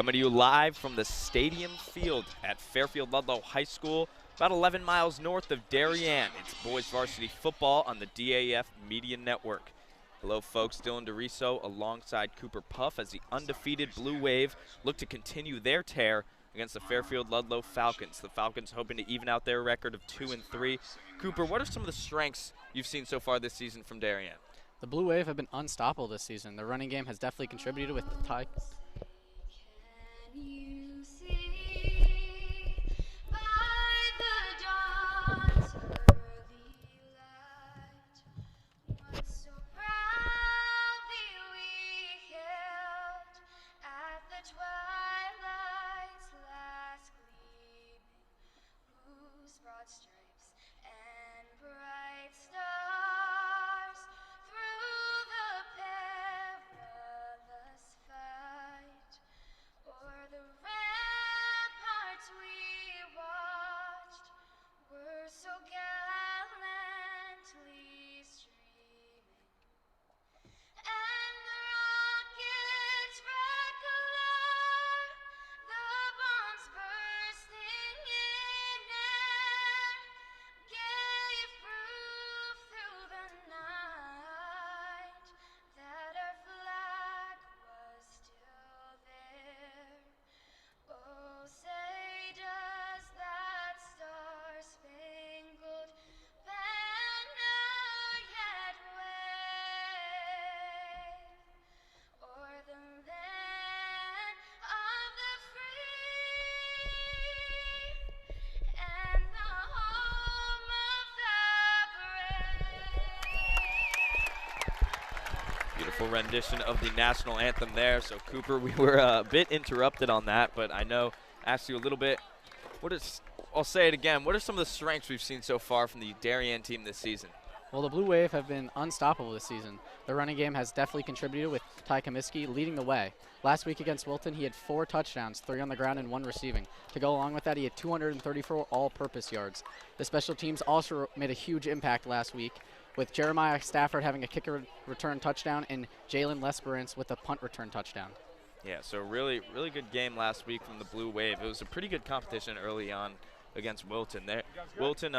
Coming to you live from the stadium field at Fairfield Ludlowe High School, about 11 miles north of Darien. It's boys varsity football on the DAF Media Network. Hello folks, Dylan DeRiso alongside Cooper Puff as the undefeated Blue Wave look to continue their tear against the Fairfield Ludlowe Falcons. The Falcons hoping to even out their record of 2-3. Cooper, what are some of the strengths you've seen so far this season from Darien? The Blue Wave have been unstoppable this season. The running game has definitely contributed with the tie. Beautiful rendition of the national anthem there. So Cooper, we were a bit interrupted on that, but I know asked you a little bit. I'll say it again. What are some of the strengths we've seen so far from the Darien team this season? Well, the Blue Wave have been unstoppable this season. The running game has definitely contributed with Ty Comiskey leading the way. Last week against Wilton, he had 4 touchdowns, 3 on the ground and 1 receiving. To go along with that, he had 234 all-purpose yards. The special teams also made a huge impact last week, with Jeremiah Stafford having a kicker return touchdown and Jalen Lesperance with a punt return touchdown. Yeah, so really good game last week from the Blue Wave. It was a pretty good competition early on against Wilton. Wilton,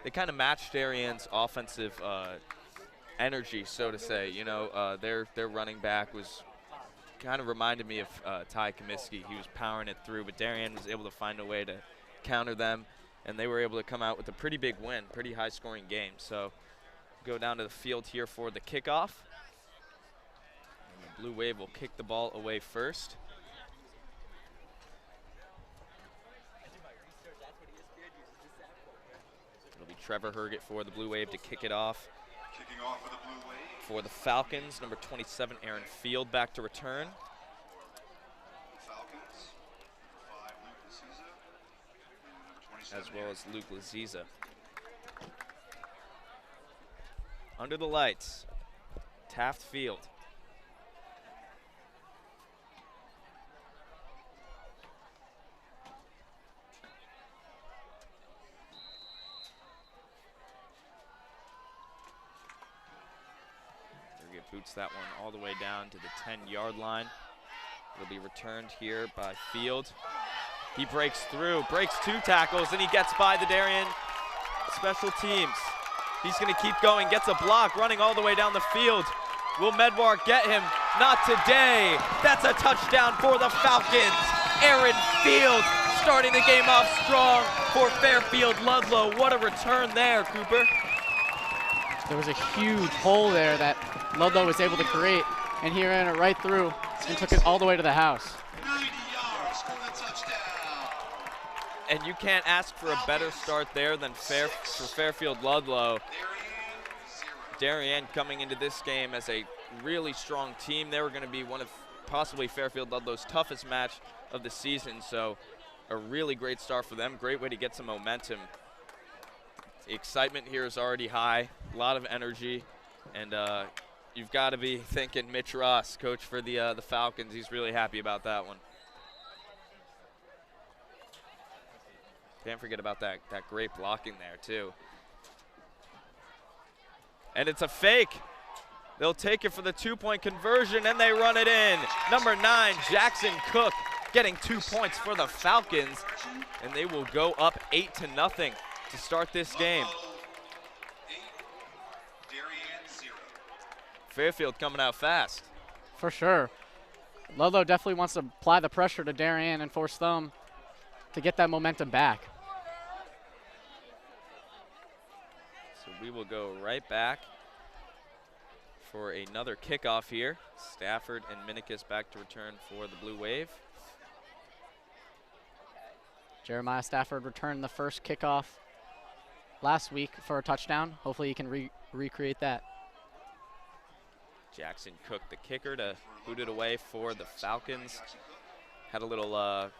they kind of matched Darien's offensive energy, so to say. You know, their running back was kind of reminded me of Ty Comiskey. He was powering it through, but Darien was able to find a way to counter them, and they were able to come out with a pretty big win, pretty high-scoring game. So go down to the field here for the kickoff. And the Blue Wave will kick the ball away first. It'll be Trevor Herget for the Blue Wave to kick it off. Kicking off for the Blue Wave. For the Falcons, number 27, Aaron Field back to return. Falcons, 5, Luke Laziza, and number 27, as well as Luke Laziza. Under the lights, Taft Field. Sergey boots that one all the way down to the 10-yard line. It'll be returned here by Field. He breaks through, breaks 2 tackles, and he gets by the Darien special teams. He's going to keep going, gets a block, running all the way down the field. Will Medwar get him? Not today. That's a touchdown for the Falcons. Aaron Field starting the game off strong for Fairfield Ludlowe. What a return there, Cooper. There was a huge hole there that Ludlowe was able to create, and he ran it right through and took it all the way to the house. 90 yards for the touchdown. And you can't ask for a better start there than for Fairfield Ludlowe. Darien coming into this game as a really strong team. They were going to be one of possibly Fairfield Ludlowe's toughest match of the season, so a really great start for them. Great way to get some momentum. The excitement here is already high, a lot of energy, and you've got to be thinking Mitch Ross, coach for the Falcons. He's really happy about that one. Can't forget about that great blocking there, too. And it's a fake. They'll take it for the 2-point conversion, and they run it in. Number 9, Jackson Cook getting 2 points for the Falcons, and they will go up 8-0 to start this game. Ludlowe, 8, Darien 0. Fairfield coming out fast. For sure. Ludlowe definitely wants to apply the pressure to Darien and force them to get that momentum back. So we will go right back for another kickoff here. Stafford and Minikis back to return for the Blue Wave. Jeremiah Stafford returned the first kickoff last week for a touchdown. Hopefully he can recreate that. Jackson Cook, the kicker, to boot it away for the Falcons. Had a little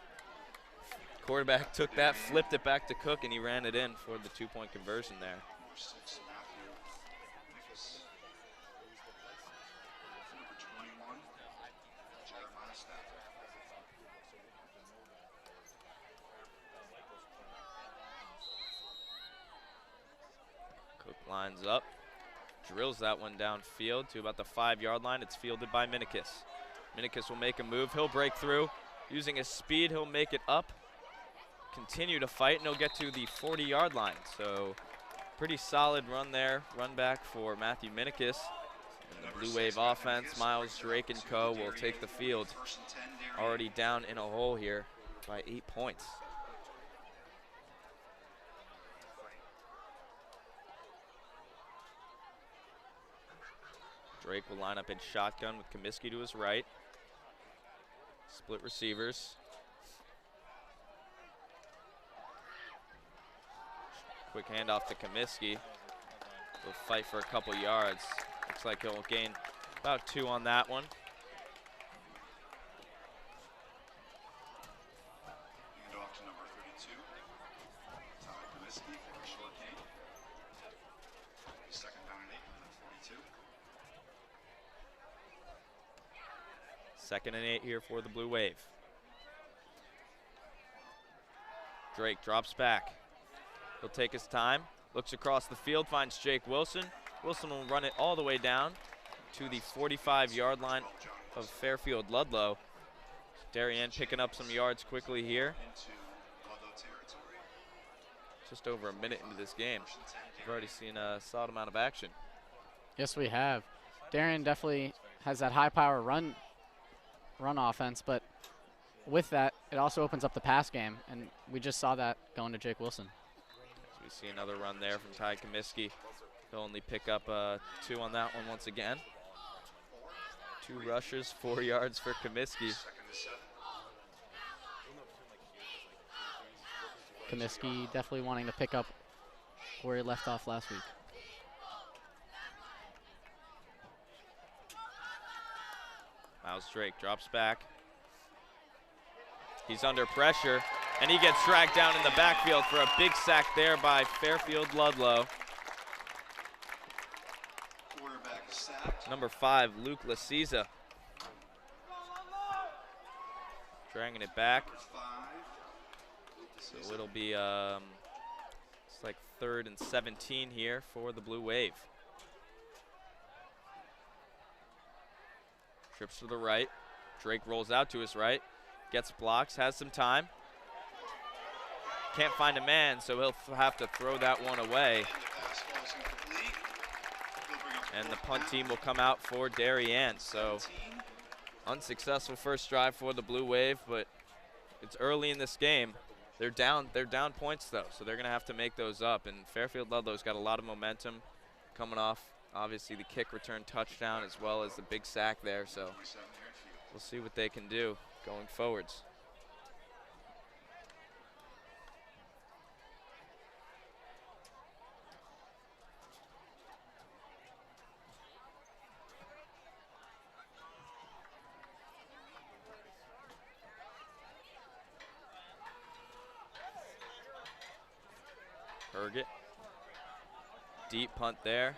quarterback took that, flipped it back to Cook, and he ran it in for the 2-point conversion there. Number 6, Matthew Nicholas. Number 21, Jeremiah Stafford. Cook lines up, drills that one downfield to about the 5-yard line. It's fielded by Minikis. Minikis will make a move. He'll break through. Using his speed, he'll make it up, continue to fight, and he'll get to the 40-yard line. So pretty solid run there, run back for Matthew Minikis. And the Blue Wave offense, Miles, Drake, and co. will take the field. Already down in a hole here by 8 points. Drake will line up in shotgun with Comiskey to his right. Split receivers. Quick handoff to Comiskey. He'll fight for a couple yards. Looks like he'll gain about 2 on that one. Handoff to number 32, Tyler Comiskey for a short gain. Second down and 8 on the 42. 2nd and 8 here for the Blue Wave. Drake drops back. He'll take his time, looks across the field, finds Jake Wilson. Wilson will run it all the way down to the 45-yard line of Fairfield Ludlowe. Darien picking up some yards quickly here. Into Ludlowe territory. Just over a minute into this game. We've already seen a solid amount of action. Yes, we have. Darien definitely has that high-power run offense, but with that, it also opens up the pass game, and we just saw that going to Jake Wilson. So we see another run there from Ty Comiskey. He'll only pick up 2 on that one once again. 2 rushes, 4 yards for Comiskey. Second to 7. Comiskey definitely wanting to pick up where he left off last week. Miles Drake drops back. He's under pressure, and he gets dragged down in the backfield for a big sack there by Fairfield Ludlowe. Quarterback sacked. Number 5, Luke Lasiza. Dragging it back. Number 5. So it'll be, it's like 3rd and 17 here for the Blue Wave. Trips to the right. Drake rolls out to his right. Gets blocks, has some time. Can't find a man, so he'll have to throw that one away. And the pass falls incomplete. He'll bring up And the fourth punt down. team will come out for Darien. So 17. unsuccessful first drive for the Blue Wave, but it's early in this game. They're down points though, so they're gonna have to make those up. And Fairfield Ludlowe's got a lot of momentum coming off, obviously the kick return touchdown as well as the big sack there. So 27 yard field. we'll see what they can do going forwards. Herget. Deep punt there.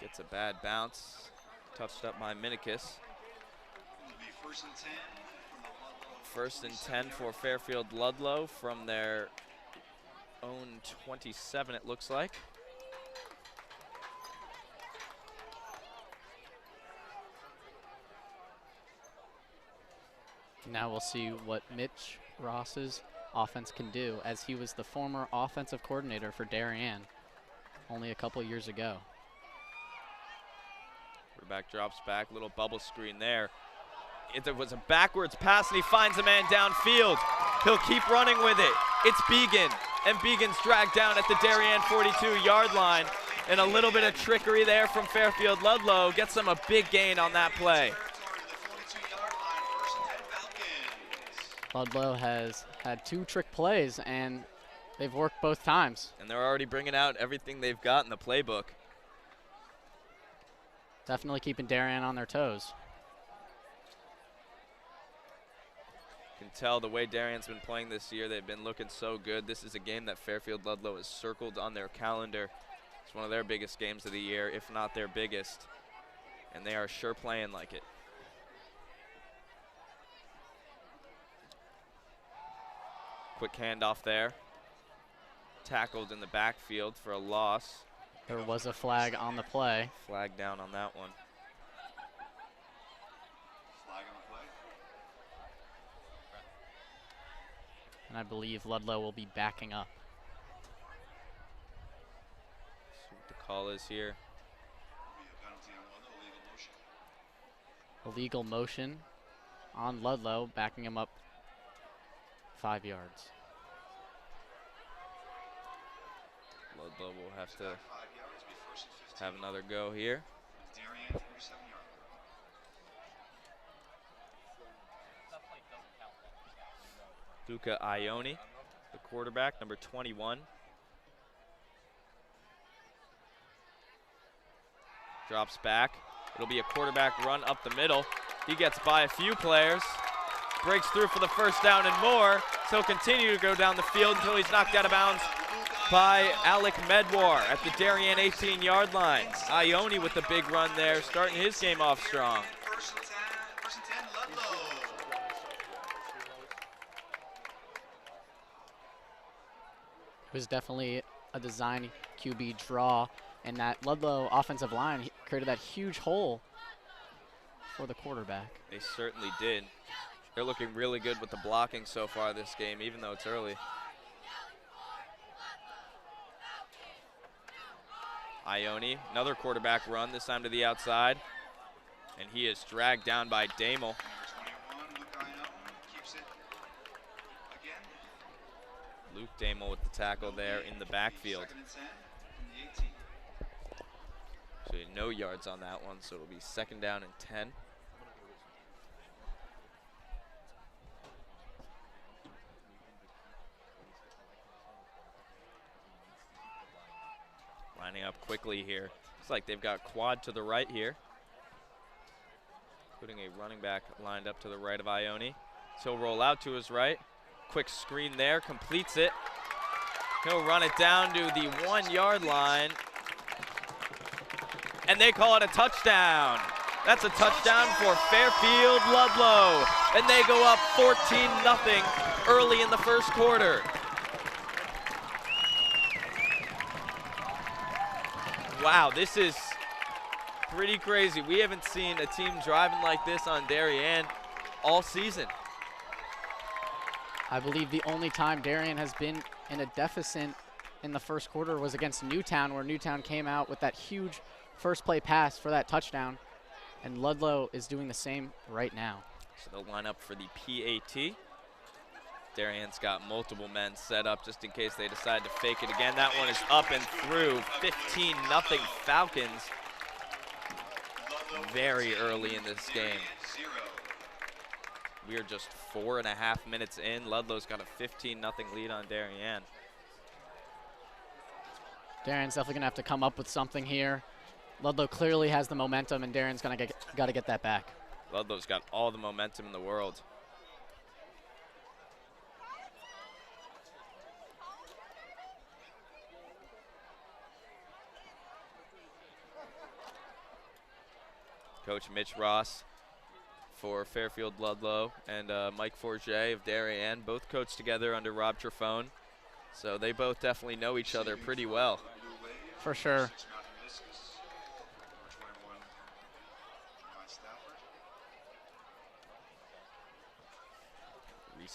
Gets a bad bounce. Touched up by Minikis. It'll be 1st and 10 from the Ludlowe. 1st and 10 for Fairfield Ludlowe from their own 27, it looks like. Now we'll see what Mitch Ross's offense can do, as he was the former offensive coordinator for Darien only a couple years ago. Quarterback drops back, little bubble screen there. It was a backwards pass, and he finds a man downfield. He'll keep running with it. It's Began, and Began's dragged down at the Darien 42-yard line. And a little bit of trickery there from Fairfield Ludlowe gets them a big gain on that play. Ludlowe has had 2 trick plays, and they've worked both times. And they're already bringing out everything they've got in the playbook. Definitely keeping Darien on their toes. You can tell the way Darien's been playing this year, they've been looking so good. This is a game that Fairfield Ludlowe has circled on their calendar. It's one of their biggest games of the year, if not their biggest. And they are sure playing like it. Quick handoff there. Tackled in the backfield for a loss. There was a flag on the play. Flag down on that one. Flag on the play. And I believe Ludlowe will be backing up. See what the call is here. Will be a penalty on Ludlowe, illegal motion. Illegal motion on Ludlowe, backing him up 5 yards. Ludlowe will have to 5 yards, be first and 15. have another go here. Darien 47-yard line. Luca Ione, the quarterback, number 21. Drops back. It'll be a quarterback run up the middle. He gets by a few players, breaks through for the first down and more. So he'll continue to go down the field until he's knocked out of bounds by Alec Medwar at the Darien 18-yard line. Ione with the big run there, starting his game off strong. First and 10, Ludlowe. It was definitely a design QB draw, and that Ludlowe offensive line created that huge hole for the quarterback. They certainly did. They're looking really good with the blocking so far this game, even though it's early. Ione, another quarterback run, this time to the outside. And he is dragged down by Damel. Number 21, Luke Ione, keeps it again. Luke Damel with the tackle there in the backfield. Second and 10 from the 18. So no yards on that one, so it'll be second down and 10. Lining up quickly here. Looks like they've got quad to the right here. Putting a running back lined up to the right of Ione. So he'll roll out to his right. Quick screen there, completes it. He'll run it down to the 1-yard line. And they call it a touchdown. That's a touchdown for Fairfield Ludlowe. And they go up 14-0 early in the first quarter. Wow, this is pretty crazy. We haven't seen a team driving like this on Darien all season. I believe the only time Darien has been in a deficit in the first quarter was against Newtown, where Newtown came out with that huge first play pass for that touchdown. And Ludlowe is doing the same right now. So they'll line up for the PAT. Darien's got multiple men set up just in case they decide to fake it again. That one is up and through. 15-0 Falcons. Very early in this game. We are just 4.5 minutes in. Ludlow's got a 15-0 lead on Darien. Darien's definitely gonna have to come up with something here. Ludlowe clearly has the momentum, and Darien's got to get that back. Ludlow's got all the momentum in the world. Coach Mitch Ross for Fairfield Ludlowe and Mike Forget of Darien, both coached together under Rob Trefone. So they both definitely know each other pretty well. For sure.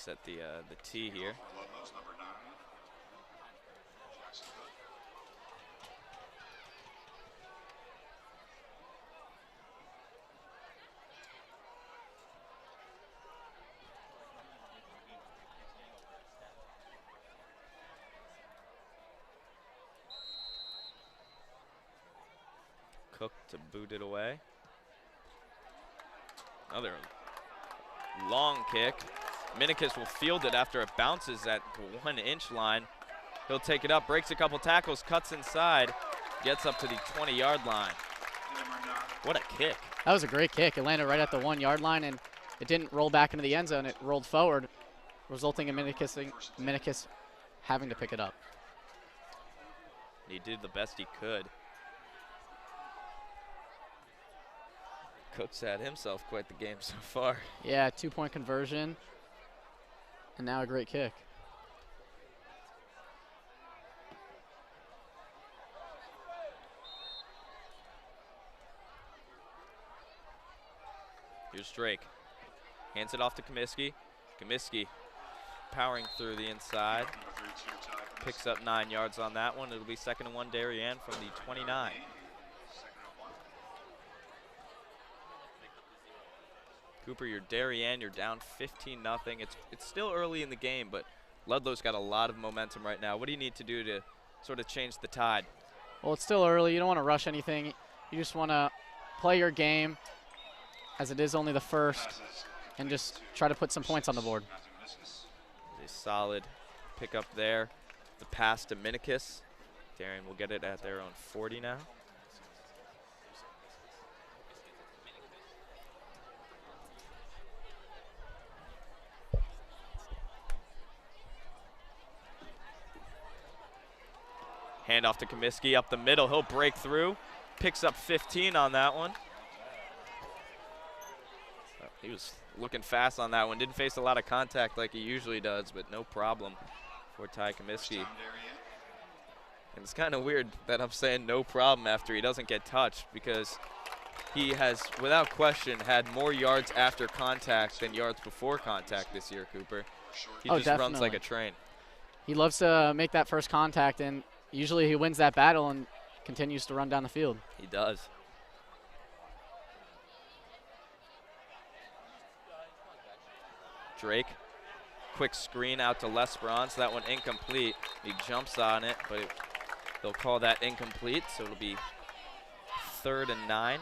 Minikis at the tee here. Ludlow's number 9. Jackson Cook. Cook to boot it away. Another long kick. Minikis will field it after it bounces at the 1-inch line. He'll take it up, breaks a couple tackles, cuts inside, gets up to the 20-yard line. What a kick. That was a great kick. It landed right at the 1-yard line, and it didn't roll back into the end zone. It rolled forward, resulting in Minikis having to pick it up. He did the best he could. Cook's had himself quite the game so far. Yeah, 2-point conversion, and now a great kick. Here's Drake. Hands it off to Comiskey. Comiskey powering through the inside. Picks up 9 yards on that one. It'll be 2nd and 1, Darien from the 29. Cooper, you're Darien, you're down 15-0. It's still early in the game, but Ludlow's got a lot of momentum right now. What do you need to do to sort of change the tide? Well, it's still early. You don't want to rush anything. You just want to play your game, as it is only the first, and just try to put some points on the board. A solid pickup there. The pass to Minikis. Darien will get it at their own 40 now. Handoff to Comiskey up the middle. He'll break through. Picks up 15 on that one. He was looking fast on that one. Didn't face a lot of contact like he usually does, but no problem for Ty Comiskey. And it's kind of weird that I'm saying no problem after he doesn't get touched, because he has, without question, had more yards after contact than yards before contact this year, Cooper. He just definitely runs like a train. He loves to make that first contact, and usually he wins that battle and continues to run down the field. He does. Drake, quick screen out to Les Bronze. That one incomplete. He jumps on it, but they'll call that incomplete, so it'll be 3rd and 9.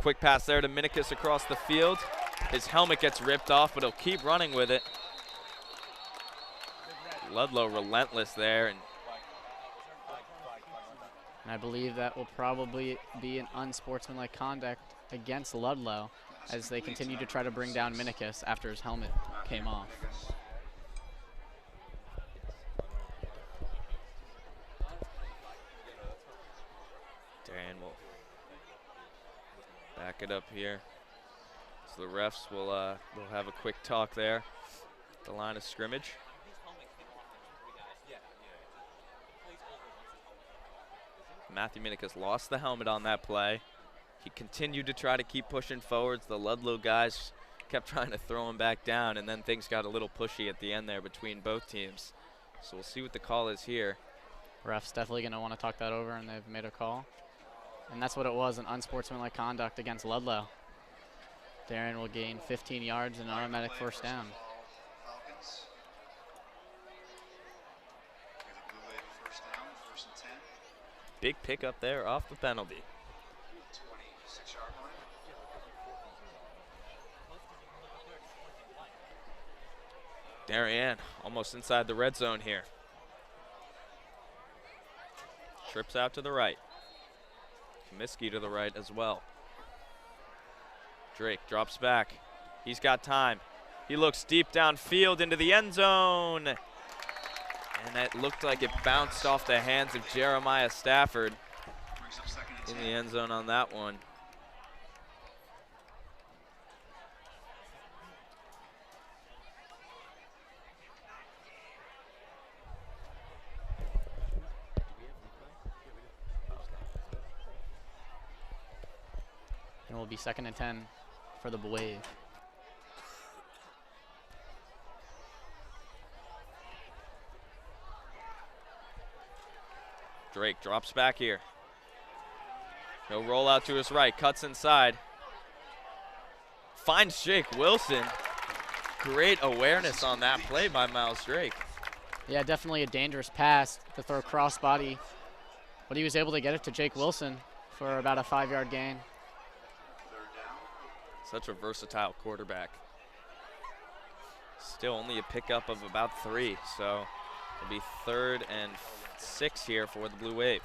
Quick pass there to Minikis across the field. His helmet gets ripped off, but he'll keep running with it. Ludlowe relentless there. And I believe that will probably be an unsportsmanlike conduct against Ludlowe as they continue to try to bring down Minikis after his helmet came off. Darien will back it up here. So the refs will have a quick talk there at the line of scrimmage. Matthew Minikis lost the helmet on that play. He continued to try to keep pushing forwards. The Ludlowe guys kept trying to throw him back down, and then things got a little pushy at the end there between both teams. So we'll see what the call is here. Ref's definitely going to want to talk that over, and they've made a call. And that's what it was, an unsportsmanlike conduct against Ludlowe. Darien will gain 15 yards and an automatic first down. Big pickup there off the penalty. 26-yard line. Darien almost inside the red zone here. Trips out to the right. Comiskey to the right as well. Drake drops back. He's got time. He looks deep downfield into the end zone. And it looked like it bounced off the hands of Jeremiah Stafford in the end zone on that one. And it will be 2nd and 10 for the Wave. Drake drops back here. He'll roll out to his right, cuts inside. Finds Jake Wilson. Great awareness on that play by Miles Drake. Yeah, definitely a dangerous pass to throw crossbody, but he was able to get it to Jake Wilson for about a 5-yard gain. Such a versatile quarterback. Still only a pickup of about 3, so it'll be 3rd and 6 here for the Blue Wave.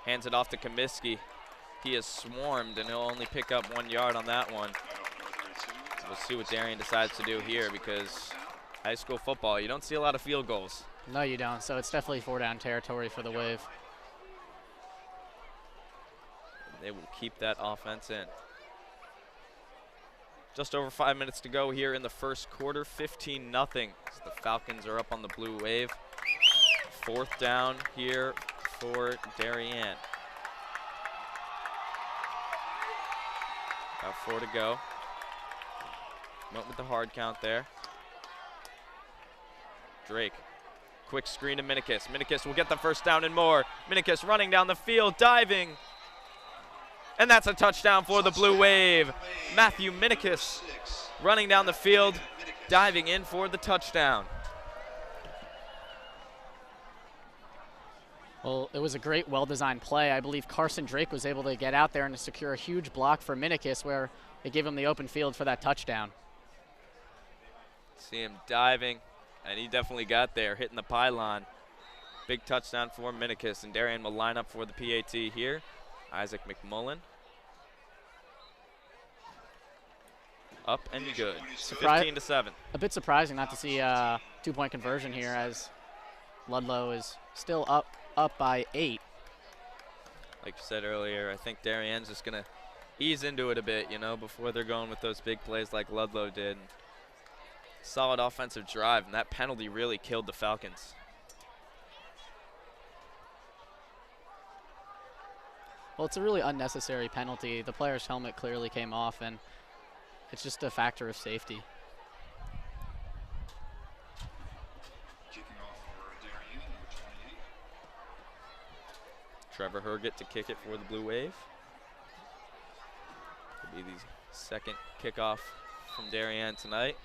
Hands it off to Comiskey. He is swarmed, and he'll only pick up 1 yard on that one. We'll see what Darien decides to do here, because high school football, you don't see a lot of field goals. No, you don't. So it's definitely 4-down territory for the Wave. They will keep that offense in. Just over 5 minutes to go here in the first quarter, 15-0. The Falcons are up on the Blue Wave. 4th down here for Darien. About 4 to go. Went with the hard count there. Drake, quick screen to Minikis. Minikis will get the 1st down and more. Minikis running down the field, diving. And that's a touchdown for the Blue Wave. Matthew Minikis running down the field, diving in for the touchdown. Well, it was a great, well-designed play. I believe Carson Drake was able to get out there and to secure a huge block for Minikis, where it gave him the open field for that touchdown. See him diving, and he definitely got there, hitting the pylon. Big touchdown for Minikis, and Darien will line up for the PAT here. Isaac McMullen. Up and good. 15-7. A bit surprising not to see a 2-point conversion here, as Ludlowe is still up by 8. Like you said earlier, I think Darien's just going to ease into it a bit, you know, before they're going with those big plays like Ludlowe did. Solid offensive drive, and that penalty really killed the Falcons. Well, it's a really unnecessary penalty. The player's helmet clearly came off, and it's just a factor of safety. Kicking off for Darien, number 28. Trevor Herget to kick it for the Blue Wave. It'll be the 2nd kickoff from Darien tonight.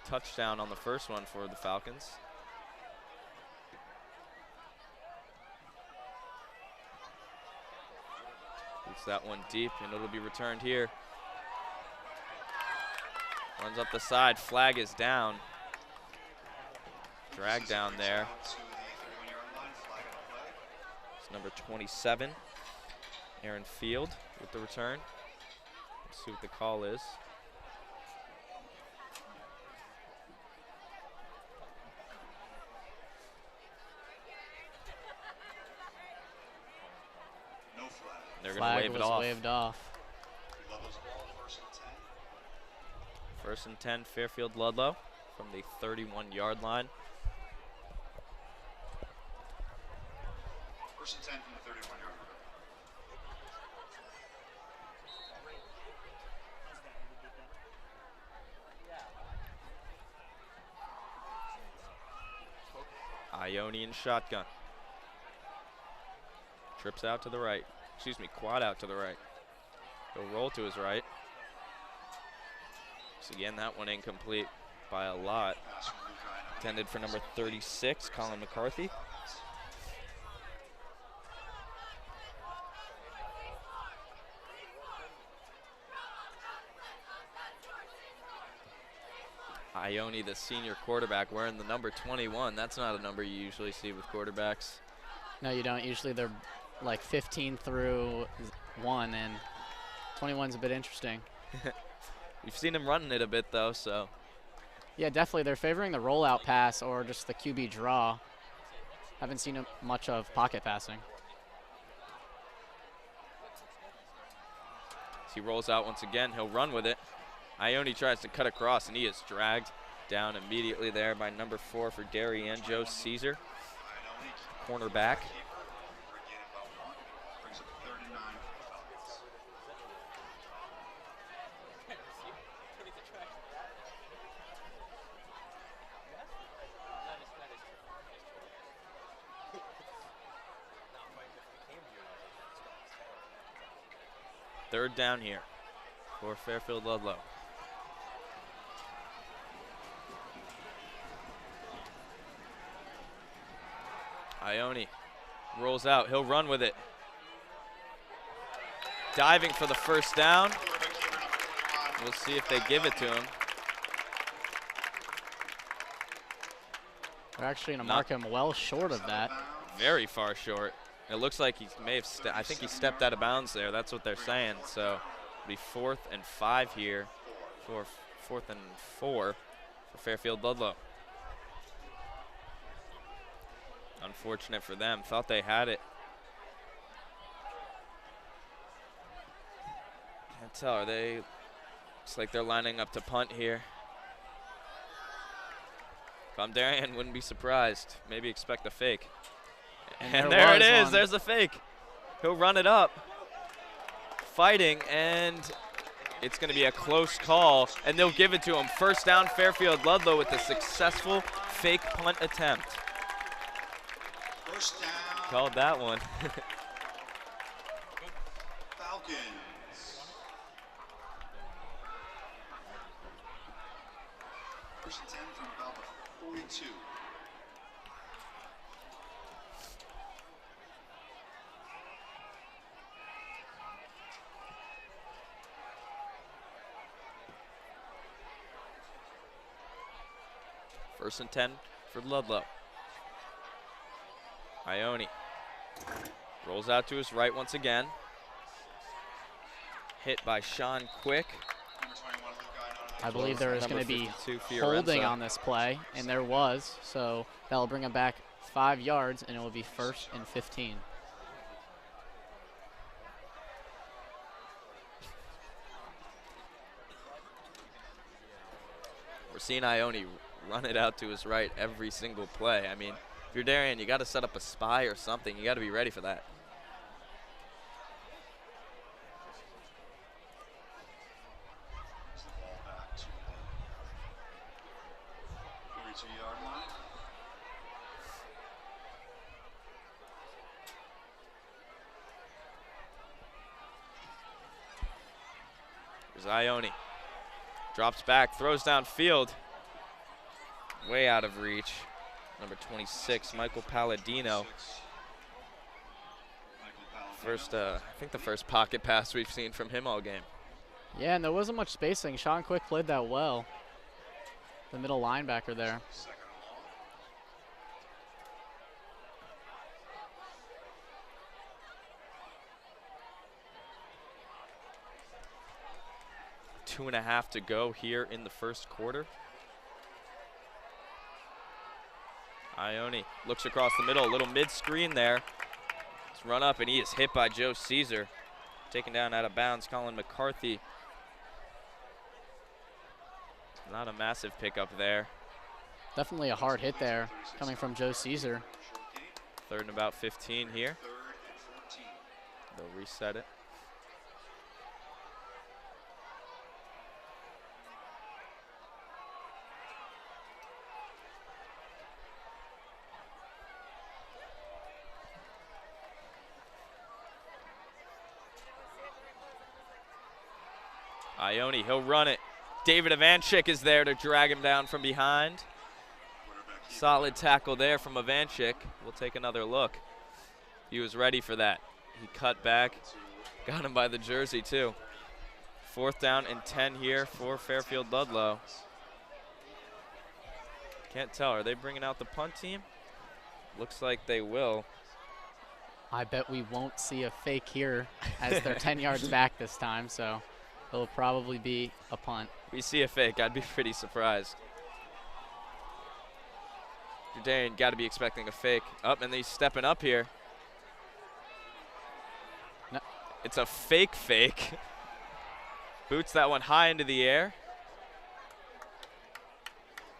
Touchdown on the 1st one for the Falcons. Boots that one deep, and it'll be returned here. Runs up the side, flag is down. Drag down there. It's number 27, Aaron Field with the return. Let's see what the call is. No flag. They're going to wave it off. Waved off. Ludlow's ball, 1st and 10. 1st and 10, Fairfield Ludlowe from the 31-yard line. 1st and 10 from the 31-yard line. Ionian shotgun. Trips out to the right. Excuse me, quad out to the right. He'll roll to his right. So again, that one incomplete by a lot. Intended for number 36, Colin McCarthy. Ione, the senior quarterback, wearing the number 21. That's not a number you usually see with quarterbacks. No, you don't. Usually they're like 15 through 1, and 21's a bit interesting. We've seen him running it a bit, though, so Yeah, definitely. They're favoring the rollout pass or just the QB draw. Haven't seen much of pocket passing. As he rolls out once again, he'll run with it. Ione tries to cut across, and he is dragged down immediately there by number 4 for Darien, Joe Caesar, cornerback. Third down here for Fairfield Ludlowe. Ione rolls out. He'll run with it. Diving for the first down. We'll see if they give it to him. They're actually going to mark him well short of that. Very far short. It looks like he may have, I think he stepped out of bounds there. That's what they're saying. So it'll be 4th and 5 here for 4th and 4 for Fairfield Ludlowe. Unfortunate for them. Thought they had it. Can't tell. Are they? Looks like they're lining up to punt here. If I'm Darien, wouldn't be surprised. Maybe expect a fake. And there it is. There's a fake. He'll run it up. Fighting, and it's going to be a close call, and they'll give it to him. First down, Fairfield Ludlowe with a successful fake punt attempt. First down. Called that one. Falcons. First and 10 from about the 42. First and 10 for Ludlowe. Ione rolls out to his right once again. Hit by Sean Quick. I believe there is going to be holding on this play, and there was. So that'll bring him back 5 yards, and it will be 1st and 15. We're seeing Ione run it out to his right every single play. I mean, if you're Darien, you got to set up a spy or something. You got to be ready for that. The ball back to the 32-yard line. There's Ione. Drops back, throws downfield. Way out of reach. Number 26, Michael Palladino. I think the first pocket pass we've seen from him all game. Yeah, and there wasn't much spacing. Sean Quick played that well. The middle linebacker there. Second and long. 2.5 to go here in the first quarter. Ione looks across the middle, a little mid-screen there. Let's run up, and he is hit by Joe Caesar. Taken down out of bounds, Colin McCarthy. Not a massive pickup there. Definitely a hard hit there coming from Joe Caesar. 3rd and about 15 here. 3rd and 14. They'll reset it. Ione, he'll run it. David Ivanchik is there to drag him down from behind. Solid tackle there from Ivanchik. We'll take another look. He was ready for that. He cut back, got him by the jersey too. 4th down and 10 here for Fairfield Ludlowe. Can't tell, are they bringing out the punt team? Looks like they will. I bet we won't see a fake here as they're 10 yards back this time, so it'll probably be a punt. We see a fake, I'd be pretty surprised. Darien got to be expecting a fake. Up, and he's stepping up here. No. It's a fake. Boots that one high into the air.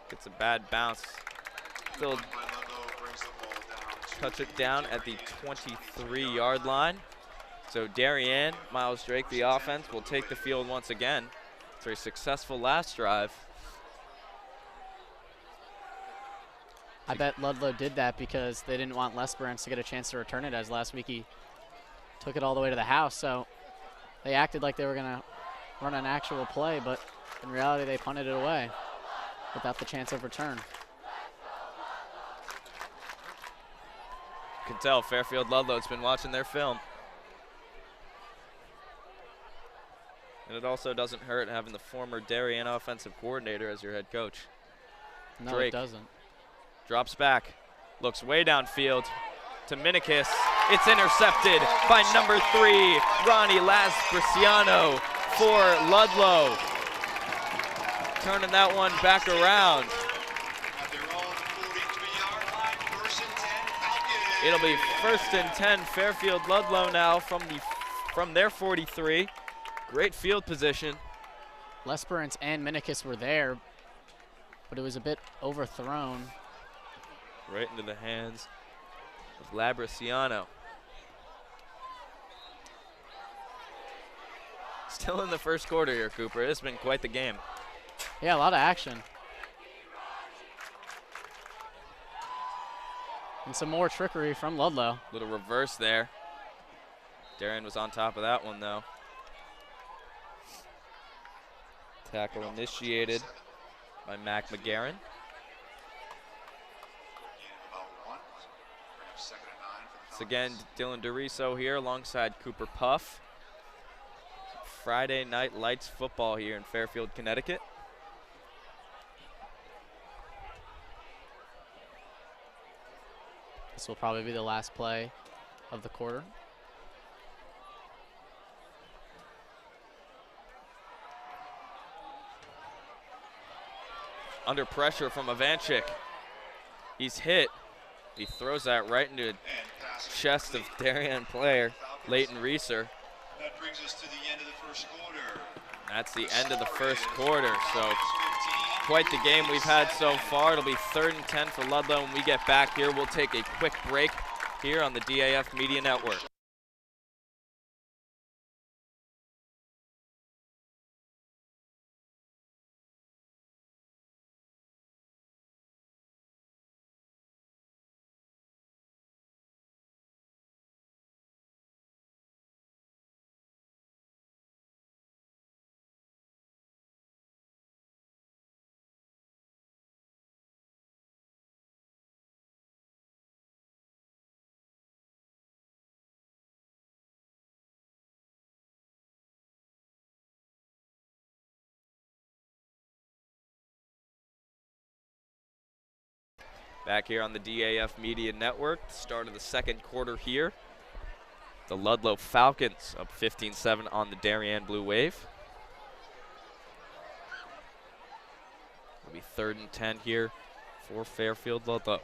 Gets a bad bounce. Still touch it down at the 23-yard line. So Darien, Miles Drake, the offense, will take the field once again. It's a very successful last drive. I bet Ludlowe did that because they didn't want Lesperance to get a chance to return it, as last week he took it all the way to the house. So they acted like they were going to run an actual play, but in reality they punted it away without the chance of return. You can tell Fairfield Ludlowe's been watching their film. And it also doesn't hurt having the former Darien offensive coordinator as your head coach. No, Drake it doesn't. drops back, looks way downfield to Minikis. It's intercepted by number 3, Ronnie Laspreciano for Ludlowe. Turning that one back around. At their own 43-yard line, 1st and 10, Falcons. It'll be 1st and 10, Fairfield Ludlowe now from their 43. Great field position. Lesperance and Minikis were there, but it was a bit overthrown. Right into the hands of Labriciano. Still in the first quarter here, Cooper. It's been quite the game. Yeah, a lot of action. And some more trickery from Ludlowe. Little reverse there. Darien was on top of that one, though. Tackle initiated by Mac McGarren. It's again Dylan DeRiso here alongside Cooper Puff. Friday Night Lights football here in Fairfield, Connecticut. This will probably be the last play of the quarter. Under pressure from Ivanchik. He's hit. He throws that right into the chest of Darien player, Leighton Reeser. That brings us to the end of the first quarter. That's the end of the first quarter. So quite the game we've had so far. It'll be 3rd and 10 for Ludlowe. When we get back here, we'll take a quick break here on the DAF Media Network. Back here on the DAF Media Network, start of the second quarter here. The Ludlowe Falcons up 15-7 on the Darien Blue Wave. It'll be 3rd and 10 here for Fairfield Ludlowe.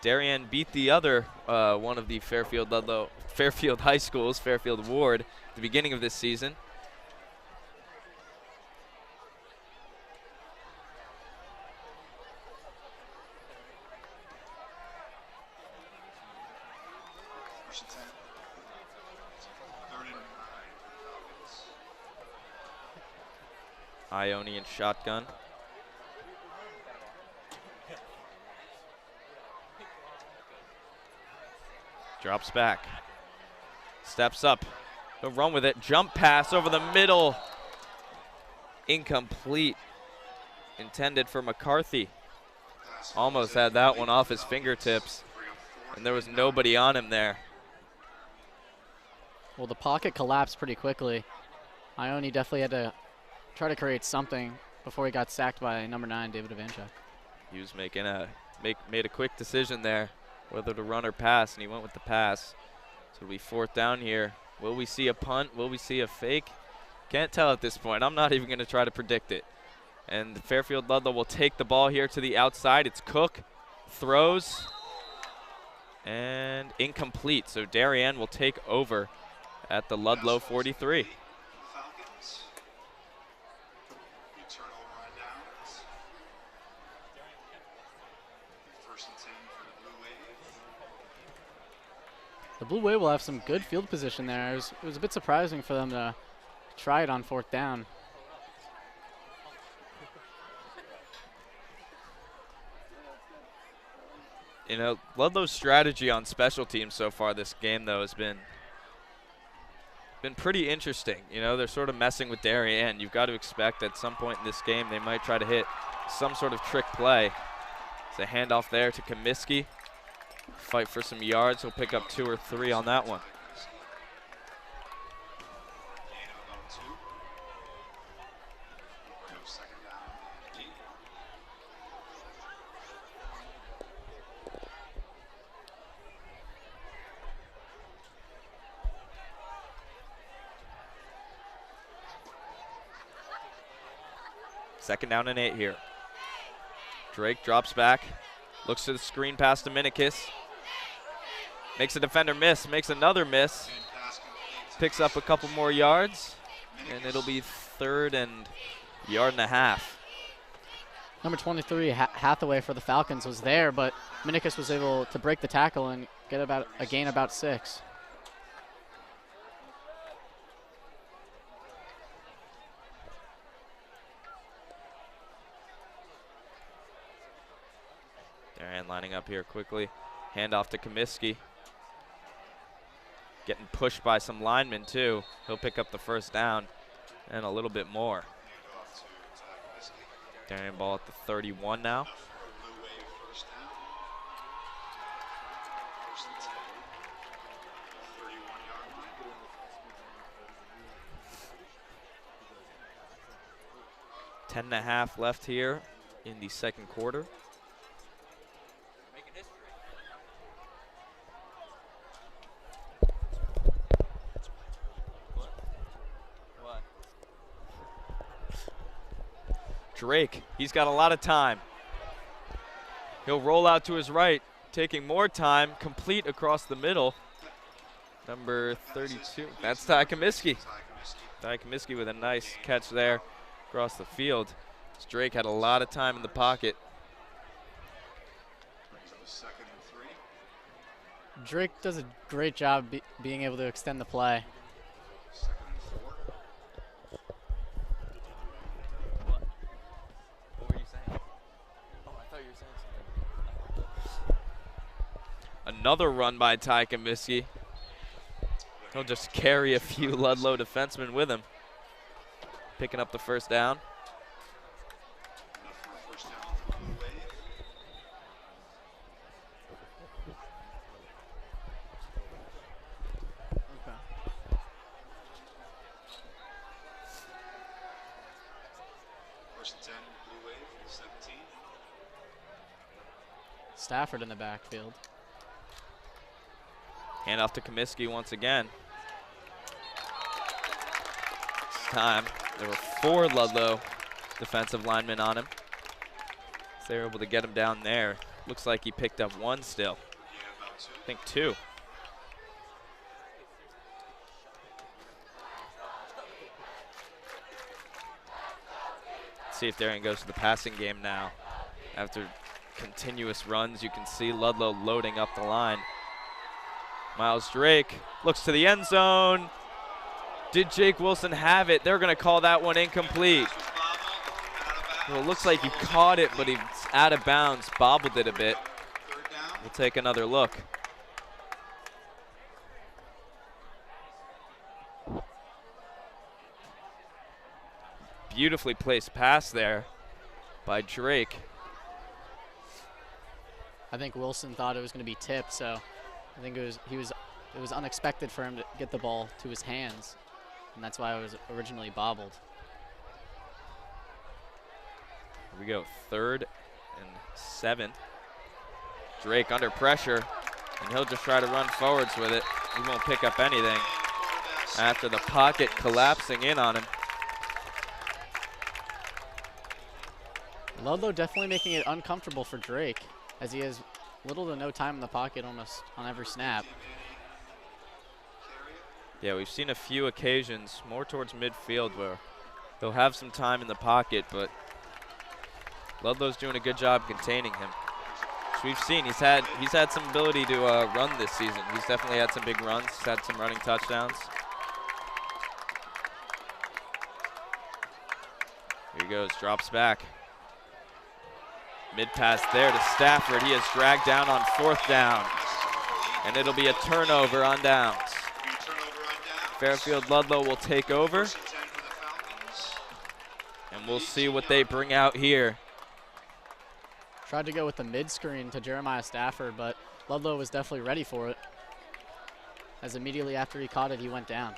Darien beat the other one of the Fairfield High Schools, Fairfield Ward, at the beginning of this season. Ionian shotgun. Drops back. Steps up. He'll run with it. Jump pass over the middle. Incomplete. Intended for McCarthy. Almost had that one off his fingertips. And there was nobody on him there. Well, the pocket collapsed pretty quickly. Ione definitely had to try to create something before he got sacked by number 9, David Ivanchuk. He was making made a quick decision there, whether to run or pass, and he went with the pass. So it'll be 4th down here. Will we see a punt? Will we see a fake? Can't tell at this point. I'm not even going to try to predict it. And Fairfield Ludlowe will take the ball here to the outside. It's Cook, throws, and incomplete. So Darien will take over at the Ludlowe 43. Falcons. Good turnover on downs. First and 10 for the Blue Wave. The Blue Wave will have some good field position there. It was a bit surprising for them to try it on 4th down. You know, Ludlow's strategy on special teams so far this game, though, has been pretty interesting. You know, they're sort of messing with Darien. You've got to expect at some point in this game they might try to hit some sort of trick play. It's a handoff there to Comiskey. Fight for some yards. He'll pick up 2 or 3 on that one. Gain of about 2. No second down and 8. Second down and 8 here. Drake drops back, looks to the screen pass to Minikis. Makes a defender miss, makes another miss. And pass complete. Picks up a couple more yards, and it'll be 3rd and yard and a half. Number 23, Hathaway for the Falcons, was there, but Minikis was able to break the tackle and get about a gain about 6. Darien lining up here quickly. Handoff to Comiskey. Getting pushed by some linemen, too. He'll pick up the first down and a little bit more. Handoff to Comiskey. Darien ball at the 31 now. Blue Wave first down. First and 10. 31-yard line. Ten and a half left here in the second quarter. Drake, he's got a lot of time. He'll roll out to his right, taking more time, complete across the middle. Number 32, that's Ty Comiskey. Ty Comiskey with a nice catch there across the field. Drake had a lot of time in the pocket. Brings up a second and 3. Drake does a great job being able to extend the play. Second and 4. What were you saying? Oh, I thought you were saying something. Another run by Ty Comiskey. He'll just carry a few Ludlowe defensemen with him. Picking up the first down. Enough for a first down for the Blue Wave. First and 10, Blue Wave, 17. Stafford in the backfield. Handoff to Comiskey once again. This time, there were 4 Ludlowe defensive linemen on him. So they were able to get him down there. Looks like he picked up 1 still. Yeah, about 2. I think 2. See if Darien goes to the passing game now. After continuous runs, you can see Ludlowe loading up the line. Miles Drake looks to the end zone. Did Jake Wilson have it? They're going to call that one incomplete. Well, it looks like he caught it, but he's out of bounds, bobbled it a bit. Third down. We'll take another look. Beautifully placed pass there by Drake. I think Wilson thought it was going to be tipped, so I think it was unexpected for him to get the ball to his hands, and that's why it was originally bobbled. Here we go, 3rd and 7. Drake under pressure, and he'll just try to run forwards with it. He won't pick up anything after the pocket collapsing in on him. Ludlowe definitely making it uncomfortable for Drake, as he has little to no time in the pocket almost on every snap. Yeah, we've seen a few occasions, more towards midfield, where they'll have some time in the pocket, but Ludlow's doing a good job containing him. As we've seen, he's had some ability to run this season. He's definitely had some big runs. He's had some running touchdowns. Here he goes, drops back. Mid pass there to Stafford. He is dragged down on 4th down, and it'll be a turnover on downs. Fairfield Ludlowe will take over, and we'll see what they bring out here. Tried to go with the mid-screen to Jeremiah Stafford, but Ludlowe was definitely ready for it, as immediately after he caught it, he went down.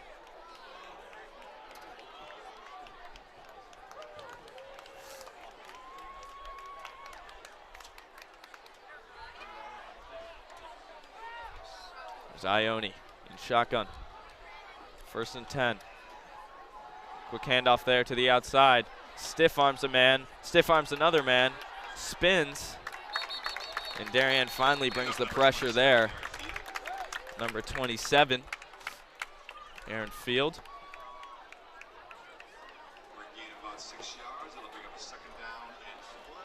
There's Ione in shotgun. 1st and 10. Quick handoff there to the outside. Stiff arms a man, stiff arms another man, spins, and Darien finally brings the pressure there. Number 27, Aaron Field. About 6 yards. It'll bring up a 2nd down and 4.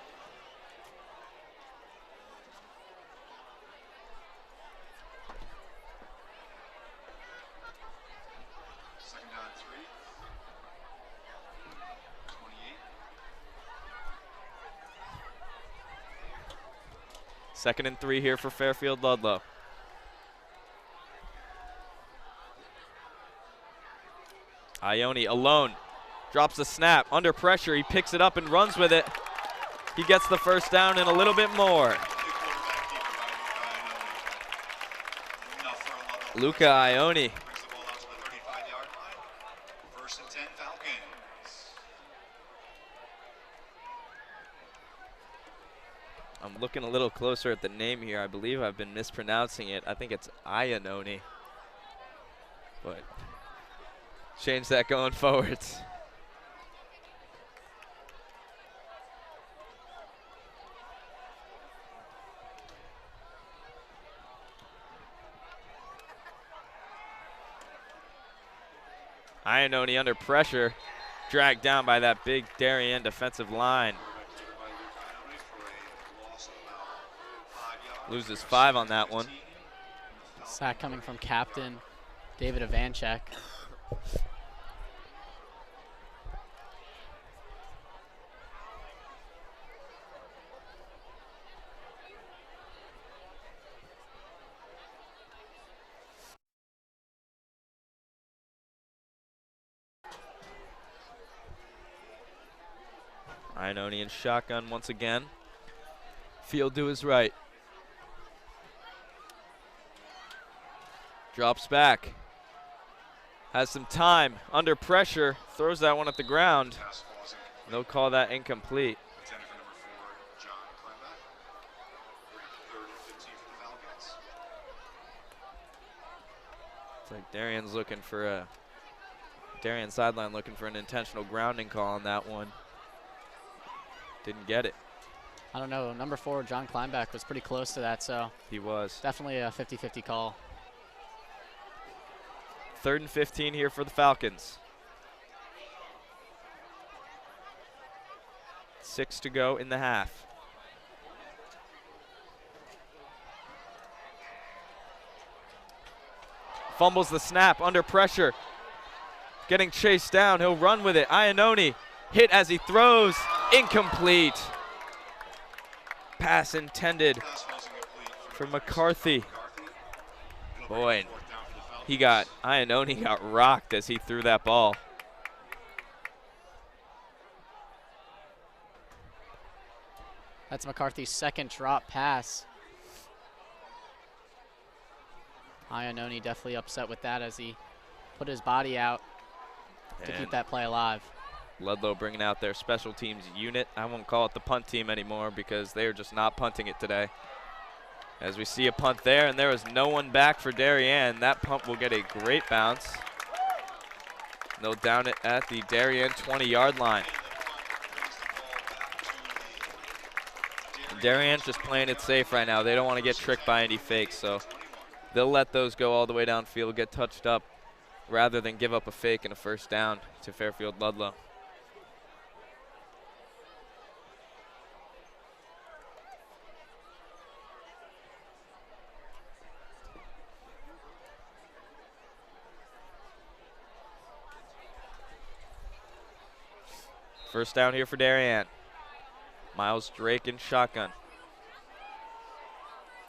Second down 3. 28. 2nd and 3 here for Fairfield Ludlowe. Ione alone, drops the snap, under pressure, he picks it up and runs with it. He gets the 1st down and a little bit more. Luca Ione. Brings the ball out to the 35-yard line. 1st and 10 Falcons. I'm looking a little closer at the name here. I believe I've been mispronouncing it. I think it's Iannone, but change that going forwards. Iannone under pressure, dragged down by that big Darien defensive line. Loses 5 on that one. Sack coming from captain David Ivanchek. Iannone in shotgun once again. Field to his right. Drops back. Has some time. Under pressure. Throws that one at the ground. They'll call that incomplete. Intended for number 4, John Clemback. 3rd and 15 for the Falcons. It's like Darien's looking for a Darien sideline looking for an intentional grounding call on that one. Didn't get it. I don't know, number 4, John Kleinbeck, was pretty close to that, so He was. definitely a 50-50 call. 3rd and 15 here for the Falcons. 6 to go in the half. Fumbles the snap under pressure. Getting chased down, he'll run with it. Iannone hit as he throws, incomplete. Pass intended for McCarthy. Boy, Iannone got rocked as he threw that ball. That's McCarthy's second drop pass. Iannone definitely upset with that as he put his body out to keep that play alive. Ludlowe bringing out their special teams unit. I won't call it the punt team anymore because they're just not punting it today. As we see a punt there, and there is no one back for Darien. That punt will get a great bounce. They'll down it at the Darien 20-yard line. Darien's just playing it safe right now. They don't want to get tricked by any fakes, so they'll let those go all the way downfield, get touched up, rather than give up a fake and a first down to Fairfield Ludlowe. First down here for Darien. Miles Drake in shotgun.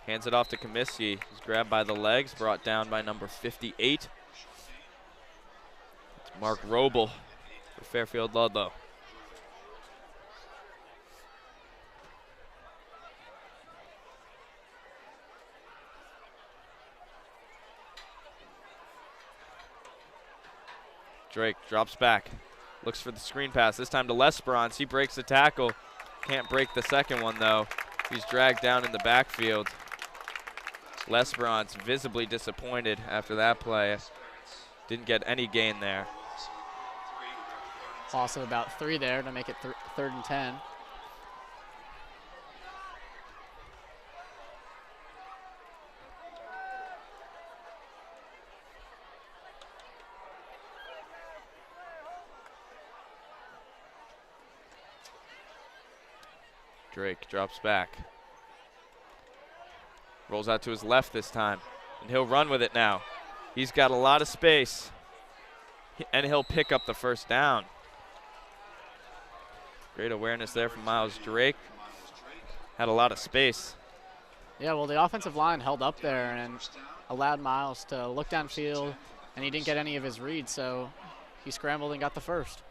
Hands it off to Comiskey. He's grabbed by the legs, brought down by number 58. It's Mark Roble for Fairfield Ludlowe. Drake drops back. Looks for the screen pass, this time to Lesperance. He breaks the tackle. Can't break the second one, though. He's dragged down in the backfield. Lesperance visibly disappointed after that play. Didn't get any gain there. Loss of about 3 there to make it 3rd and 10. Drake drops back. Rolls out to his left this time, and he'll run with it now. He's got a lot of space, and he'll pick up the first down. Great awareness there from Miles Drake. Had a lot of space. Yeah, well, the offensive line held up there and allowed Miles to look downfield, and he didn't get any of his reads, so he scrambled and got the first.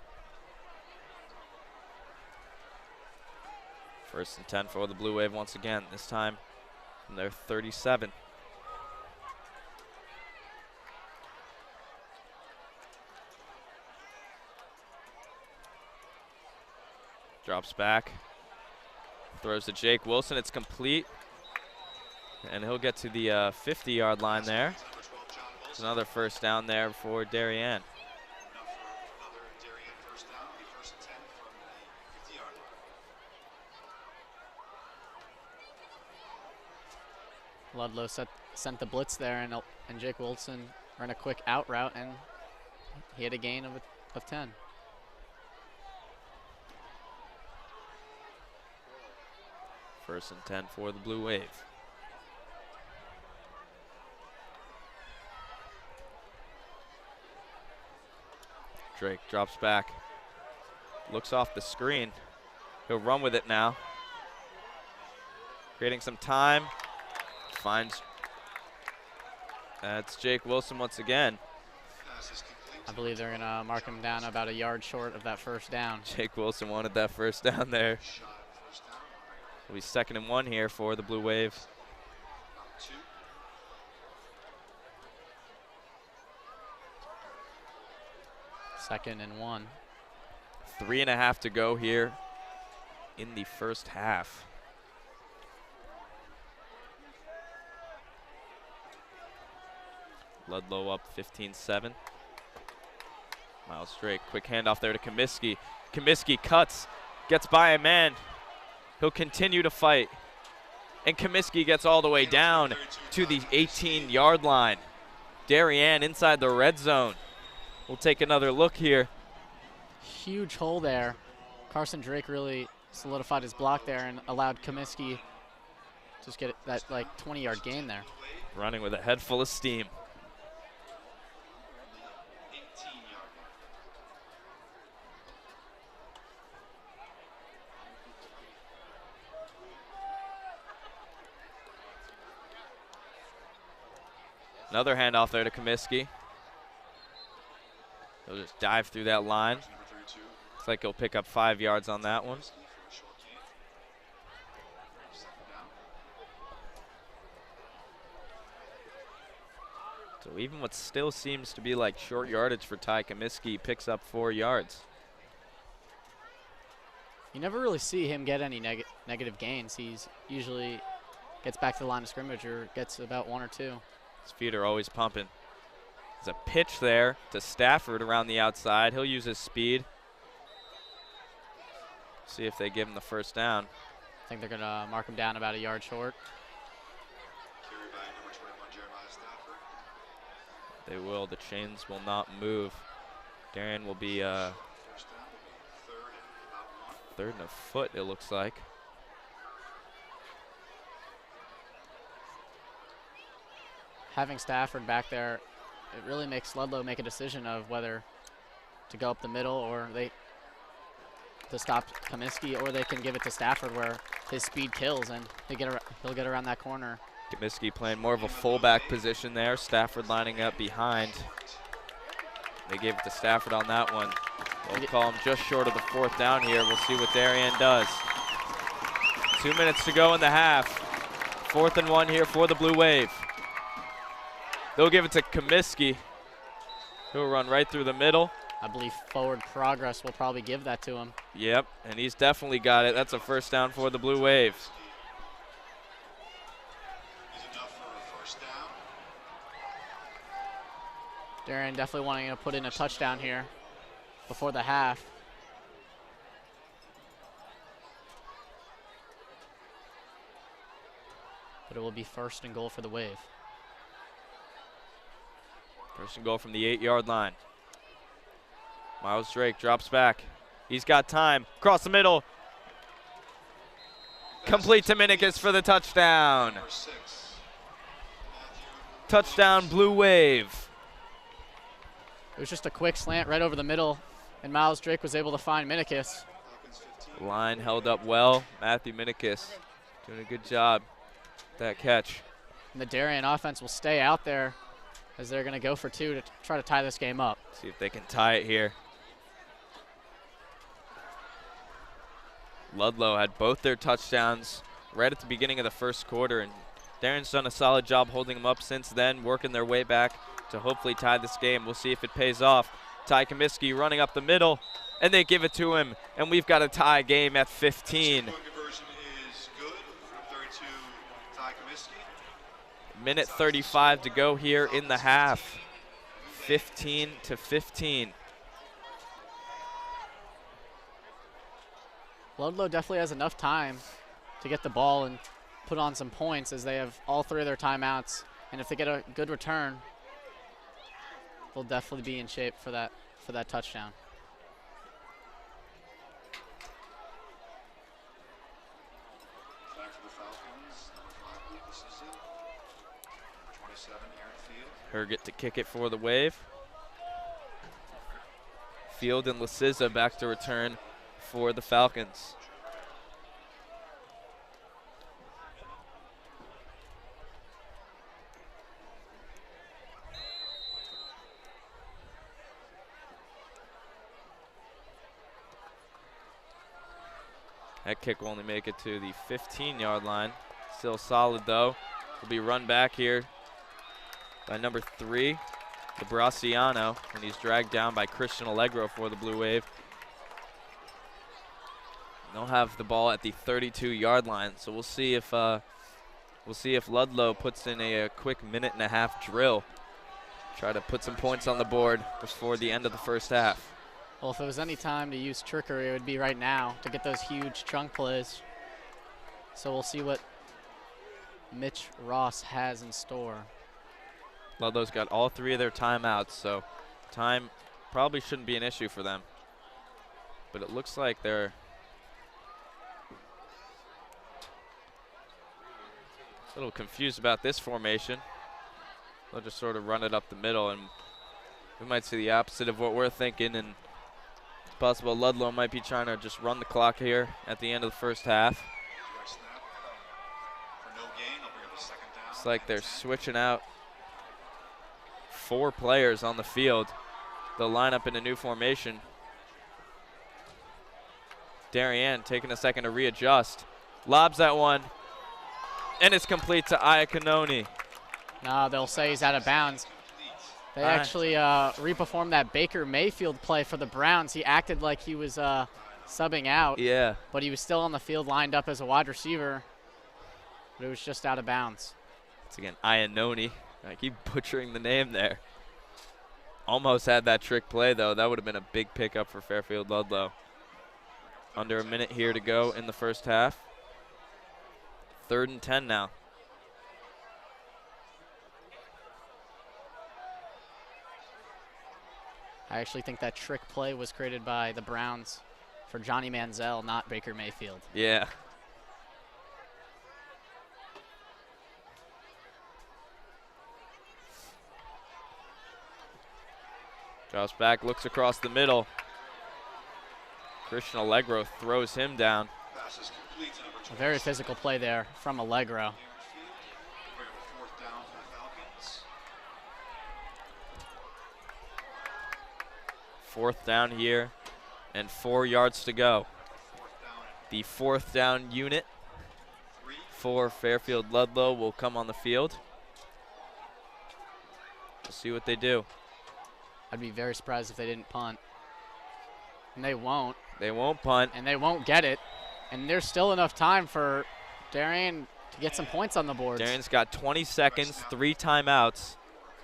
First and 10 for the Blue Wave once again, this time from their 37. Drops back, throws to Jake Wilson, it's complete. And he'll get to the 50-yard line there. It's another first down there for Darien. Ludlowe sent the blitz there, and Jake Wilson ran a quick out route, and he had a gain of 10. First and 10 for the Blue Wave. Drake drops back, looks off the screen. He'll run with it now. Creating some time. Finds, that's Jake Wilson once again. I believe they're going to mark him down about a yard short of that first down. Jake Wilson wanted that first down there. It'll be 2nd and 1 here for the Blue Wave. Second and 1. 3.5 to go here in the first half. Ludlowe up 15-7. Miles Drake, quick handoff there to Comiskey. Comiskey cuts, gets by a man. He'll continue to fight. And Comiskey gets all the way down to the 18-yard line. Darien inside the red zone. We'll take another look here. Huge hole there. Carson Drake really solidified his block there and allowed Comiskey just get that like 20-yard gain there. Running with a head full of steam. Another handoff there to Comiskey. He'll just dive through that line. Looks like he'll pick up 5 yards on that one. So even what still seems to be like short yardage for Ty Comiskey picks up 4 yards. You never really see him get any negative gains. He's usually gets back to the line of scrimmage or gets about 1 or 2. His feet are always pumping. There's a pitch there to Stafford around the outside. He'll use his speed. See if they give him the first down. think they're going to mark him down about a yard short. Carry by number 21, Jeremiah Stafford. They will. The chains will not move. Darien will be First down, third and about 1. third and a foot, it looks like. Having Stafford back there, it really makes Ludlowe make a decision of whether to go up the middle or to stop Kaminsky, or they can give it to Stafford where his speed kills and he'll get around that corner. Kaminsky playing more of a fullback position there. Stafford lining up behind. They gave it to Stafford on that one. They'll call him just short of the 4th down here. We'll see what Darien does. 2 minutes to go in the half. 4th and 1 here for the Blue Wave. They'll give it to Kaminsky. He'll run right through the middle. I believe Forward Progress will probably give that to him. Yep, and he's definitely got it. That's a first down for the Blue Wave. Is enough for a first down. Darien definitely wanting to put in a touchdown here before the half. But it will be 1st and goal for the Wave. First and goal from the 8-yard line. Miles Drake drops back. He's got time. Across the middle. Complete to Minikis for the touchdown. Number 6, Matthew. Touchdown, Blue Wave. It was just a quick slant right over the middle, and Miles Drake was able to find Minikis. Falcons 15. Line held up well. Matthew Minikis doing a good job with that catch. And the Darien offense will stay out there as they're going to go for 2 to try to tie this game up. See if they can tie it here. Ludlowe had both their touchdowns right at the beginning of the 1st quarter, and Darien's done a solid job holding them up since then, working their way back to hopefully tie this game. We'll see if it pays off. Ty Kaminsky running up the middle, and they give it to him, and we've got a tie game at 15. Two-point conversion is good for 32, Ty Kaminsky. Minute 35 to go here in the half. 15 to 15. Ludlowe definitely has enough time to get the ball and put on some points as they have all 3 of their timeouts. And if they get a good return, they'll definitely be in shape for that touchdown. Back for the Falcons, number 5, I believe this is it. 27, Aaron Field. Herget to kick it for the Wave. Field and Lasiza back to return for the Falcons. That kick will only make it to the 15-yard line. Still solid, though. Will be run back here by number 3, Debraciano, and he's dragged down by Christian Allegro for the Blue Wave. They'll have the ball at the 32-yard line, so we'll see if Ludlowe puts in a quick 1.5-minute drill. Try to put some points on the board before the end of the 1st half. Well, if there was any time to use trickery, it would be right now to get those huge chunk plays. So we'll see what Mitch Ross has in store. Ludlow's got all 3 of their timeouts, so time probably shouldn't be an issue for them. But it looks like they're a little confused about this formation. They'll just sort of run it up the middle, and we might see the opposite of what we're thinking, and it's possible Ludlowe might be trying to just run the clock here at the end of the 1st half. Direct snap. For no gain, they'll bring up a 2nd down. Looks like they're switching out 4 players on the field. They'll line up in a new formation. Darien taking a second to readjust. Lobs that one, and it's complete to Iacononi. No, they'll say he's out of bounds. They actually reperformed that Baker Mayfield play for the Browns. He acted like he was subbing out. Yeah. But he was still on the field lined up as a wide receiver. But it was just out of bounds. It's again Iacononi. I keep butchering the name there. Almost had that trick play, though. That would have been a big pickup for Fairfield Ludlowe. Under a minute here to go in the 1st half. 3rd and 10 now. I actually think that trick play was created by the Browns for Johnny Manziel, not Baker Mayfield. Yeah. Drops back, looks across the middle. Christian Allegro throws him down. Pass is complete to number A very physical play there from Allegro. We have a 4th down for the Falcons. 4th down here and 4 yards to go. 4th down and The 4th down unit 3. for Fairfield Ludlowe will come on the field. We'll see what they do. I'd be very surprised if they didn't punt. And they won't. They won't punt. And they won't get it. And there's still enough time for Darien to get some points on the board. Darien's got 20 seconds, 3 timeouts.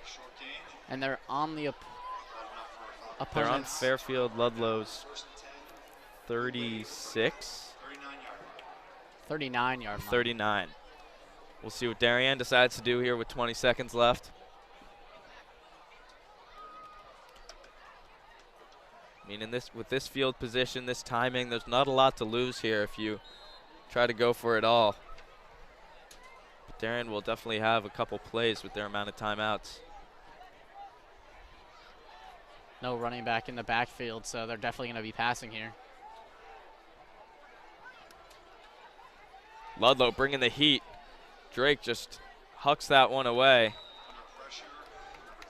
Short gain. And they're on the Not enough for a Falcon. They're on opponent's Fairfield Ludlowe's 1st and 10. 36, 39-yard line. 39. We'll see what Darien decides to do here with 20 seconds left. I mean, with this field position, this timing, there's not a lot to lose here if you try to go for it all. But Darien will definitely have a couple plays with their amount of timeouts. No running back in the backfield, so they're definitely going to be passing here. Ludlowe bringing the heat. Drake just hucks that one away. Under pressure.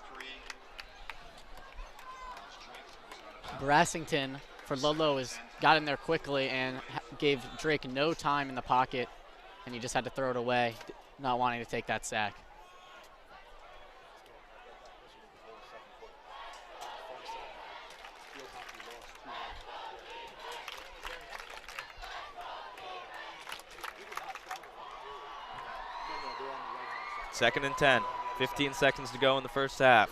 Number 3. Brassington for Ludlowe got in there quickly and gave Drake no time in the pocket, and he just had to throw it away, not wanting to take that sack. Second and 10. 15 seconds to go in the first half.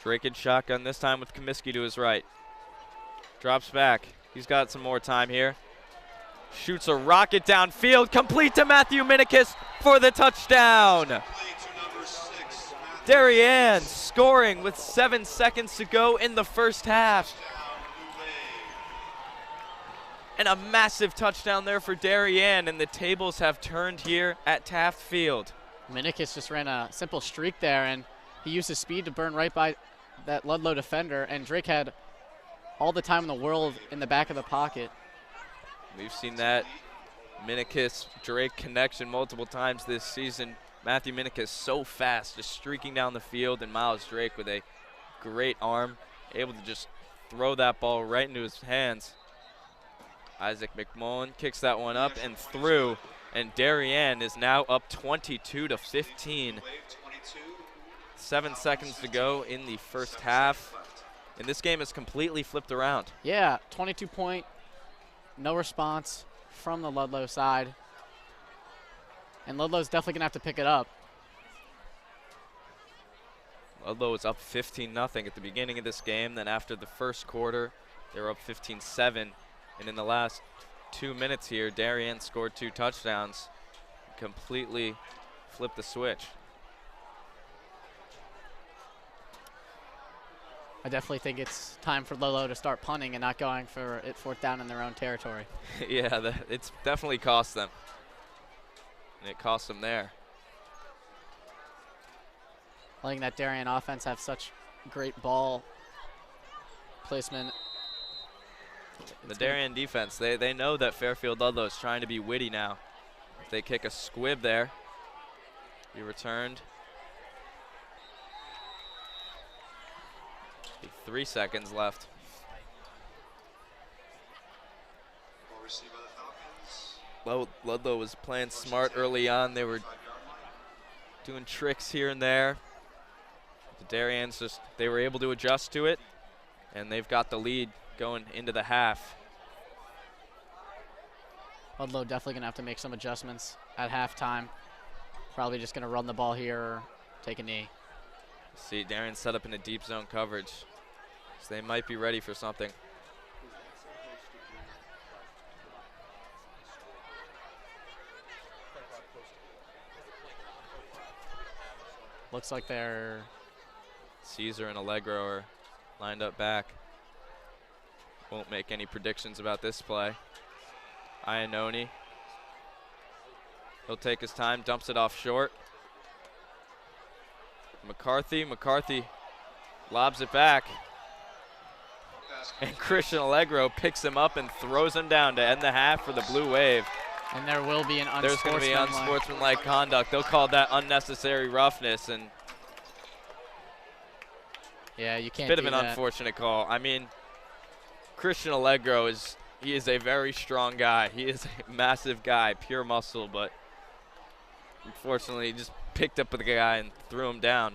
Drake in shotgun this time with Comiskey to his right. Drops back. He's got some more time here. Shoots a rocket downfield, complete to Matthew Minikis for the touchdown. Play to number 6. Darien scoring with 7 seconds to go in the first half. And a massive touchdown there for Darien, and the tables have turned here at Taft Field. Minikis just ran a simple streak there, and he used his speed to burn right by that Ludlowe defender, and Drake had all the time in the world in the back of the pocket. We've seen that Minikis-Drake connection multiple times this season. Matthew Minikis so fast, just streaking down the field, and Miles Drake with a great arm, able to just throw that ball right into his hands. Isaac McMullen kicks that one up and through, and Darien is now up 22-15. 7 seconds to go in the first half, and this game is completely flipped around. Yeah, 22-point, no response from the Ludlowe side. And Ludlow's definitely going to have to pick it up. Ludlowe is up 15-0 at the beginning of this game. Then after the first quarter, they were up 15-7. And in the last 2 minutes here, Darien scored 2 touchdowns, completely flipped the switch. I definitely think it's time for Ludlowe to start punting and not going for it 4th down in their own territory. Yeah, it's definitely cost them. And it cost them there. Letting that Darien offense have such great ball placement. The Darien defense, they know that Fairfield Ludlowe is trying to be witty now. If they kick a squib there, he returned. 3 seconds left. Ball received by the Falcons. Ludlowe was playing smart early on. They were doing tricks here and there. The Dariens they were able to adjust to it, and they've got the lead going into the half. Ludlowe definitely going to have to make some adjustments at halftime. Probably just going to run the ball here or take a knee. See, Darien set up in a deep zone coverage, so they might be ready for something. Looks like they're Caesar and Allegro are lined up back. Won't make any predictions about this play. Iannone. He'll take his time, dumps it off short. McCarthy lobs it back. And Christian Allegro picks him up and throws him down to end the half for the Blue Wave. And there will be an There's going to be unsportsmanlike conduct. They'll call that unnecessary roughness, and yeah, you can't. bit of an unfortunate call. I mean, Christian Allegro is a very strong guy. He is a massive guy, pure muscle, but unfortunately, he just picked up the guy and threw him down.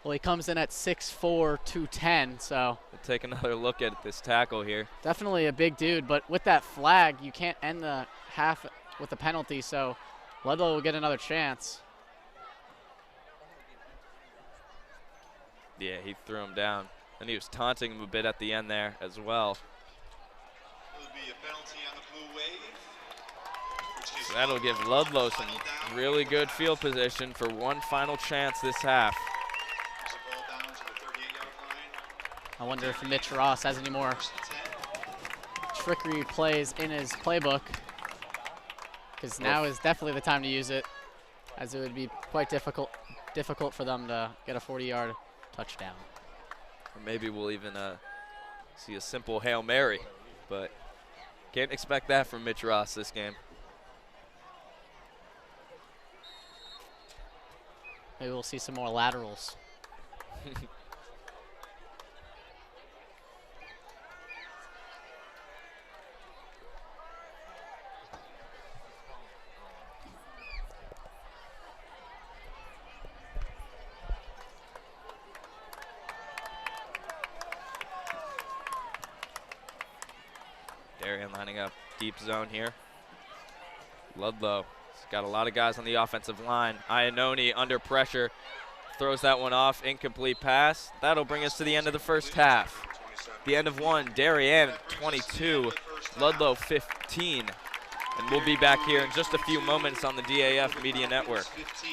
Well, he comes in at 6'4", 210, so We'll take another look at this tackle here. definitely a big dude. But with that flag, you can't end the half with a penalty, so Ludlowe will get another chance. Yeah, he threw him down. And he was taunting him a bit at the end there as well. Will be a penalty on the Blue Wave. So that'll give Ludlowe some really good field position for one final chance this half. There's a ball down to the 38-yard line. I wonder if Mitch Ross has any more First and 10. trickery plays in his playbook, because now is definitely the time to use it, as it would be quite difficult for them to get a 40-yard touchdown. Or maybe we'll even see a simple Hail Mary, but can't expect that from Mitch Ross this game. Maybe we'll see some more laterals. Darien lining up deep zone here. Ludlowe has got a lot of guys on the offensive line. Iannone under pressure, throws that one off, incomplete pass. That'll bring us to the end of the first half. The end of one, Darien 22, Ludlowe 15. And we'll be back here in just a few moments on the DAF Media Network. 15.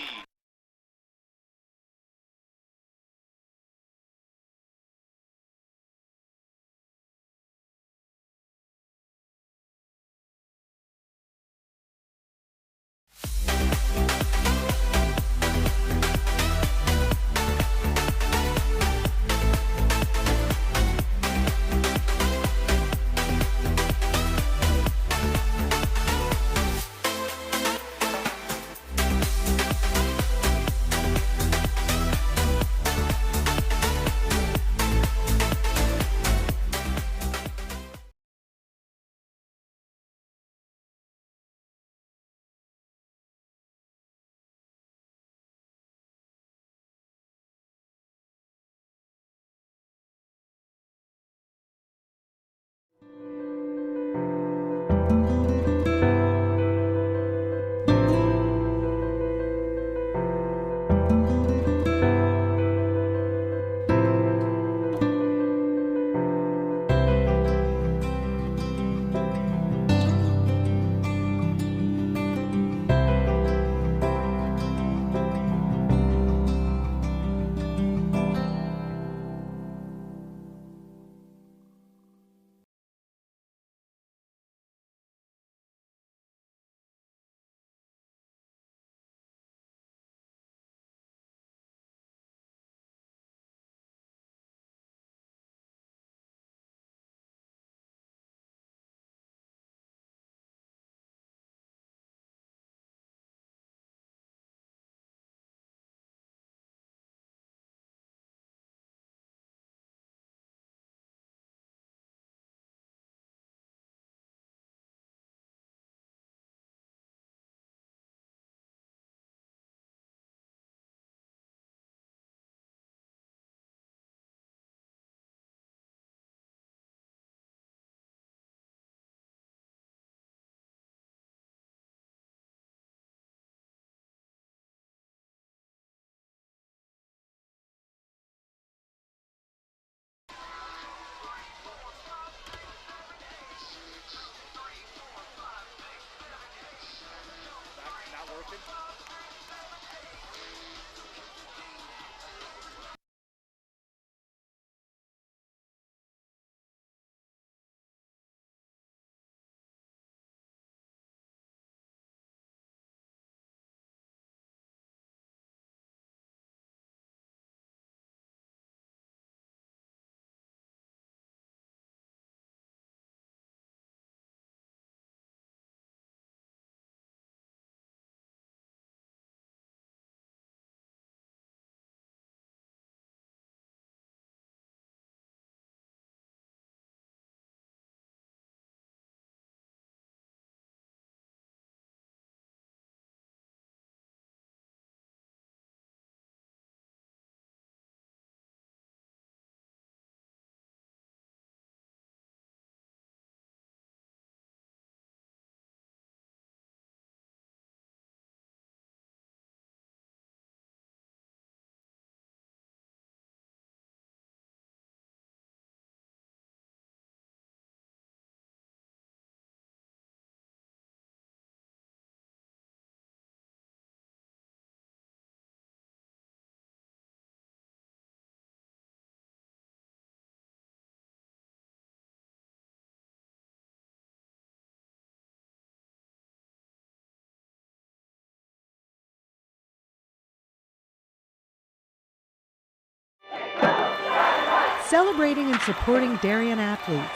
celebrating and supporting Darien athletes.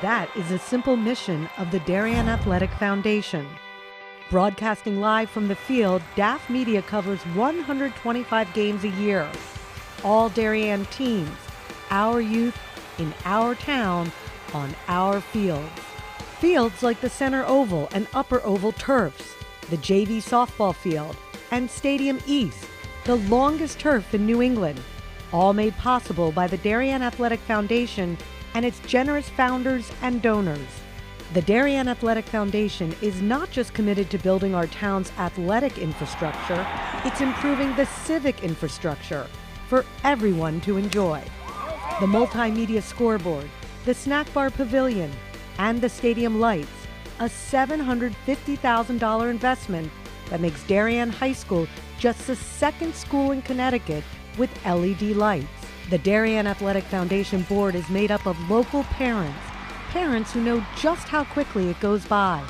That is a simple mission of the Darien Athletic Foundation. Broadcasting live from the field, DAF Media covers 125 games a year. All Darien teams, our youth, in our town, on our fields. Fields like the Center Oval and Upper Oval turfs, the JV softball field, and Stadium East, the longest turf in New England, all made possible by the Darien Athletic Foundation and its generous founders and donors. The Darien Athletic Foundation is not just committed to building our town's athletic infrastructure, it's improving the civic infrastructure for everyone to enjoy. The multimedia scoreboard, the snack bar pavilion, and the stadium lights, a $750,000 investment that makes Darien High School just the second school in Connecticut with LED lights. The Darien Athletic Foundation board is made up of local parents who know just how quickly it goes by.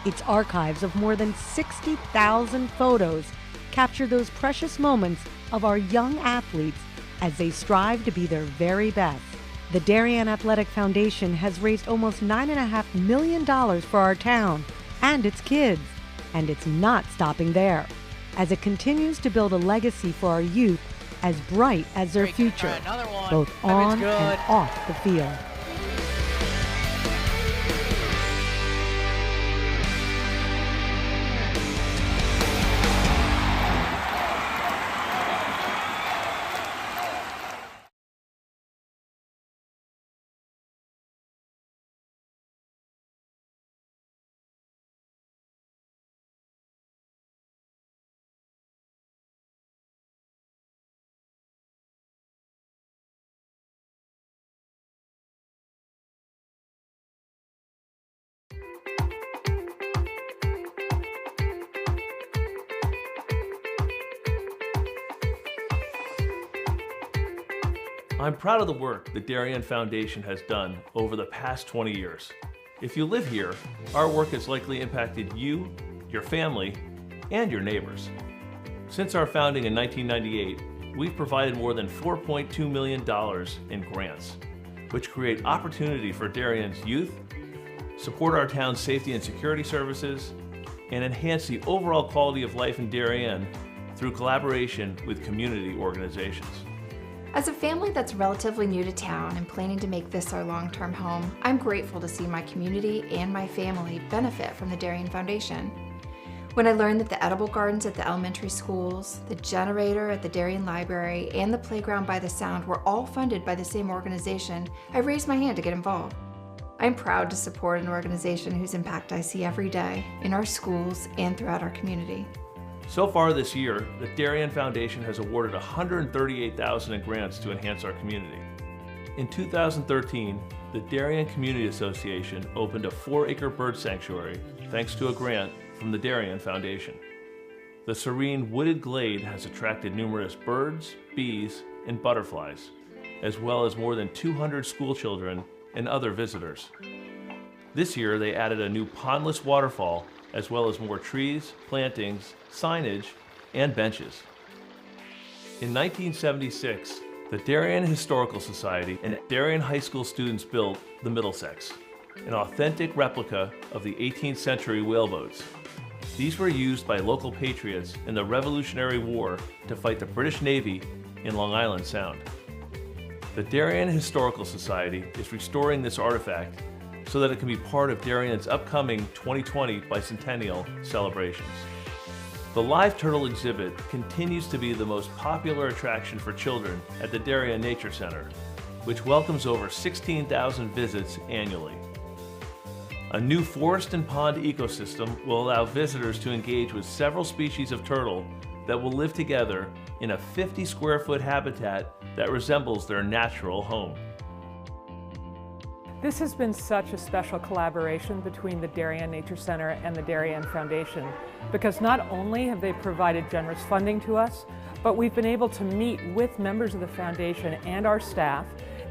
Its archives of more than 60,000 photos capture those precious moments of our young athletes as they strive to be their very best. The Darien Athletic Foundation has raised almost $9.5 million for our town and its kids, and it's not stopping there, as it continues to build a legacy for our youth as bright as their future, both on and off the field. I'm proud of the work the Darien Foundation has done over the past 20 years. If you live here, our work has likely impacted you, your family, and your neighbors. Since our founding in 1998, we've provided more than $4.2 million in grants, which create opportunity for Darien's youth, support our town's safety and security services, and enhance the overall quality of life in Darien through collaboration with community organizations. As a family that's relatively new to town and planning to make this our long-term home, I'm grateful to see my community and my family benefit from the Darien Foundation. When I learned that the edible gardens at the elementary schools, the generator at the Darien Library, and the playground by the Sound were all funded by the same organization, I raised my hand to get involved. I'm proud to support an organization whose impact I see every day in our schools and throughout our community. So far this year, the Darien Foundation has awarded $138,000 in grants to enhance our community. In 2013, the Darien Community Association opened a 4-acre bird sanctuary thanks to a grant from the Darien Foundation. The serene wooded glade has attracted numerous birds, bees, and butterflies, as well as more than 200 school children and other visitors. This year, they added a new pondless waterfall, as well as more trees, plantings, signage, and benches. In 1976, the Darien Historical Society and Darien High School students built the Middlesex, an authentic replica of the 18th century whaleboats. These were used by local patriots in the Revolutionary War to fight the British Navy in Long Island Sound. The Darien Historical Society is restoring this artifact so that it can be part of Darien's upcoming 2020 bicentennial celebrations. The live turtle exhibit continues to be the most popular attraction for children at the Darien Nature Center, which welcomes over 16,000 visits annually. A new forest and pond ecosystem will allow visitors to engage with several species of turtle that will live together in a 50-square-foot habitat that resembles their natural home. This has been such a special collaboration between the Darien Nature Center and the Darien Foundation, because not only have they provided generous funding to us, but we've been able to meet with members of the foundation and our staff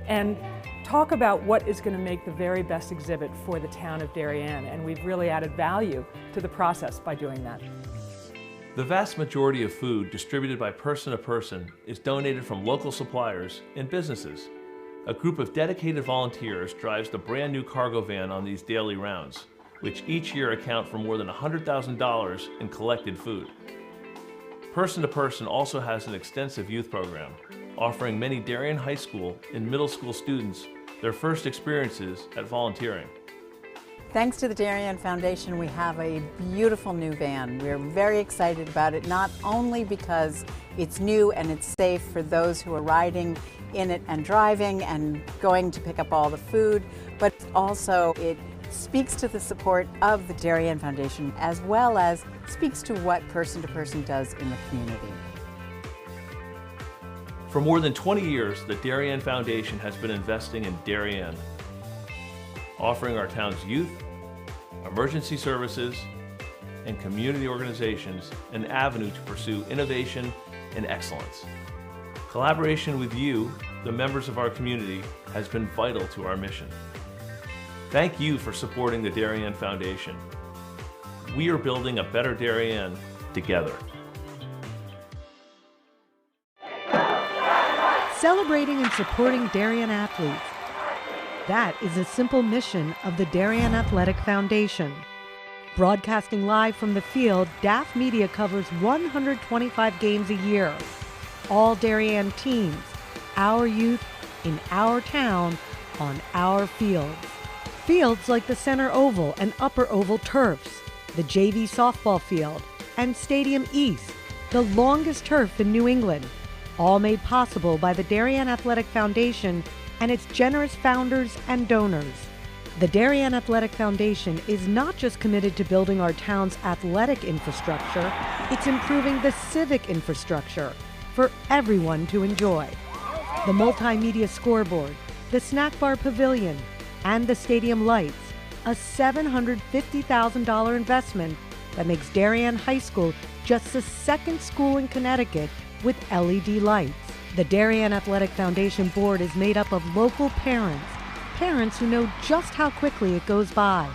and talk about what is going to make the very best exhibit for the town of Darien, and we've really added value to the process by doing that. The vast majority of food distributed by person to person is donated from local suppliers and businesses, A group of dedicated volunteers drives the brand new cargo van on these daily rounds, which each year account for more than $100,000 in collected food. Person to Person also has an extensive youth program, offering many Darien High School and middle school students their first experiences at volunteering. Thanks to the Darien Foundation, we have a beautiful new van. We're very excited about it, not only because it's new and it's safe for those who are riding in it and driving and going to pick up all the food, but also it speaks to the support of the Darien Foundation, as well as speaks to what Person to Person does in the community. For more than 20 years, the Darien Foundation has been investing in Darien, offering our town's youth, emergency services, and community organizations an avenue to pursue innovation and excellence. Collaboration with you, the members of our community, has been vital to our mission. Thank you for supporting the Darien Foundation. We are building a better Darien together. Celebrating and supporting Darien athletes. That is a simple mission of the Darien Athletic Foundation. Broadcasting live from the field, DAF Media covers 125 games a year. All Darien teams, our youth, in our town, on our fields. Fields like the Center Oval and Upper Oval turfs, the JV softball field, and Stadium East, the longest turf in New England, all made possible by the Darien Athletic Foundation and its generous founders and donors. The Darien Athletic Foundation is not just committed to building our town's athletic infrastructure, it's improving the civic infrastructure for everyone to enjoy. The multimedia scoreboard, the snack bar pavilion, and the stadium lights, a $750,000 investment that makes Darien High School just the second school in Connecticut with LED lights. The Darien Athletic Foundation board is made up of local parents who know just how quickly it goes by.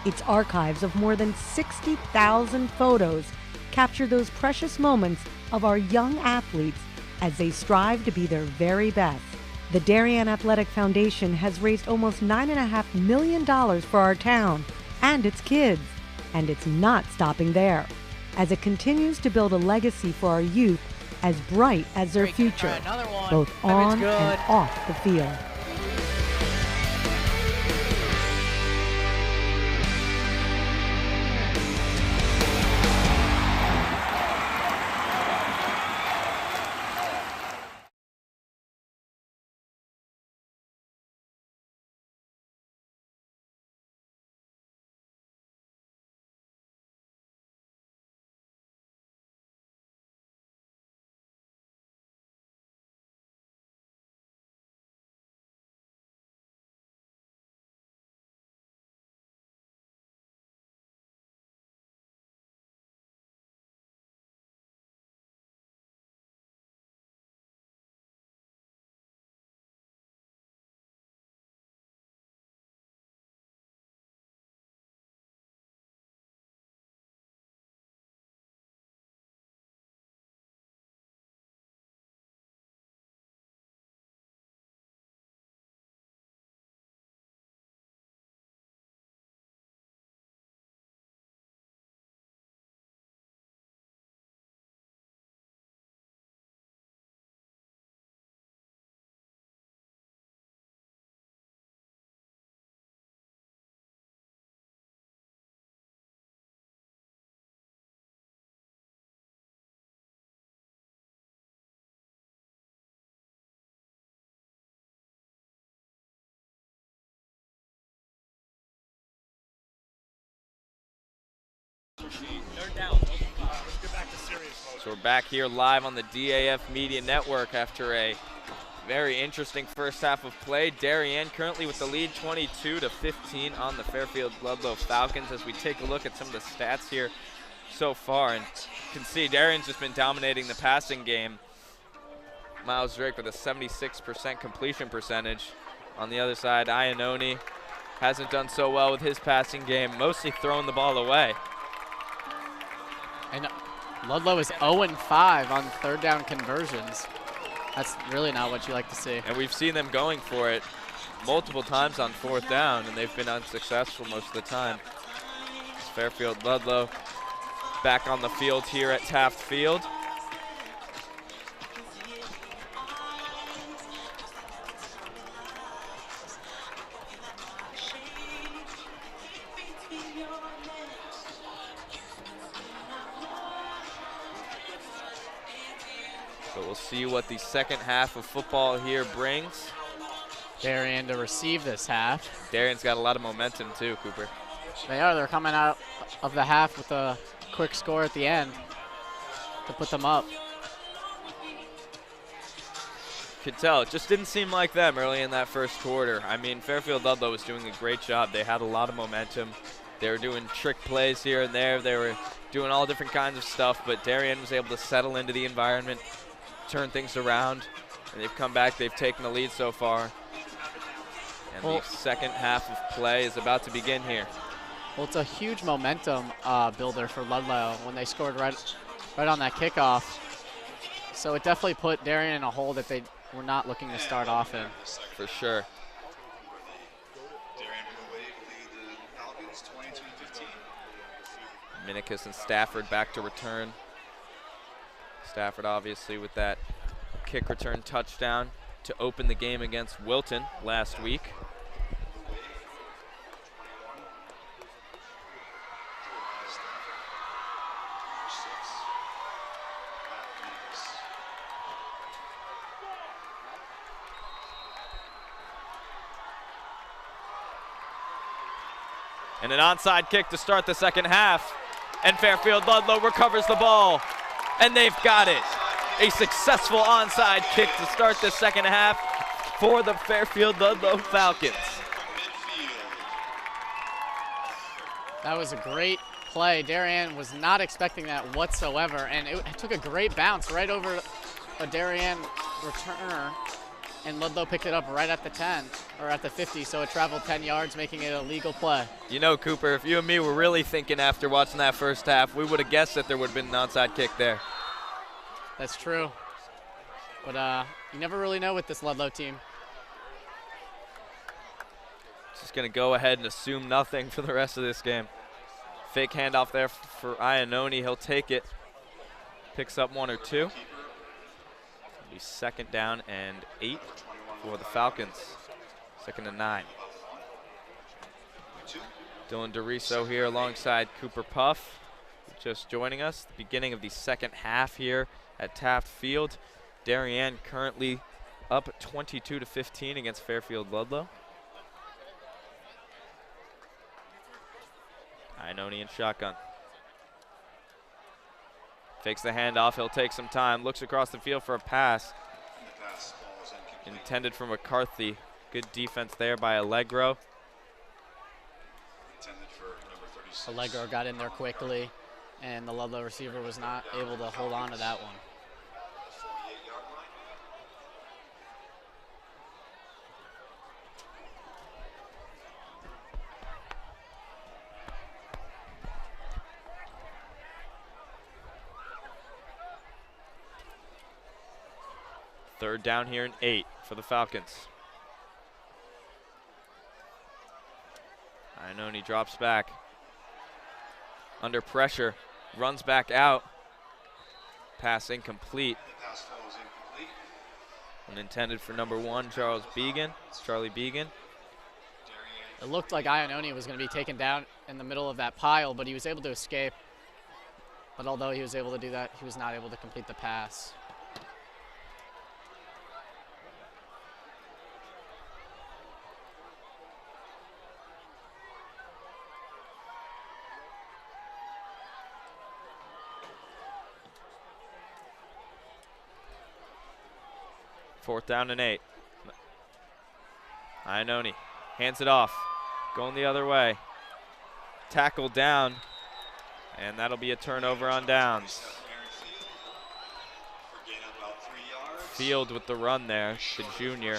Its archives of more than 60,000 photos capture those precious moments of our young athletes as they strive to be their very best. The Darien Athletic Foundation has raised almost $9.5 million for our town and its kids, and it's not stopping there, as it continues to build a legacy for our youth as bright as their future, both on and off the field. So we're back here live on the DAF Media Network after a very interesting first half of play. Darien currently with the lead 22-15 on the Fairfield Ludlowe Falcons as we take a look at some of the stats here so far. And you can see Darien's just been dominating the passing game. Miles Drake with a 76% completion percentage. On the other side, Iannone hasn't done so well with his passing game, mostly throwing the ball away. And Ludlowe is 0-5 on third down conversions. That's really not what you like to see. And we've seen them going for it multiple times on 4th down, and they've been unsuccessful most of the time. It's Fairfield Ludlowe back on the field here at Taft Field. So we'll see what the second half of football here brings. Darien to receive this half. Darien's got a lot of momentum too, Cooper. They are. They're coming out of the half with a quick score at the end to put them up. Could tell, it just didn't seem like them early in that first quarter. I mean, Fairfield Ludlowe was doing a great job. They had a lot of momentum. They were doing trick plays here and there. They were doing all different kinds of stuff, but Darien was able to settle into the environment, turn things around, and they've come back. They've taken the lead so far. And the second half of play is about to begin here. Well, it's a huge momentum builder for Ludlowe when they scored right on that kickoff. So it definitely put Darien in a hole that they were not looking to start off in. For sure. Darien Blue Wave lead the Falcons 22-15. Minicus and Stafford back to return. Stafford obviously with that kick return touchdown to open the game against Wilton last week. And an onside kick to start the second half. And Fairfield Ludlowe recovers the ball. And they've got it. A successful onside kick to start the second half for the Fairfield Ludlowe Falcons. That was a great play. Darien was not expecting that whatsoever, and it took a great bounce right over a Darien returner, and Ludlowe picked it up right at the 10, or at the 50, so it traveled 10 yards, making it a legal play. You know, Cooper, if you and me were really thinking after watching that first half, we would have guessed that there would have been an onside kick there. That's true. But you never really know with this Ludlowe team. Just going to go ahead and assume nothing for the rest of this game. Fake handoff there for Iannone. He'll take it. Picks up 1 or 2. It'll be 2nd down and 8 for the Falcons. 2nd and 9. Dylan DeRiso here alongside Cooper Puff, just joining us. The beginning of the second half here at Taft Field. Darien currently up 22-15 against Fairfield Ludlowe. Iannone in shotgun. Fakes the handoff. He'll take some time. Looks across the field for a pass. Intended for McCarthy. Good defense there by Allegro. Allegro got in there quickly, and the Ludlowe receiver was not able to hold on to that one. Third down here and 8 for the Falcons. Iannone drops back. Under pressure, runs back out. Pass incomplete. Unintended for number 1, Charlie Began. It looked like Iannone was going to be taken down in the middle of that pile, but he was able to escape. But although he was able to do that, he was not able to complete the pass. Fourth down and 8. Iannone hands it off, going the other way. Tackle down, and that'll be a turnover on downs. Field with the run there, the junior.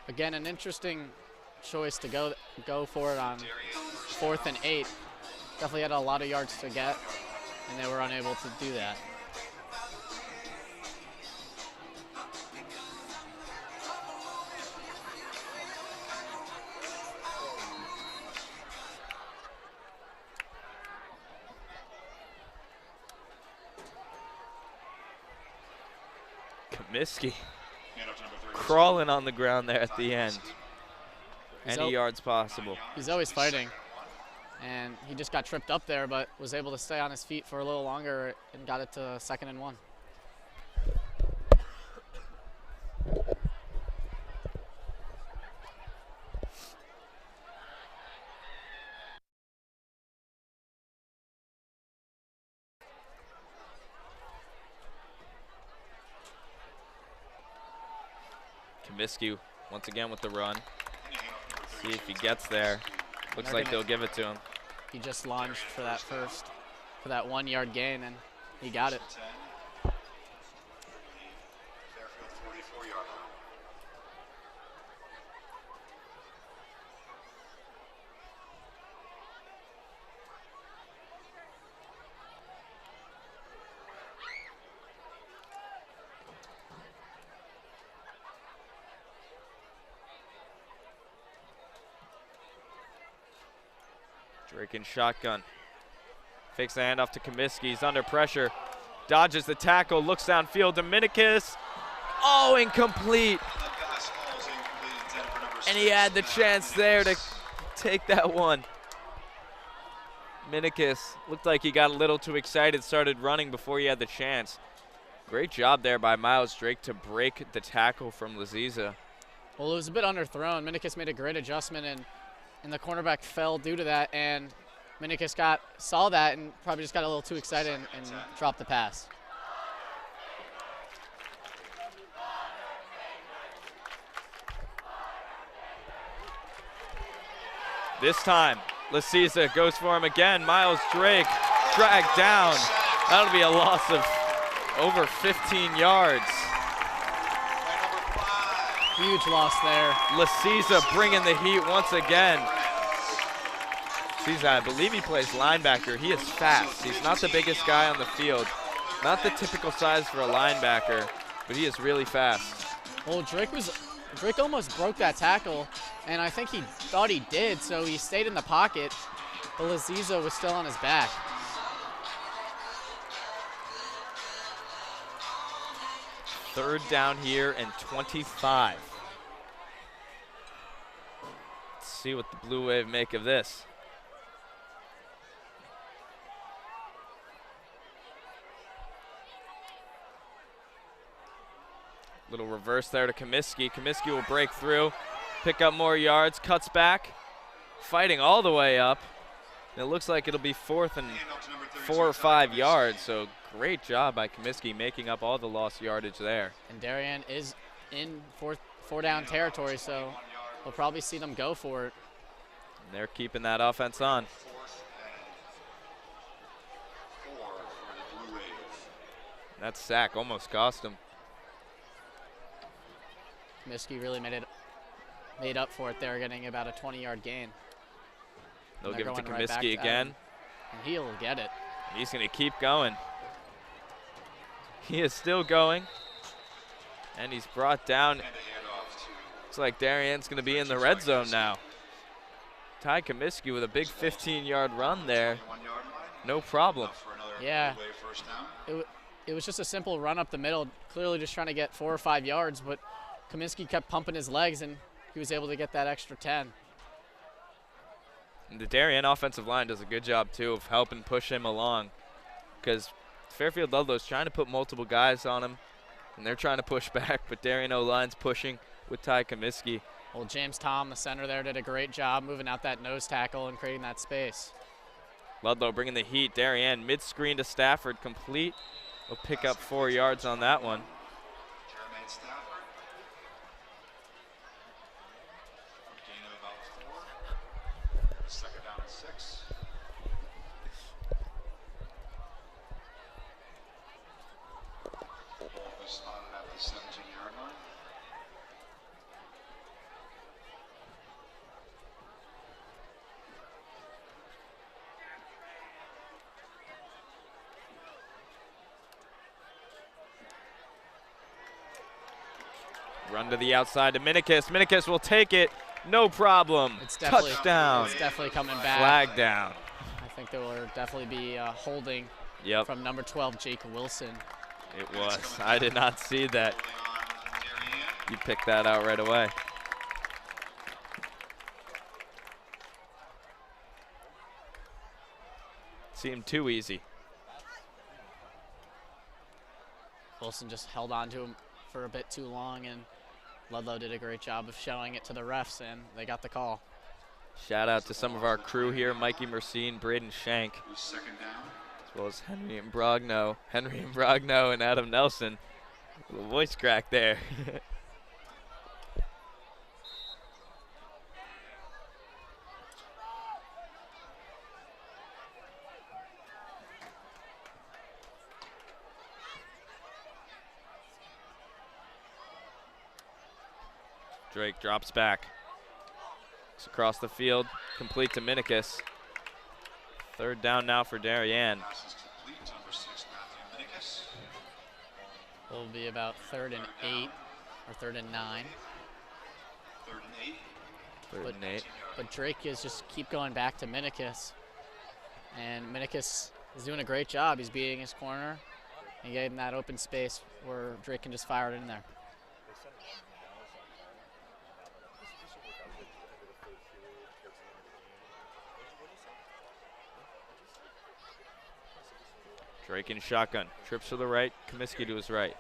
Again, an interesting choice to go for it on 4th and 8. Definitely had a lot of yards to get, and they were unable to do that. Comiskey Hand up to number 30. crawling on the ground there at the end. He's Any yards possible. He's always fighting. And he just got tripped up there, but was able to stay on his feet for a little longer and got it to 2nd and 1. Comiskey once again with the run. See if he gets there. Looks like they'll give it to him. He just lunged for that 1 yard gain, and he got it. Fairfield 44-yard line. Drake in shotgun. Fakes the handoff to Comiskey. He's under pressure. Dodges the tackle. Looks downfield. Dominicus. Oh, incomplete. And he had the chance there to take that one. Dominicus looked like he got a little too excited, started running before he had the chance. Great job there by Miles Drake to break the tackle from Laziza. Well, it was a bit underthrown. Minicus made a great adjustment, and the cornerback fell due to that, and Minicus saw that and probably just got a little too excited and dropped the pass. This time, Laziza goes for him again. Miles Drake dragged down. That'll be a loss of over 15 yards. Huge loss there. Laziza bringing the heat once again. Laziza, I believe he plays linebacker. He is fast. He's not the biggest guy on the field. Not the typical size for a linebacker, but he is really fast. Well, Drake almost broke that tackle, and I think he thought he did, so he stayed in the pocket, but Laziza was still on his back. Third down here and 25. Let's see what the Blue Wave make of this. Little reverse there to Comiskey. Comiskey will break through, pick up more yards, cuts back, fighting all the way up. And it looks like it'll be 4th and 4 or 5 yards, so great job by Comiskey making up all the lost yardage there. And Darien is in four down territory, so we'll probably see them go for it. And they're keeping that offense on. That sack almost cost him. Comiskey really made up for it there, getting about a 20-yard gain. They'll give it to Comiskey again. And he'll get it. He's going to keep going. He is still going. And he's brought down. Looks like Darien's going to be in the red zone now. Ty Comiskey with a big 15-yard run there. No problem. Yeah. It was just a simple run up the middle, clearly just trying to get 4 or 5 yards, but Comiskey kept pumping his legs, and he was able to get that extra 10. And the Darien offensive line does a good job, too, of helping push him along, because Fairfield Ludlowe's trying to put multiple guys on him, and they're trying to push back, but Darien O-line's pushing with Ty Comiskey. Well, James Tom, the center there, did a great job moving out that nose tackle and creating that space. Ludlowe bringing the heat. Darien mid-screen to Stafford, complete. He'll pick up 4 yards on that one. Jermaine Stafford. Gain of about 4. Second down and 6. Ball was spotted at the 17-yard line. Run to the outside to Minicus. Minicus will take it. No problem. Touchdown. It's definitely coming back. Flag down. I think there will definitely be holding Yep. from number 12, Jake Wilson. It was. I did not see that. You picked that out right away. Seemed too easy. Wilson just held on to him for a bit too long, and Ludlowe did a great job of showing it to the refs, and they got the call. Shout out to some of our crew here, Mikey Mercine, Braden Shank, as well as Henry and Brogno, and Adam Nelson. A little voice crack there. Drake drops back. It's across the field, complete to Minikis. Third down now for Darien. Will be about 3rd and 8 or 3rd and 9. 3rd and 8. But Drake is just keep going back to Minikis. And Minikis is doing a great job. He's beating his corner. He gave him that open space where Drake can just fire it in there. Drake in shotgun, trips to the right, Comiskey to his right.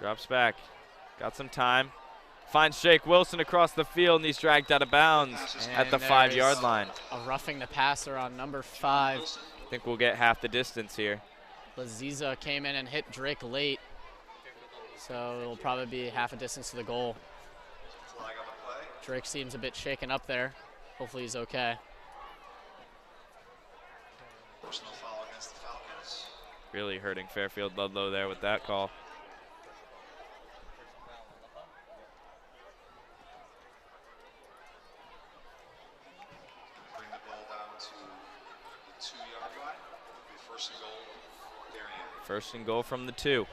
Drops back, got some time. Finds Jake Wilson across the field, and he's dragged out of bounds at the 5-yard line. A roughing the passer on number 5. I think we'll get half the distance here. Laziza came in and hit Drake late, so it'll probably be half a distance to the goal. Drake seems a bit shaken up there. Hopefully he's okay. Personal foul against the Falcons. Really hurting Fairfield Ludlowe there with that call. Bring the ball down to the 2-yard line. It'll be 1st and goal, Darien. 1st and goal from the 2.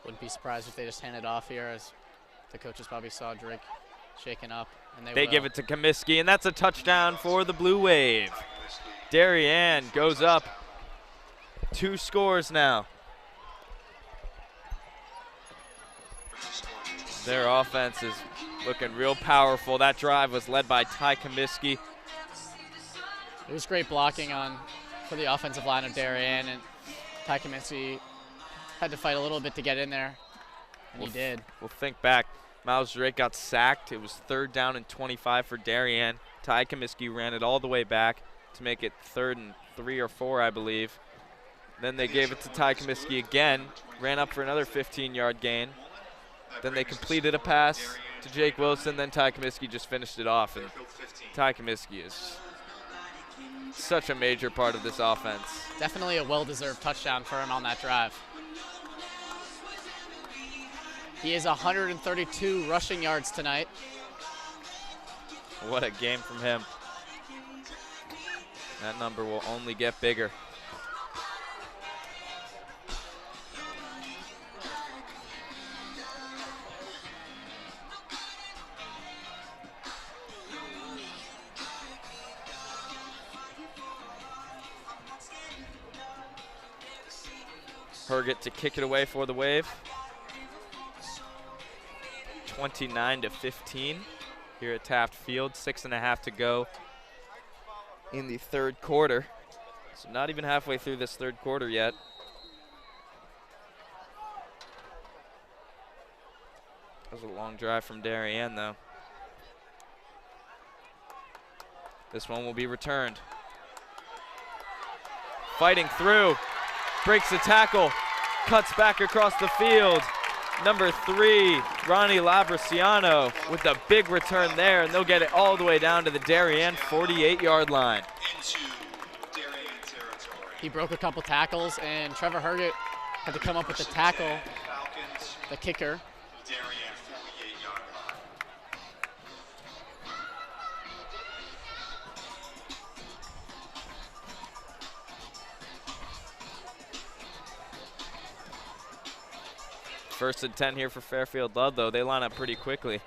Wouldn't be surprised if they just hand it off here, as the coaches probably saw Drake shaken up. And they give it to Comiskey, and that's a touchdown for the Blue Wave. Darien goes up 2 scores now. Their offense is looking real powerful. That drive was led by Ty Comiskey. It was great blocking for the offensive line of Darien, and Ty Comiskey had to fight a little bit to get in there, and he did. We'll think back. Miles Drake got sacked. It was 3rd down and 25 for Darien. Ty Comiskey ran it all the way back to make it 3rd and 3 or 4, I believe. Then they gave it to Ty Comiskey again, ran up for another 15-yard gain. Then they completed a pass to Jake Wilson. Then Ty Comiskey just finished it off. And Ty Comiskey is such a major part of this offense. Definitely a well-deserved touchdown for him on that drive. He has 132 rushing yards tonight. What a game from him. That number will only get bigger. Herget to kick it away for the Wave. 29-15 here at Taft Field. 6.5 to go in the 3rd quarter. So not even halfway through this 3rd quarter yet. That was a long drive from Darien, though. This one will be returned. Fighting through, breaks the tackle, cuts back across the field. Number 3, Ronnie Labriciano with a big return there, and they'll get it all the way down to the Darien 48-yard line. He broke a couple tackles, and Trevor Herget had to come up with the tackle, the kicker. First and 10 here for Fairfield Ludlowe. They line up pretty quickly.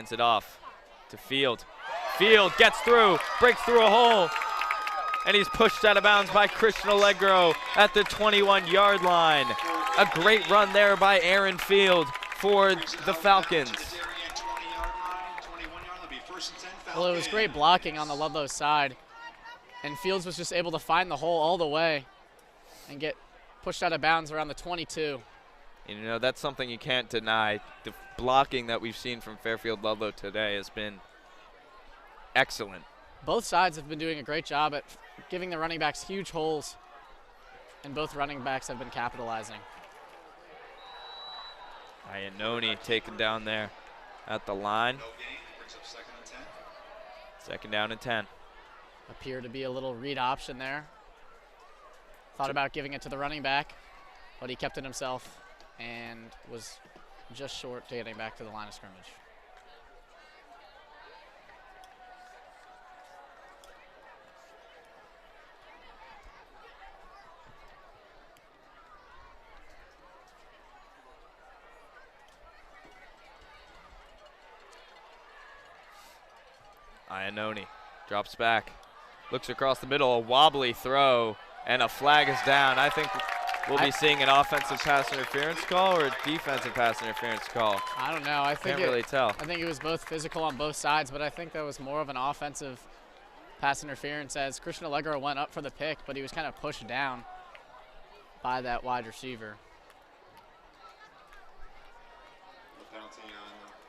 Hands it off to Field. Field gets through, breaks through a hole, and he's pushed out of bounds by Christian Allegro at the 21-yard line. A great run there by Aaron Field for the Falcons. Well, it was great blocking on the Ludlowe side, and Fields was just able to find the hole all the way and get pushed out of bounds around the 22. You know, that's something you can't deny. The blocking that we've seen from Fairfield Ludlowe today has been excellent. Both sides have been doing a great job at giving the running backs huge holes, and both running backs have been capitalizing. Iannone taken down there at the line. Second down and 10. Appeared to be a little read option there. Thought about giving it to the running back, but he kept it himself and was just short to getting back to the line of scrimmage. Iannone drops back, looks across the middle, a wobbly throw, and a flag is down. I think we'll be seeing an offensive pass interference call or a defensive pass interference call. I don't know. I think Can't really tell. I think it was both physical on both sides, but I think that was more of an offensive pass interference as Christian Allegro went up for the pick, but he was kind of pushed down by that wide receiver.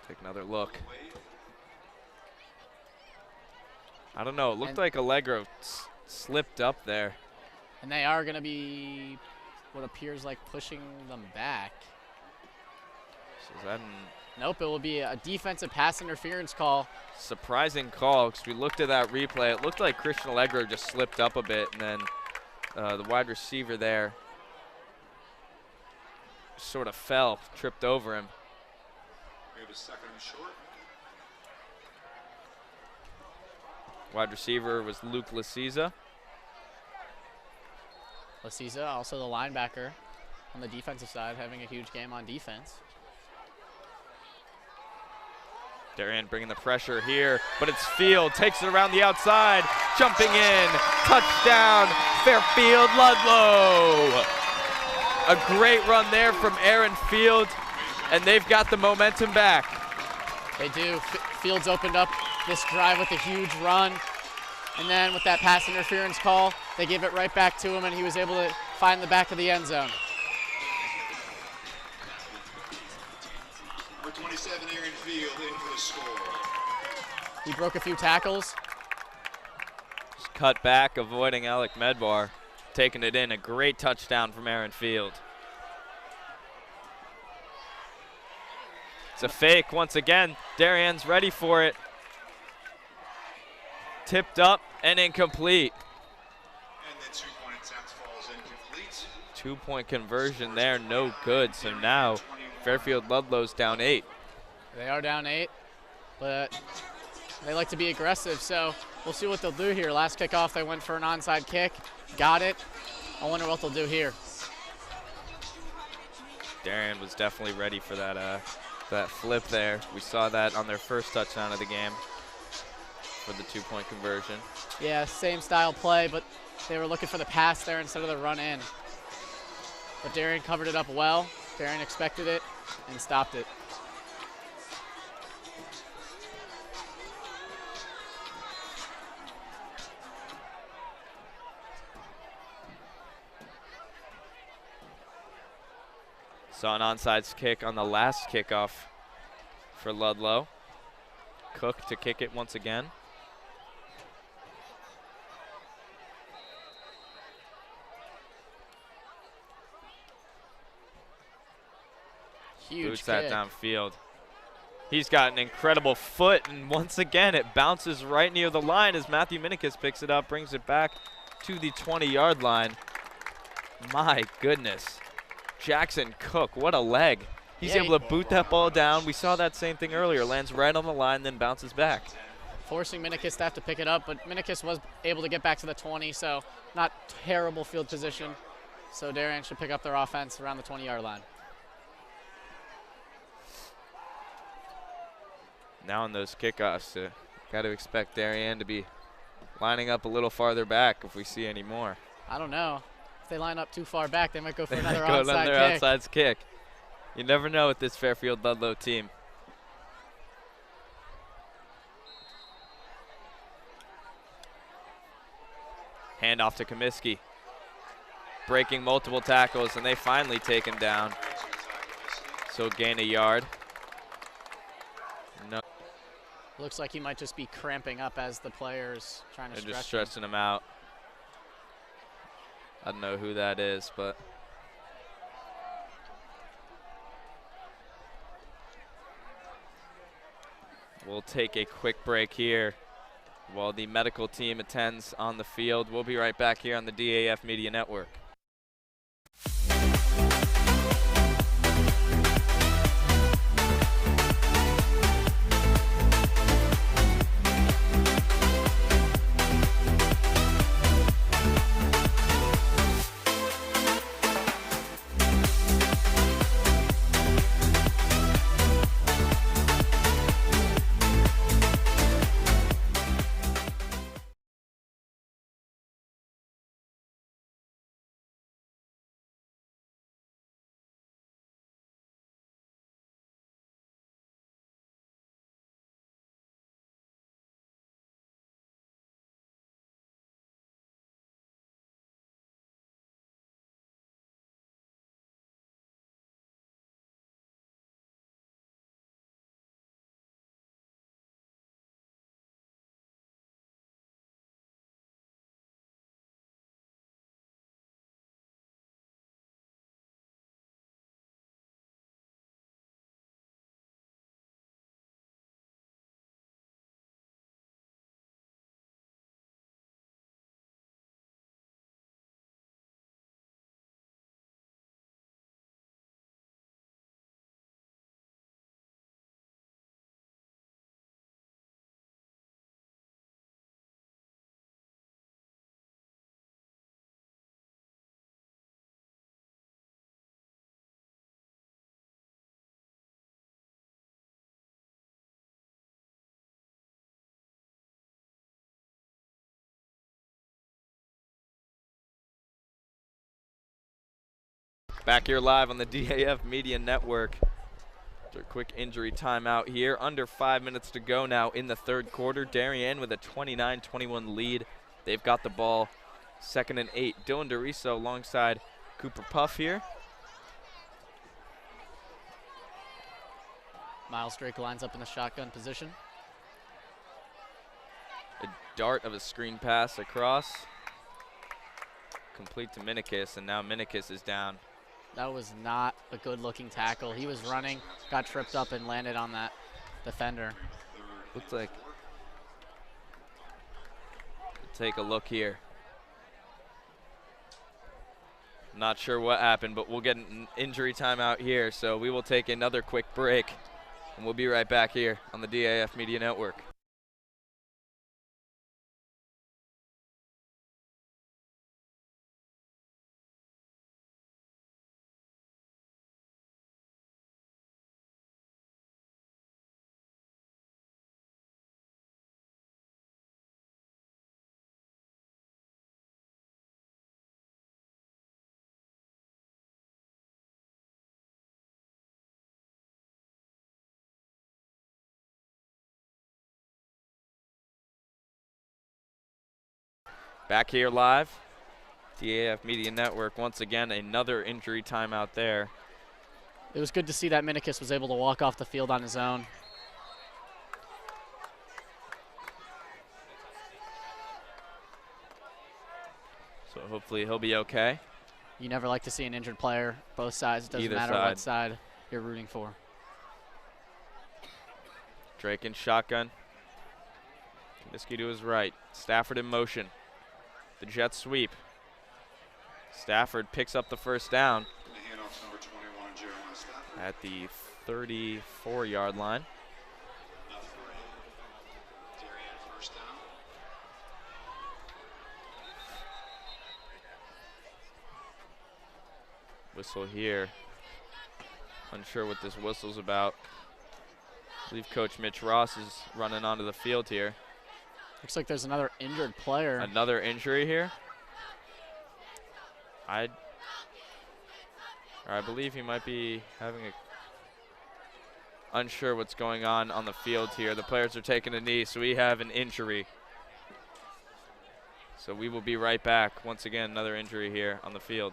Take another look. I don't know. It looked like Allegro slipped up there. And they are going to be what appears like pushing them back. So is that nope, it will be a defensive pass interference call. Surprising call because we looked at that replay. It looked like Christian Allegro just slipped up a bit, and then the wide receiver there sort of fell, tripped over him. We have a second and short. Wide receiver was Luke Lasiza. Lasiza, also the linebacker on the defensive side, having a huge game on defense. Darien bringing the pressure here, but it's Field, takes it around the outside, jumping in, touchdown, Fairfield Ludlowe. A great run there from Aaron Field, and they've got the momentum back. They do. Fields opened up this drive with a huge run, and then with that pass interference call, they gave it right back to him, and he was able to find the back of the end zone. Number 27, Aaron Field, in for the score. He broke a few tackles. Just cut back, avoiding Alec Medbar, taking it in. A great touchdown from Aaron Field. It's a fake once again. Darien's ready for it. Tipped up and incomplete. And the two-point attempt falls incomplete. Two-point conversion there, no good. So now Fairfield Ludlow's down 8. They are down 8, but they like to be aggressive, so we'll see what they'll do here. Last kickoff, they went for an onside kick, got it. I wonder what they'll do here. Darien was definitely ready for that that flip there. We saw that on their first touchdown of the game for the two-point conversion. Yeah, same style play, but they were looking for the pass there instead of the run in. But Darien covered it up well. Darien expected it and stopped it. Saw an onside kick on the last kickoff for Ludlowe. Cook to kick it once again. Huge Boots kick. that downfield. He's got an incredible foot, and once again it bounces right near the line as Matthew Minikis picks it up, brings it back to the 20-yard line. My goodness. Jackson Cook, what a leg. He's able to boot that ball down. We saw that same thing earlier. Lands right on the line, then bounces back. Forcing Minikis to have to pick it up, but Minikis was able to get back to the 20, so not terrible field position. So Darien should pick up their offense around the 20-yard line. Now on those kickoffs, got to expect Darien to be lining up a little farther back if we see any more. I don't know. If they line up too far back, they might go for another Go onside another kick. outside kick. You never know with this Fairfield Ludlowe team. Hand off to Comiskey. Breaking multiple tackles, and they finally take him down. So gain a yard. No. Looks like he might just be cramping up as the players trying to They're stretch just stretching him out. I don't know who that is, but we'll take a quick break here while the medical team attends on the field. We'll be right back here on the DAF Media Network. Back here live on the DAF Media Network. After a quick injury timeout here. Under 5 minutes to go now in the third quarter. Darien with a 29-21 lead. They've got the ball. 2nd and 8. Dylan DeRiso alongside Cooper Puff here. Miles Drake lines up in the shotgun position. A dart of a screen pass across. Complete to Minikis, and now Minikis is down. That was not a good-looking tackle. He was running, got tripped up, and landed on that defender. Looks like. We'll take a look here. Not sure what happened, but we'll get an injury timeout here, so we will take another quick break, and we'll be right back here on the DAF Media Network. Back here live, DAF Media Network. Once again, another injury timeout there. It was good to see that Minikis was able to walk off the field on his own. So hopefully he'll be okay. You never like to see an injured player, both sides. It doesn't Either matter side. what side you're rooting for. Drake in shotgun. Comiskey to his right. Stafford in motion. The jet sweep. Stafford picks up the first down at the 34-yard line. Whistle here. Unsure what this whistle's about. believe Coach Mitch Ross is running onto the field here. Looks like there's another injured player. Another injury here. I believe he might be having unsure what's going on the field here. The players are taking a knee, so we have an injury. So we will be right back. Once again, another injury here on the field.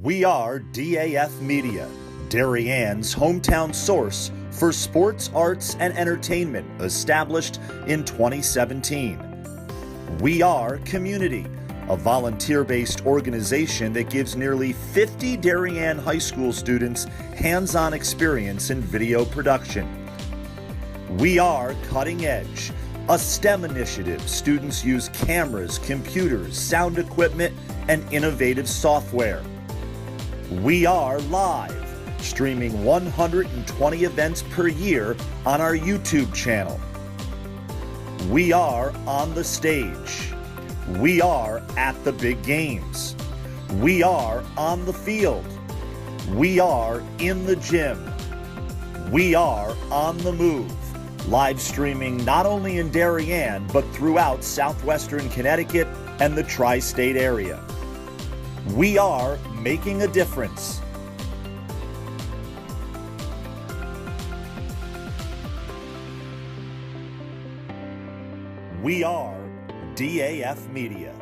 We are DAF Media, Darien's hometown source for sports, arts, and entertainment, established in 2017. We Are Community, a volunteer-based organization that gives nearly 50 Darien high school students hands-on experience in video production. We Are Cutting Edge, a STEM initiative. Students use cameras, computers, sound equipment, and innovative software. We Are Live, streaming 120 events per year on our YouTube channel. We Are On the Stage. We Are At the Big Games. We Are On the Field. We Are In the Gym. We Are On the Move, live streaming not only in Darien, but throughout southwestern Connecticut and the tri-state area. We are making a difference. We are DAF Media.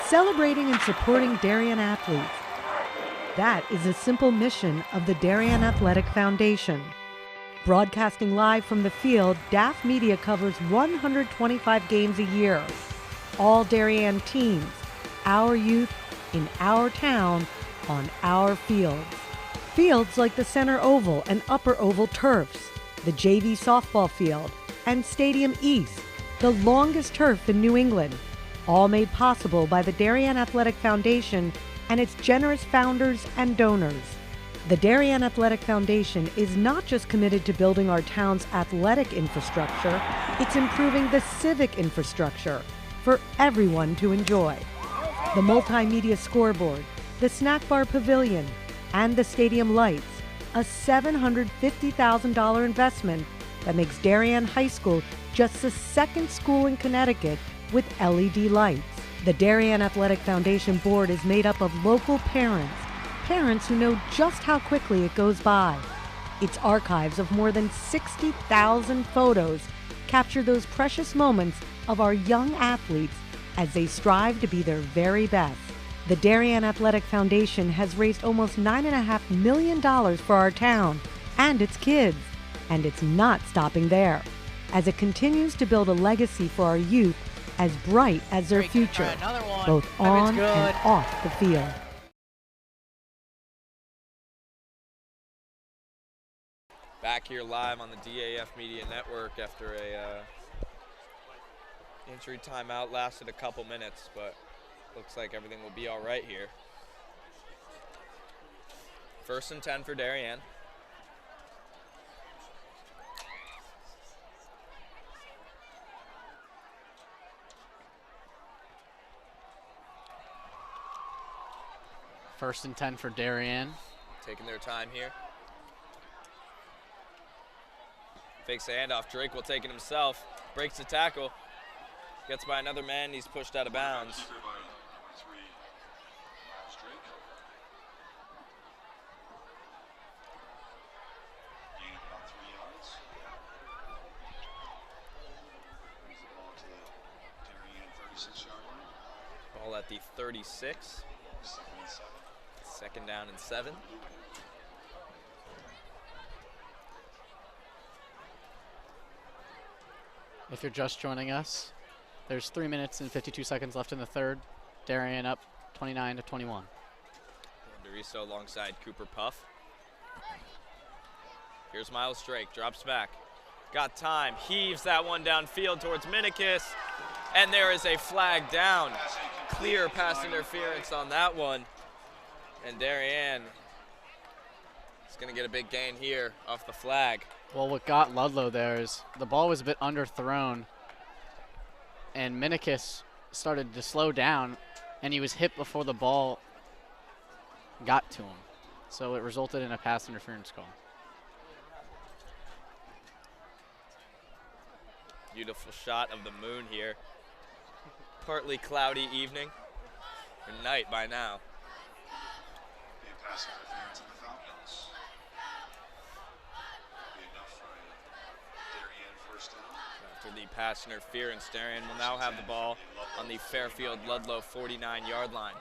Celebrating and supporting Darien athletes. That is a simple mission of the Darien Athletic Foundation. Broadcasting live from the field, DAF Media covers 125 games a year. All Darien teams, our youth, in our town, on our fields. Fields like the Center Oval and Upper Oval turfs, the JV softball field, and Stadium East, the longest turf in New England. All made possible by the Darien Athletic Foundation and its generous founders and donors. The Darien Athletic Foundation is not just committed to building our town's athletic infrastructure, it's improving the civic infrastructure for everyone to enjoy. The multimedia scoreboard, the snack bar pavilion, and the stadium lights, a $750,000 investment that makes Darien High School just the second school in Connecticut with LED lights. The Darien Athletic Foundation board is made up of local parents who know just how quickly it goes by. Its archives of more than 60,000 photos capture those precious moments of our young athletes as they strive to be their very best. The Darien Athletic Foundation has raised almost $9.5 million for our town and its kids, and it's not stopping there, as it continues to build a legacy for our youth as bright as their future, both on and off the field. Back here live on the DAF Media Network after a injury timeout. Lasted a couple minutes, but looks like everything will be all right here. 1st and 10 for Darien. First and 10 for Darien. Taking their time here. Fakes the handoff. Drake will take it himself. Breaks the tackle. Gets by another man. He's pushed out of bounds. Ball at the 36. 2nd down and 7. If you're just joining us, there's 3 minutes and 52 seconds left in the third. Darien up 29-21. Doriso alongside Cooper Puff. Here's Miles Drake, drops back. Got time, heaves that one downfield towards Minikis, and there is a flag down. Clear pass interference on that one. And Darien is going to get a big gain here off the flag. Well, what got Ludlowe there is the ball was a bit underthrown, and Minikis started to slow down, and he was hit before the ball got to him. So it resulted in a pass interference call. Beautiful shot of the moon here. Partly cloudy evening, or night by now. Pass interference on the Falcons. Be enough for a Darien 1st down. After the pass interference, Darien will now have the ball on the Fairfield Ludlowe 49-yard line.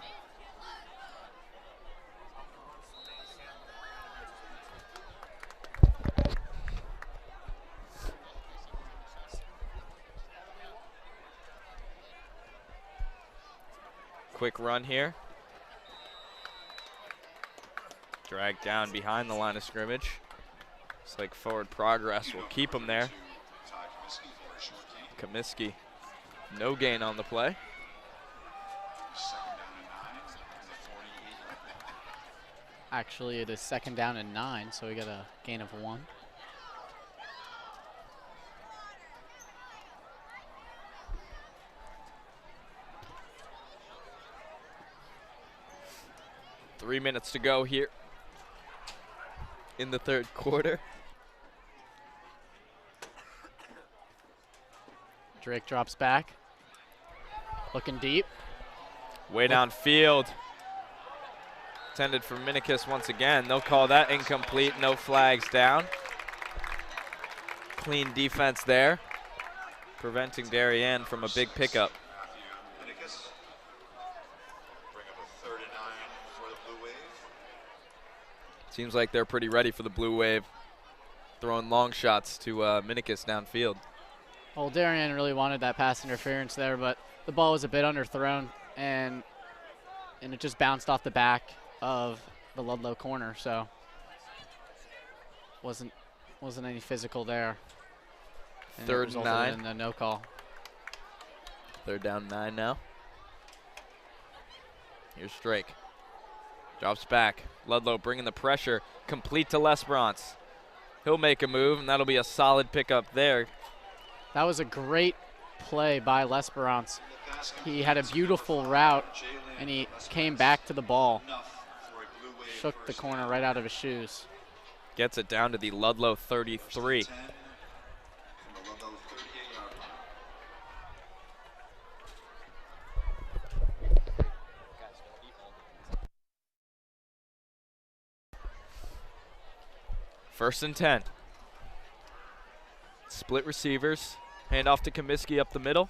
Quick run here. Dragged down behind the line of scrimmage. Looks like forward progress will keep him there. Comiskey, no gain on the play. Actually, it is 2nd down and 9, so we got a gain of 1. Three minutes to go here in the third quarter. Drake drops back. Looking deep. Way downfield. Intended for Minikis once again. They'll call that incomplete. No flags down. Clean defense there, preventing Darien from a big pickup. Seems like they're pretty ready for the blue wave. Throwing long shots to Minikis downfield. Well, Darien really wanted that pass interference there, but the ball was a bit underthrown, and it just bounced off the back of the Ludlowe corner, so wasn't any physical there. And 3rd and 9. In a no call. 3rd down 9 now. Here's Drake. Drops back. Ludlowe bringing the pressure, complete to Lesperance. He'll make a move, and that'll be a solid pickup there. That was a great play by Lesperance. He had a beautiful route, and he came back to the ball. Shook the corner right out of his shoes. Gets it down to the Ludlowe 33. First and 10. Split receivers. Hand off to Comiskey up the middle.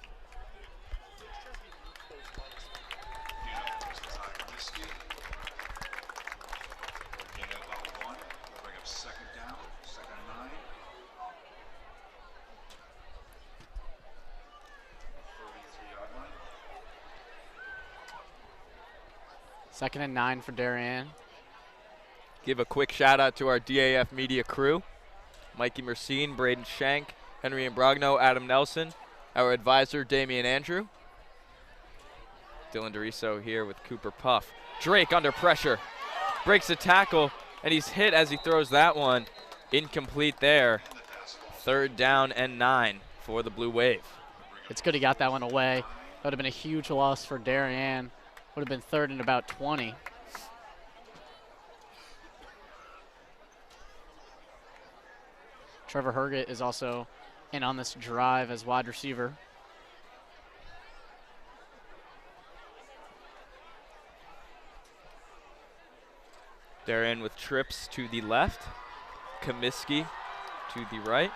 Second and 9 for Darien. Give a quick shout out to our DAF Media crew. Mikey Mercine, Braden Shank, Henry Imbrogno, Adam Nelson, our advisor Damian Andrew. Dylan DeRiso here with Cooper Puff. Drake under pressure, breaks a tackle, and he's hit as he throws that one. Incomplete there. Third down and 9 for the Blue Wave. It's good he got that one away. That would have been a huge loss for Darien. Would have been third and about 20. Trevor Herget is also in on this drive as wide receiver. Darien with trips to the left. Comiskey to the right.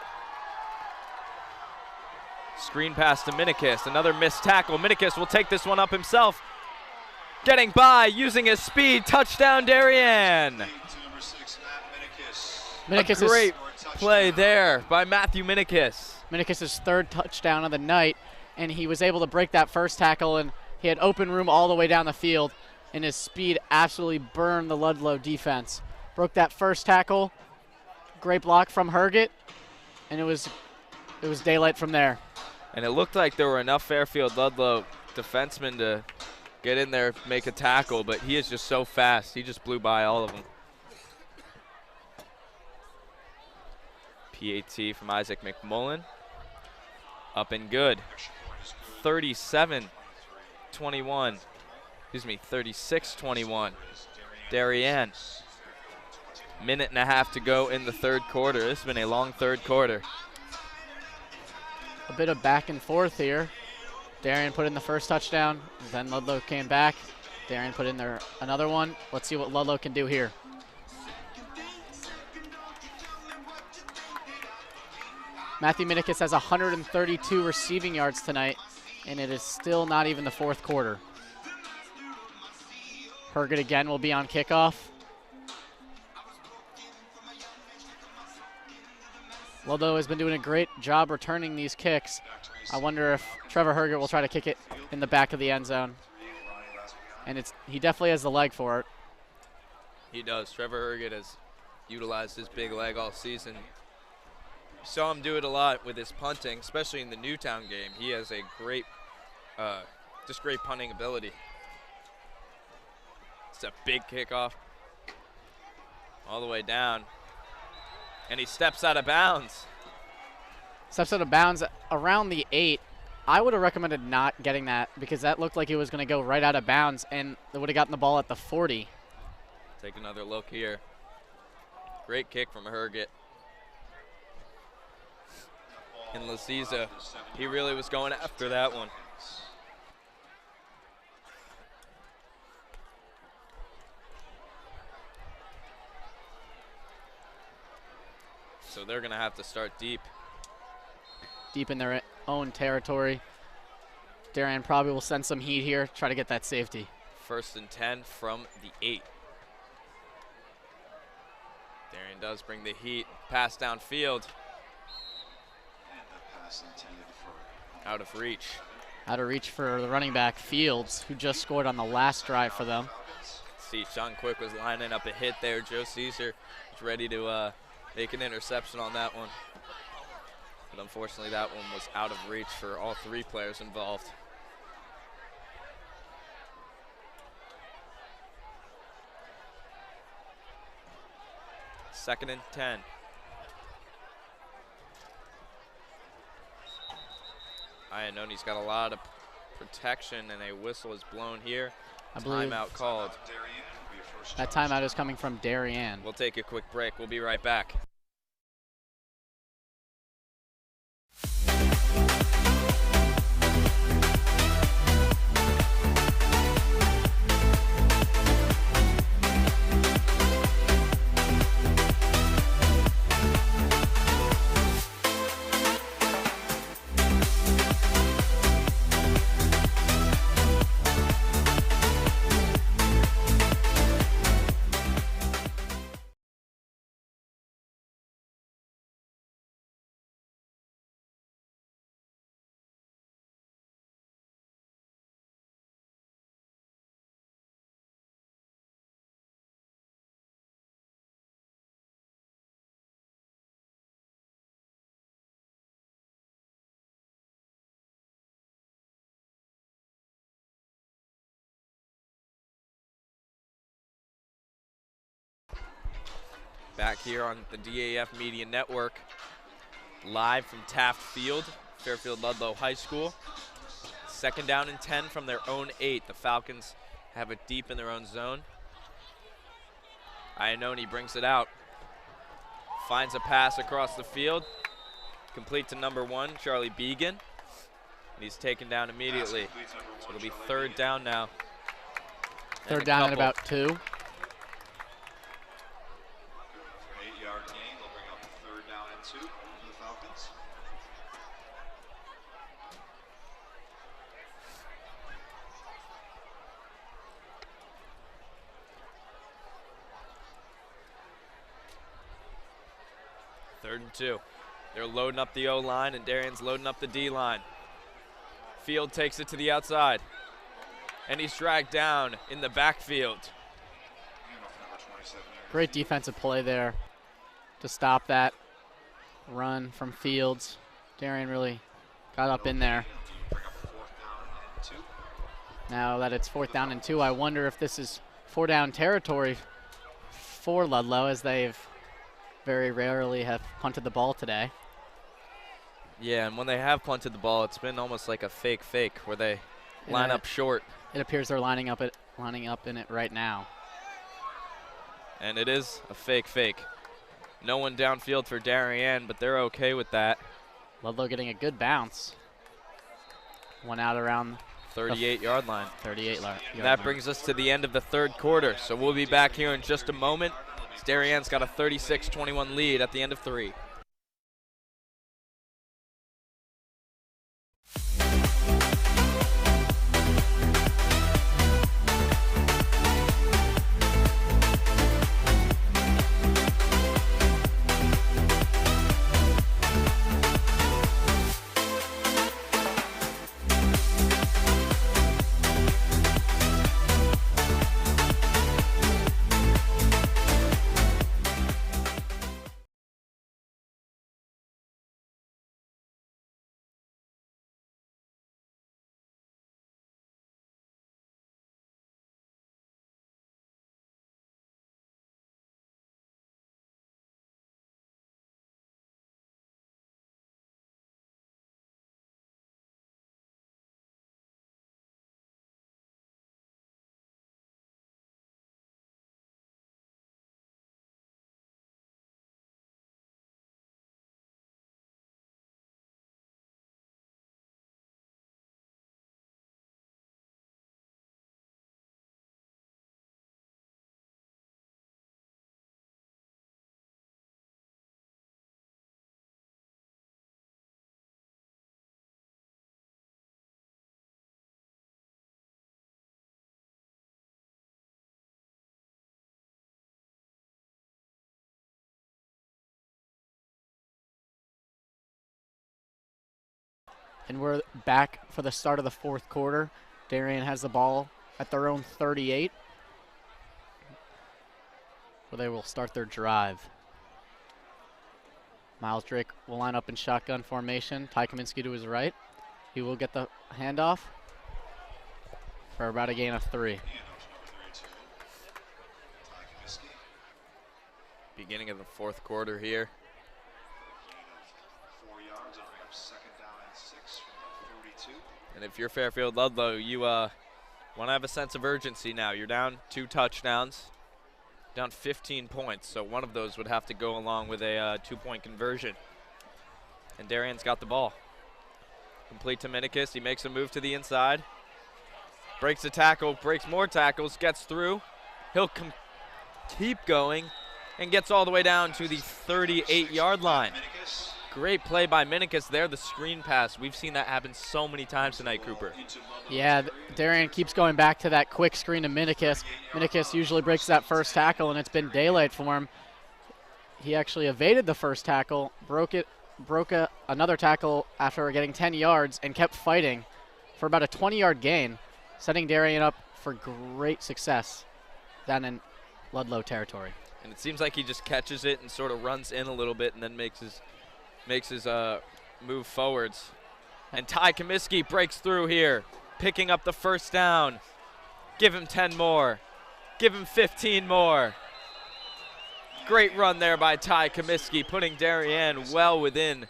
Screen pass to Minikis. Another missed tackle. Minikis will take this one up himself. Getting by, using his speed. Touchdown, Darien. Minikis a great play there by Matthew Minikis. Minikis' third touchdown of the night, and he was able to break that first tackle, and he had open room all the way down the field, and his speed absolutely burned the Ludlowe defense. Broke that first tackle, great block from Herget, and it was daylight from there. And it looked like there were enough Fairfield Ludlowe defensemen to get in there, make a tackle, but he is just so fast. He just blew by all of them. PAT from Isaac McMullen. Up and good. 36-21. Excuse me, 36-21. Darien. Minute and a half to go in the third quarter. This has been a long third quarter. A bit of back and forth here. Darien put in the first touchdown, then Ludlowe came back. Darien put in there another one. Let's see what Ludlowe can do here. Matthew Minikis has 132 receiving yards tonight, and it is still not even the fourth quarter. Herget again will be on kickoff. Ludlowe has been doing a great job returning these kicks. I wonder if Trevor Herget will try to kick it in the back of the end zone. And he definitely has the leg for it. He does. Trevor Herget has utilized his big leg all season. Saw him do it a lot with his punting, especially in the Newtown game. He has a great, just great punting ability. It's a big kickoff all the way down, and he steps out of bounds. Steps out of bounds around the 8. I would have recommended not getting that because that looked like it was going to go right out of bounds, and they would have gotten the ball at the 40. Take another look here. Great kick from Herget. And Laziza, he really was going after that one. So they're going to have to start deep. Deep in their own territory. Darien probably will send some heat here, try to get that safety. First and 10 from the 8. Darien does bring the heat. Pass downfield. Out of reach. Out of reach for the running back, Fields, who just scored on the last drive for them. See, Sean Quick was lining up a hit there. Joe Caesar was ready to make an interception on that one. But unfortunately, that one was out of reach for all 3 players involved. 2nd and 10. Iannoni's got a lot of protection, and a whistle is blown here. I believe Timeout called. that timeout is coming from Darien. We'll take a quick break. We'll be right back. Back here on the DAF Media Network, live from Taft Field, Fairfield Ludlowe High School. 2nd down and 10 from their own 8. The Falcons have it deep in their own zone. Iannoni brings it out. Finds a pass across the field. Complete to number 1, Charlie Began. And he's taken down immediately. So it'll be 3rd down now. 3rd down and about 2. Third and 2. They're loading up the O-line, and Darien's loading up the D-line. Field takes it to the outside, and he's dragged down in the backfield. Great defensive play there to stop that run from Fields. Darien really got up in there. Now that it's 4th down and 2, I wonder if this is 4-down territory for Ludlowe, as they've very rarely have punted the ball today. Yeah, and when they have punted the ball, it's been almost like a fake where they line up short. It appears they're lining up in it right now. And it is a fake. No one downfield for Darien, but they're okay with that. Ludlowe getting a good bounce. One out around 38-yard line. 38 yard And that line. brings us to the end of the 3rd quarter. So we'll be back here in just a moment. Darien's got a 36-21 lead at the end of 3. And we're back for the start of the 4th quarter. Darien has the ball at their own 38, where they will start their drive. Miles Drake will line up in shotgun formation. Ty Kaminsky to his right. He will get the handoff for about a gain of 3. Beginning of the fourth quarter here. Gain of 4 yards. It'll bring up 2nd down and 6 from the 42. And if you're Fairfield Ludlowe, you want to have a sense of urgency now. You're down 2 touchdowns, down 15 points. So one of those would have to go along with a 2-point conversion. And Darien's got the ball. Complete to Minikis. He makes a move to the inside. Breaks a tackle, breaks more tackles, gets through. He'll keep going and gets all the way down to the 38-yard line. Great play by Minikis there, the screen pass. We've seen that happen so many times tonight, Cooper. Yeah, Darien keeps going back to that quick screen to Minikis. Minikis usually breaks that first tackle, and it's been daylight for him. He actually evaded the first tackle, broke another tackle after getting 10 yards, and kept fighting for about a 20-yard gain, setting Darien up for great success down in Ludlowe territory. And it seems like he just catches it and sort of runs in a little bit and then makes his move forwards. And Ty Comiskey breaks through here, picking up the first down. Give him 10 more. Give him 15 more. Great run there by Ty Comiskey, putting Darien well within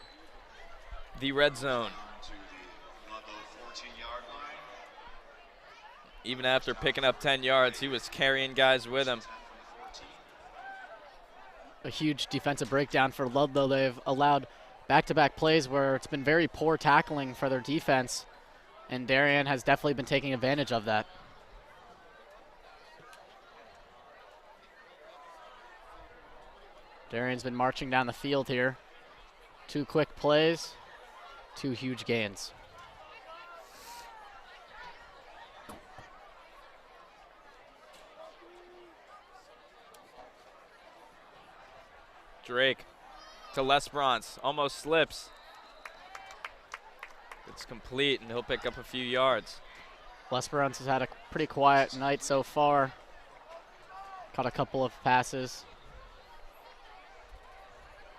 the red zone. Even after picking up 10 yards, he was carrying guys with him. A huge defensive breakdown for Ludlow. They've allowed back-to-back plays where it's been very poor tackling for their defense, and Darien has definitely been taking advantage of that. Darien's been marching down the field here. 2 quick plays, 2 huge gains. Drake to Lesperance, almost slips. It's complete, and he'll pick up a few yards. Lesperance has had a pretty quiet night so far. Caught a couple of passes.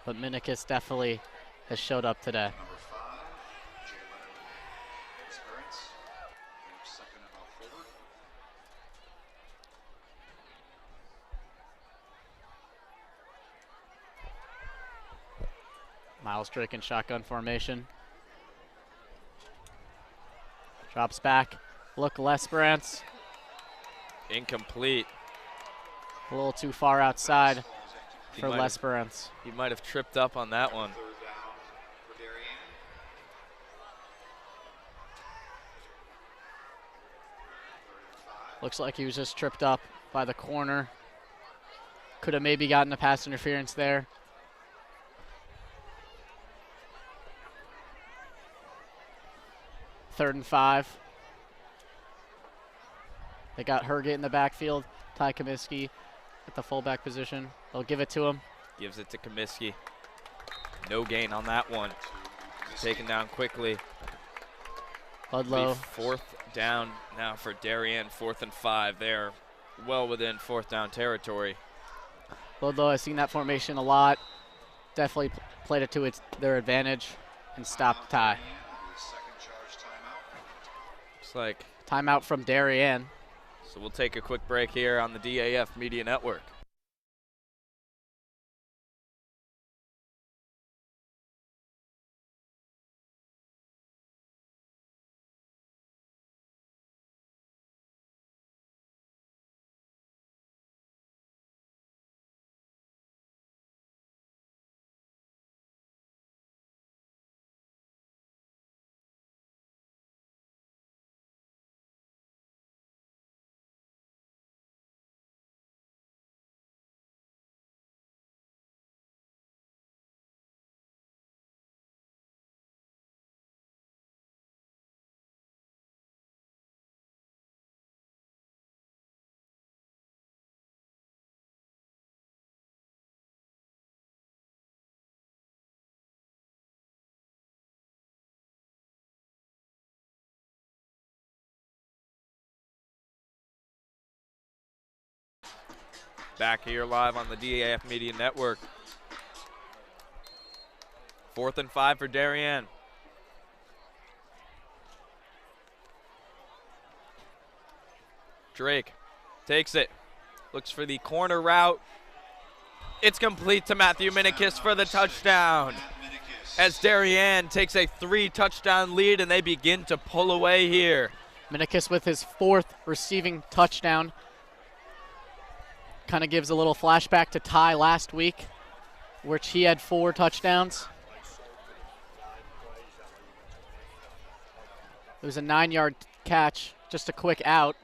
But Minikis definitely has showed up today. Number 5, Jalen Esperance. 2nd and about 4. Miles Drake in shotgun formation. Drops back. Look, Lesperance. Incomplete. A little too far outside for Lesperance. He might have tripped up on that one. 3rd down for Darien. Looks like he was just tripped up by the corner. Could have maybe gotten a pass interference there. Third and 5. They got Hergate in the backfield. Ty Comiskey at the fullback position. They'll give it to him. Gives it to Comiskey. No gain on that one. Taken down quickly. Ludlowe. 4th down now for Darien. 4th and 5. They're well within 4th down territory. Ludlowe has seen that formation a lot. Definitely played it to their advantage and stopped Ty. Looks like timeout from Darien. So we'll take a quick break here on the DAF Media Network. Back here live on the DAF Media Network. 4th and 5 for Darien. Drake takes it. Looks for the corner route. It's complete to Matthew Minikis for the touchdown. As Darien takes a 3-touchdown lead and they begin to pull away here. Minikis with his 4th receiving touchdown. Kind of gives a little flashback to Ty last week, which he had 4 touchdowns. It was a 9-yard catch, just a quick out.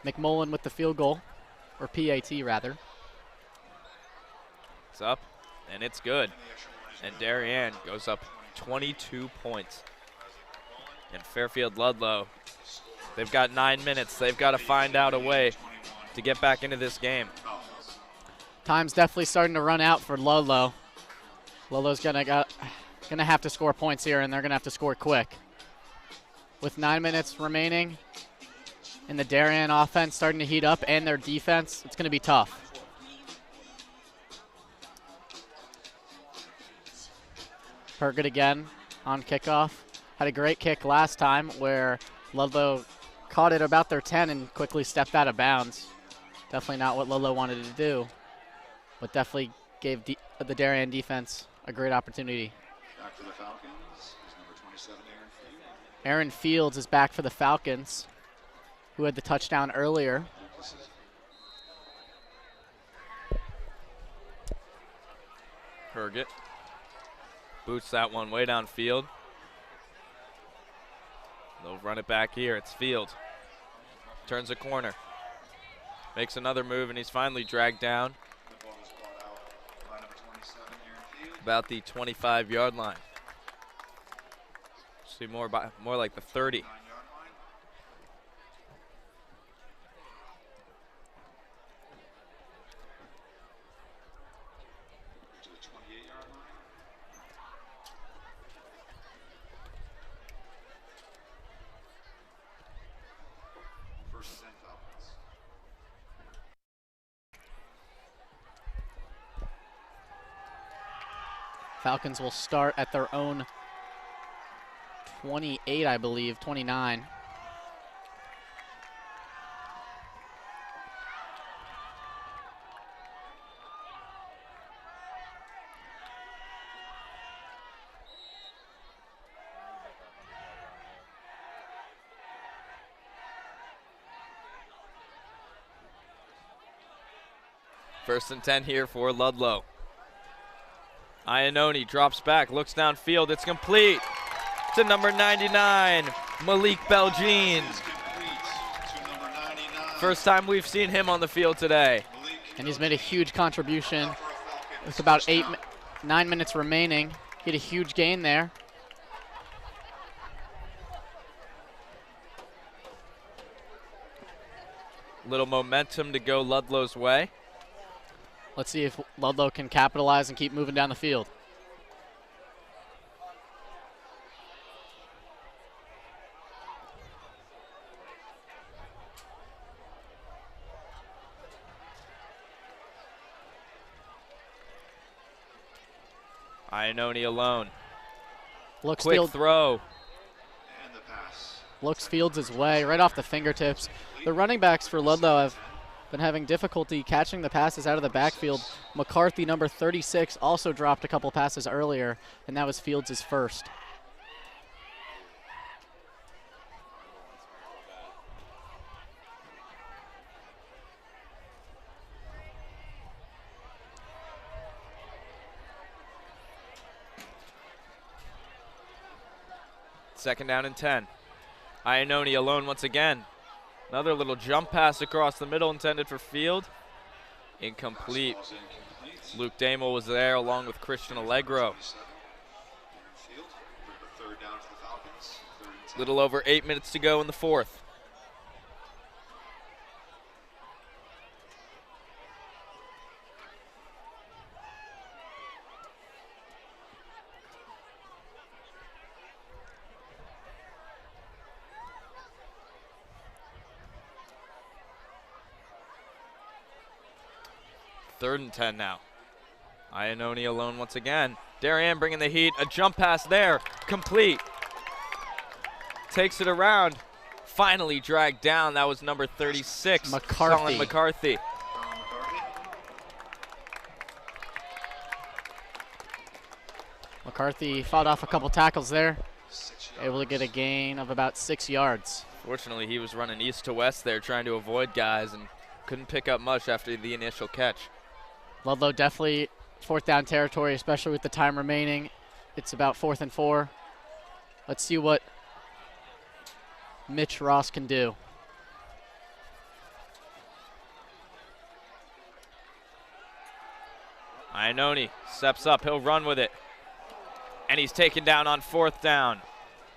McMullen with the field goal, or PAT rather. It's up, and it's good. And Darien goes up 22 points. And Fairfield Ludlowe, they've got 9 minutes. They've got to find out a way to get back into this game. Time's definitely starting to run out for Ludlowe. Ludlowe's gonna have to score points here, and they're gonna have to score quick. With 9 minutes remaining, and the Darien offense starting to heat up, and their defense, it's gonna be tough. Herget again on kickoff. Had a great kick last time where Ludlowe caught it about their 10 and quickly stepped out of bounds. Definitely not what Ludlowe wanted to do, but definitely gave the Darien defense a great opportunity. Back for the Falcons is number 27, Aaron Fields. Aaron Fields is back for the Falcons, who had the touchdown earlier. Herget boots that one way downfield. They'll run it back here. It's Field. Turns a corner. Makes another move, and he's finally dragged down about the 25-yard line. See more like the 30. Falcons will start at their own 28, I believe, 29. First and 10 here for Ludlowe. Iannone drops back, looks downfield. It's complete to number 99, Malik Beljean. First time we've seen him on the field today. And he's made a huge contribution. With about 9 minutes remaining. He had a huge gain there. Little momentum to go Ludlow's way. Let's see if Ludlowe can capitalize and keep moving down the field. Iannone alone. Looks Quick Field throw. And the pass. Looks Fields' way, right off the fingertips. The running backs for Ludlowe have been having difficulty catching the passes out of the backfield. McCarthy, number 36, also dropped a couple passes earlier, and that was Fields' first. Second down and 10. Iannone alone once again. Another little jump pass across the middle intended for Field. Incomplete. Luke Damel was there along with Christian Allegro. Little over 8 minutes to go in the fourth. Third and 10 now. Iannone alone once again. Darien bringing the heat. A jump pass there. Complete. Takes it around. finally dragged down. That was number 36, McCarthy. Colin McCarthy. Colin McCarthy. McCarthy fought off a couple tackles there, 6 able to get a gain of about 6 yards. Fortunately, he was running east to west there, trying to avoid guys, and couldn't pick up much after the initial catch. Ludlowe definitely fourth down territory, especially with the time remaining. It's about 4th and 4. Let's see what Mitch Ross can do. Iannone steps up, he'll run with it. And he's taken down on 4th down.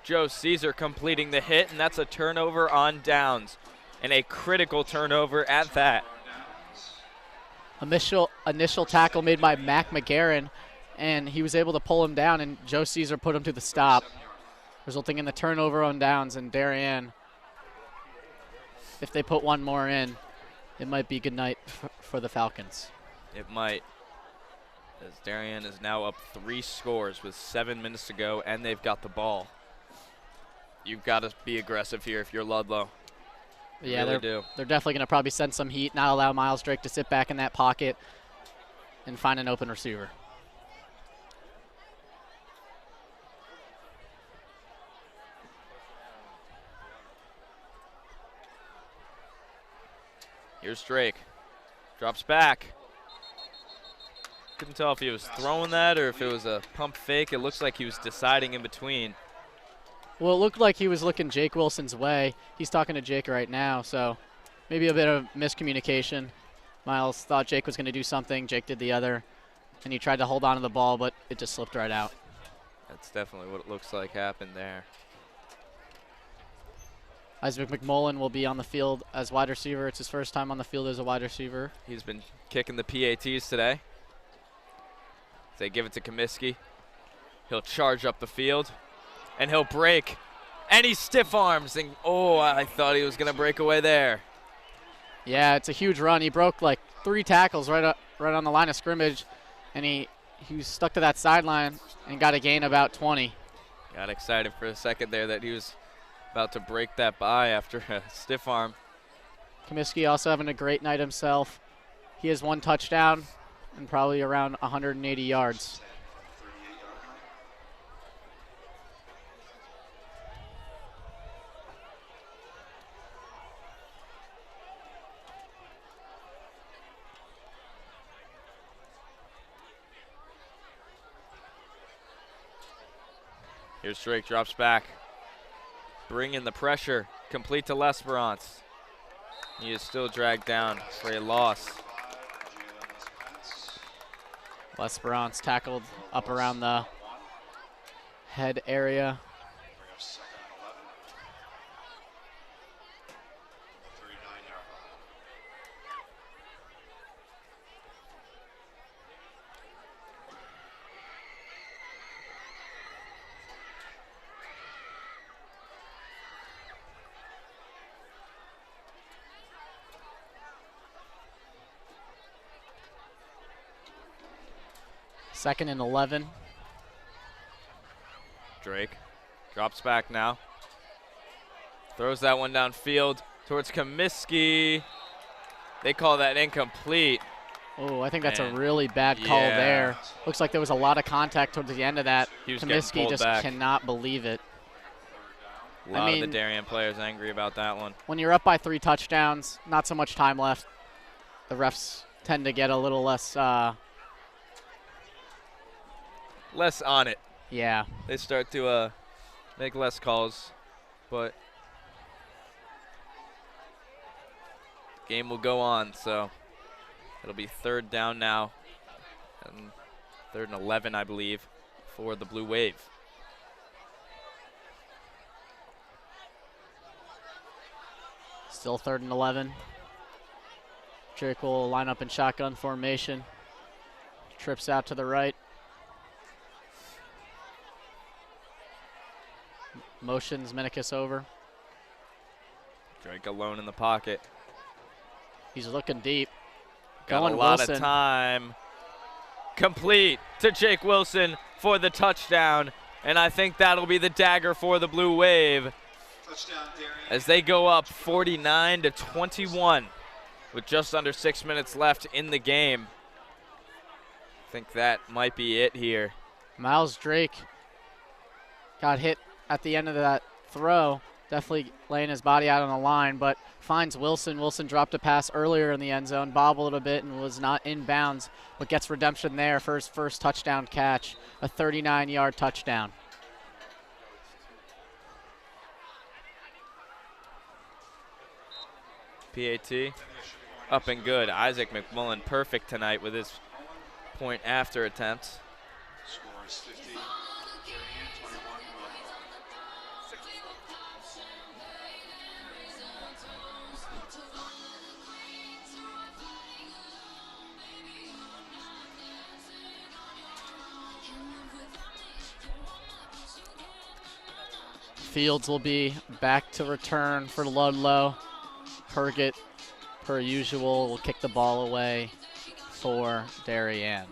Joe Caesar completing the hit, and that's a turnover on downs. And a critical turnover at that. Initial tackle made by Mac McGarren, and he was able to pull him down, and Joe Caesar put him to the stop, resulting in the turnover on downs. And Darien, if they put one more in, it might be good night for the Falcons. It might, as Darien is now up 3 scores with 7 minutes to go, and they've got the ball. You've got to be aggressive here if you're Ludlowe. Yeah, really they're definitely going to probably send some heat, not allow Miles Drake to sit back in that pocket and find an open receiver. Here's Drake. Drops back. Couldn't tell if he was throwing that or if it was a pump fake. It looks like he was deciding in between. Well, it looked like he was looking Jake Wilson's way. He's talking to Jake right now, so maybe a bit of miscommunication. Miles thought Jake was going to do something. Jake did the other, and he tried to hold on to the ball, but it just slipped right out. That's definitely what it looks like happened there. Isaac McMullen will be on the field as wide receiver. It's his first time on the field as a wide receiver. He's been kicking the PATs today. They give it to Comiskey. He'll charge up the field, and he'll break. And he stiff arms, and oh, I thought he was going to break away there. Yeah, it's a huge run. He broke like 3 tackles right on the line of scrimmage, and he was stuck to that sideline and got a gain about 20. Got excited for a second there that he was about to break that by after a stiff arm. Comiskey also having a great night himself. He has 1 touchdown and probably around 180 yards. Here's Drake, drops back. Bring in the pressure, complete to L'Esperance. He is still dragged down for a loss. L'Esperance tackled up around the head area. Second and 11. Drake drops back now. Throws that one downfield towards Comiskey. They call that incomplete. Oh, I think that's a really bad call there. Looks like there was a lot of contact towards the end of that. Comiskey just cannot believe it. A lot of the Darien players angry about that one. When you're up by 3 touchdowns, not so much time left, the refs tend to get a little less less on it. Yeah. They start to make less calls, but the game will go on, so it'll be 3rd down now, and 3rd and 11, I believe, for the Blue Wave. Still 3rd and 11. Drake will line up in shotgun formation. Trips out to the right. Motions Minikis over. Drake alone in the pocket. He's looking deep. Got a lot of time. Complete to Jake Wilson for the touchdown. And I think that'll be the dagger for the Blue Wave. Touchdown, Darien. as they go up 49-21 with just under 6 minutes left in the game. I think that might be it here. Miles Drake got hit at the end of that throw, definitely laying his body out on the line, but finds Wilson. Wilson dropped a pass earlier in the end zone, bobbled a bit and was not in bounds, but gets redemption there for his first touchdown catch, a 39-yard touchdown. PAT up and good. Isaac McMullen perfect tonight with his point after attempts. Score is 50. Darien 21. Fields will be back to return for Ludlowe. Herget, per usual, will kick the ball away for Darien.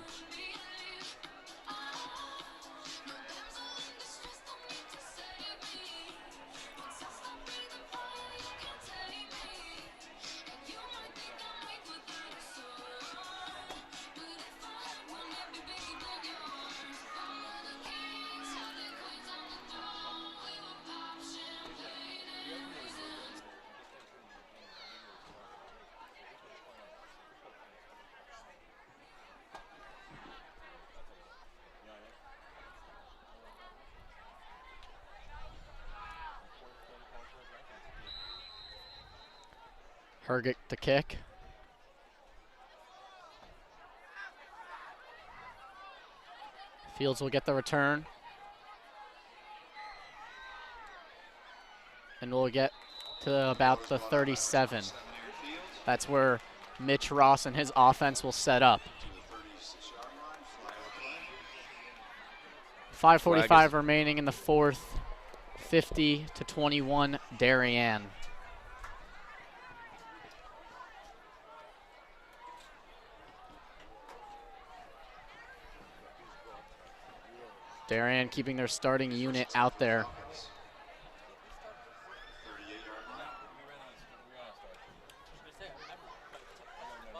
Herget to kick. Fields will get the return. And we'll get to about the 37. That's where Mitch Ross and his offense will set up. 5:45 remaining in the fourth. 50-21 Darien. Darien keeping their starting unit out there. 38-yard line.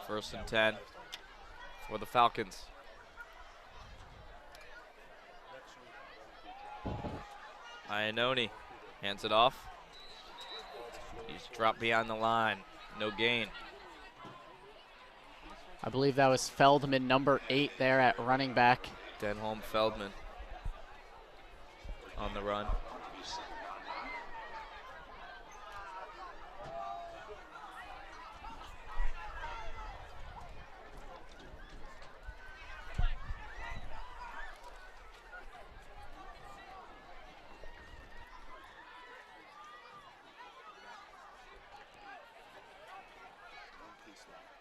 First and 10 for the Falcons. Iannone hands it off. He's dropped behind the line. No gain. I believe that was Feldman, number 8 there at running back. Denholm Feldman on the run.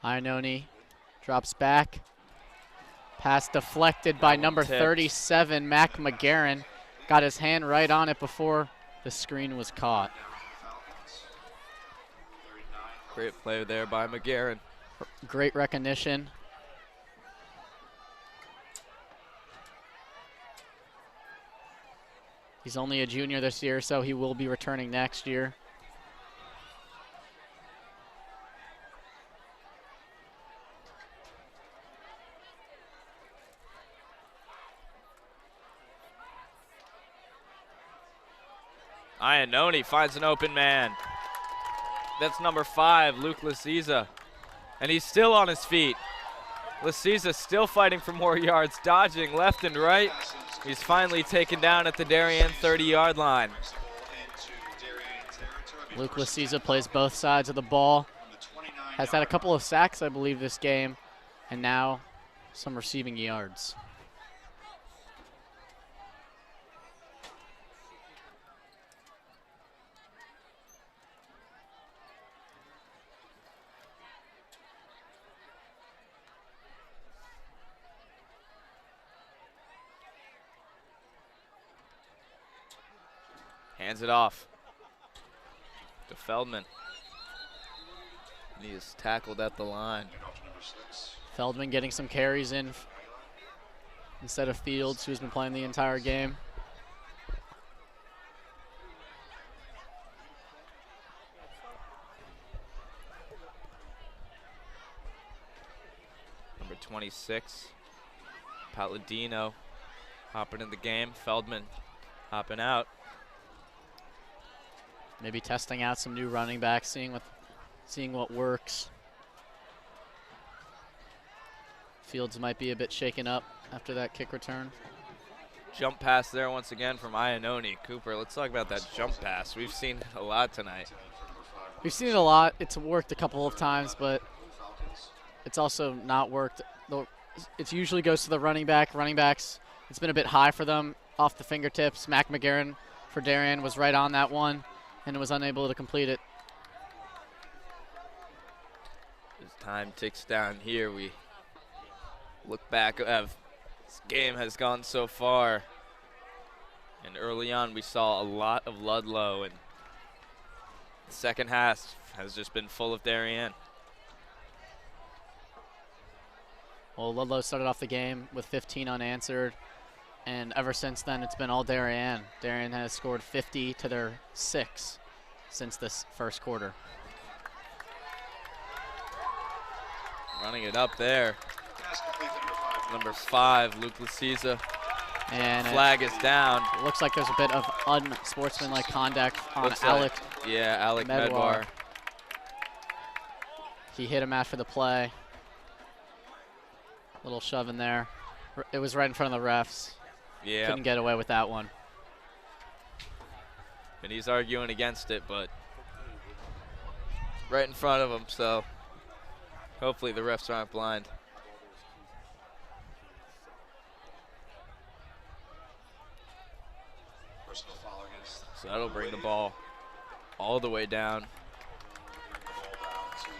Iannone drops back. Pass deflected by number 37, Mac McGarren. Got his hand right on it before the screen was caught. Great play there by McGarren. Great recognition. He's only a junior this year, so he will be returning next year. Iannone finds an open man. That's number 5, Luke Lasiza. And he's still on his feet. Lasiza still fighting for more yards, dodging left and right. He's finally taken down at the Darien 30-yard line. Luke Lasiza plays both sides of the ball. Has had a couple of sacks, I believe, this game. And now some receiving yards. Hands it off to Feldman. And he is tackled at the line. Feldman getting some carries in instead of Fields, who's been playing the entire game. 26. Palladino hopping in the game. Feldman hopping out. Maybe testing out some new running backs, seeing what works. Fields might be a bit shaken up after that kick return. Jump pass there once again from Iannone. Cooper, let's talk about that jump pass. We've seen it a lot tonight. We've seen it a lot. It's worked a couple of times, but it's also not worked. It usually goes to the running back. Running backs, it's been a bit high for them off the fingertips. Mac McGarren for Darien was right on that one and was unable to complete it. As time ticks down here, we look back. This game has gone so far. And early on, we saw a lot of Ludlowe. And the second half has just been full of Darien. Well, Ludlowe started off the game with 15 unanswered, and ever since then it's been all Darien. Darien has scored 50 to their 6 since this first quarter. Running it up there. Number 5, Luke Lasiza. And flag is down. It looks like there's a bit of unsportsmanlike conduct on Alec. Yeah, Alec Medwar. He hit him after the play. Little shove in there. It was right in front of the refs. Yeah. Couldn't get away with that one. And he's arguing against it, but right in front of him, so hopefully the refs aren't blind. So that'll bring the ball all the way down.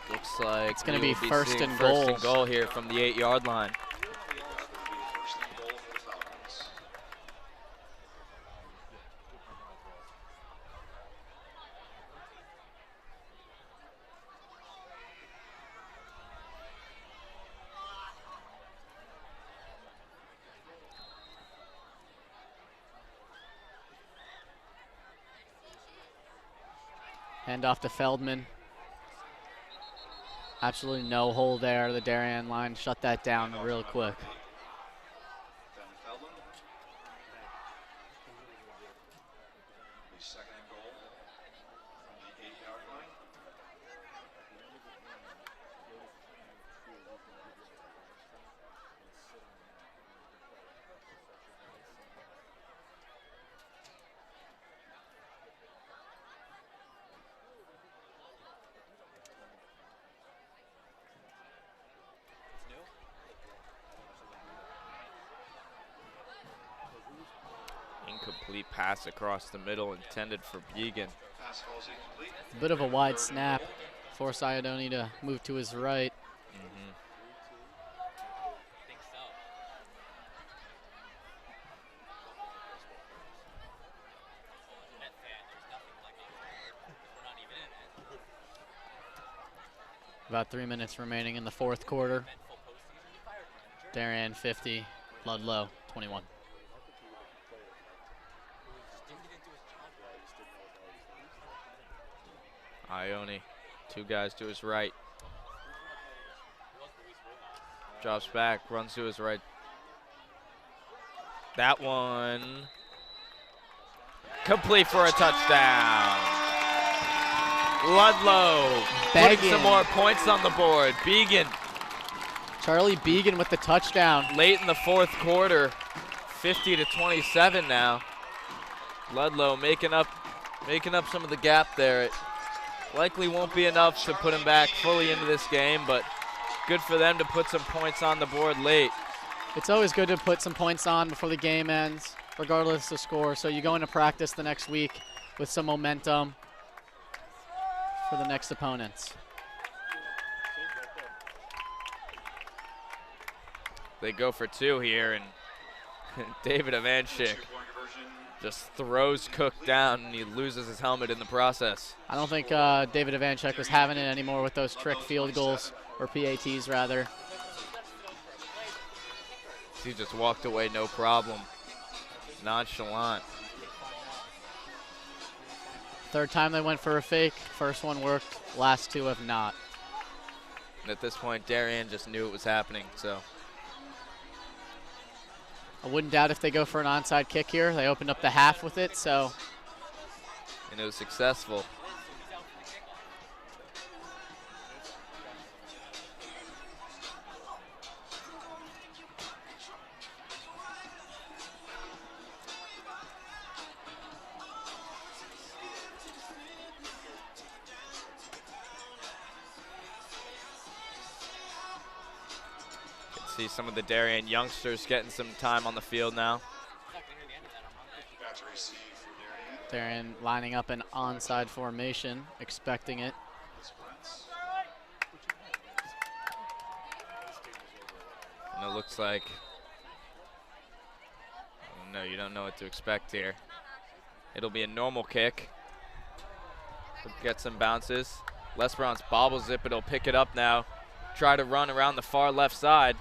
Looks like it's going to be first and goal here from the 8-yard line. Hand off to Feldman. Absolutely no hole there. The Darien line shut that down real quick. Second and goal from the 8-yard line. Incomplete pass across the middle intended for Began. Pass falls incomplete. A bit of a wide snap. Force Iannone to move to his right. About 3 minutes remaining in the fourth quarter. Darien 50, Ludlowe 21. Iannone, 2 guys to his right. Drops back, runs to his right. That one complete for a touchdown. Ludlowe putting some more points on the board. Began. Charlie Began with the touchdown. Late in the fourth quarter, 50-27 now. Ludlowe making up some of the gap there. It likely won't be enough to put him back fully into this game, but good for them to put some points on the board late. It's always good to put some points on before the game ends, regardless of score. So you go into practice the next week with some momentum for the next opponents. They go for 2 here, and David Ivanchik just throws Cook down, and he loses his helmet in the process. I don't think David Ivanchik was having it anymore with those trick field goals, or PATs rather. He just walked away, no problem. Nonchalant. Third time they went for a fake. First one worked, last 2 have not. And at this point, Darien just knew it was happening, so I wouldn't doubt if they go for an onside kick here. They opened up the half with it, so. And it was successful. See some of the Darien youngsters getting some time on the field now. Darien lining up an onside formation, expecting it. And it looks like, no, you don't know what to expect here. It'll be a normal kick. We'll get some bounces. Lesperance's bobbles it, but he'll pick it up now. Try to run around the far left side.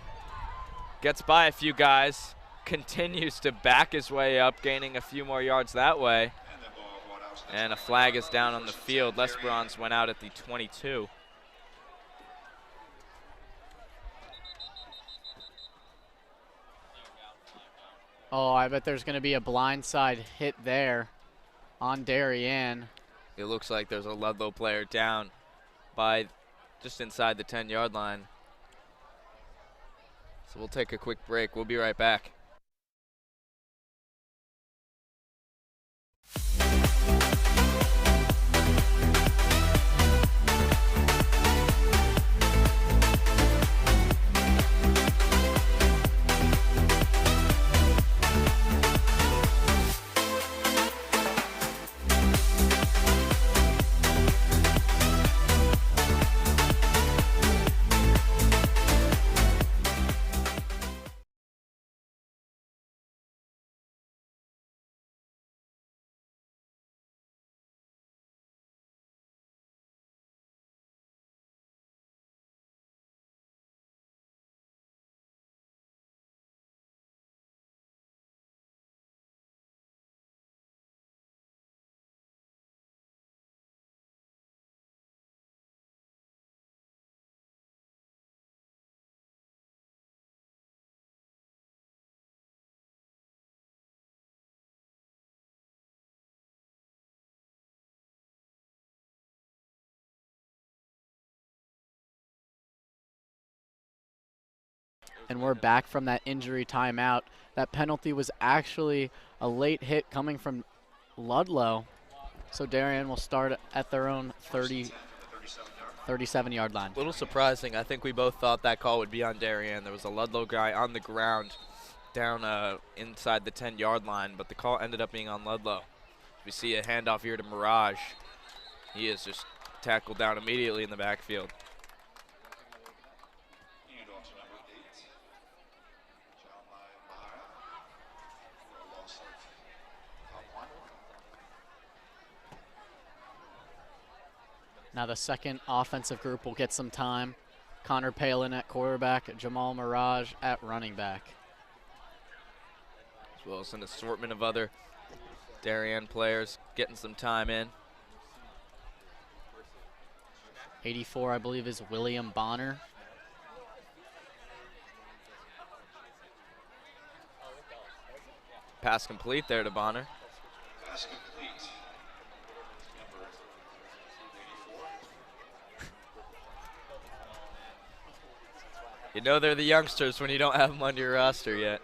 Gets by a few guys, continues to back his way up, gaining a few more yards that way. And a flag is down on the field. Lesperance went out at the 22. Oh, I bet there's going to be a blindside hit there on Darien. It looks like there's a Ludlowe player down by just inside the 10-yard line. So we'll take a quick break. We'll be right back. And we're back from that injury timeout. That penalty was actually a late hit coming from Ludlowe. So Darien will start at their own 37-yard line. A little surprising. I think we both thought that call would be on Darien. There was a Ludlowe guy on the ground down inside the 10-yard line, but the call ended up being on Ludlowe. We see a handoff here to Mirage. He is just tackled down immediately in the backfield. Now the second offensive group will get some time. Connor Palin at quarterback, Jamal Mirage at running back. As well as an assortment of other Darien players getting some time in. 84, I believe, is William Bonner. Pass complete there to Bonner. Pass complete. You know they're the youngsters when you don't have them on your roster yet.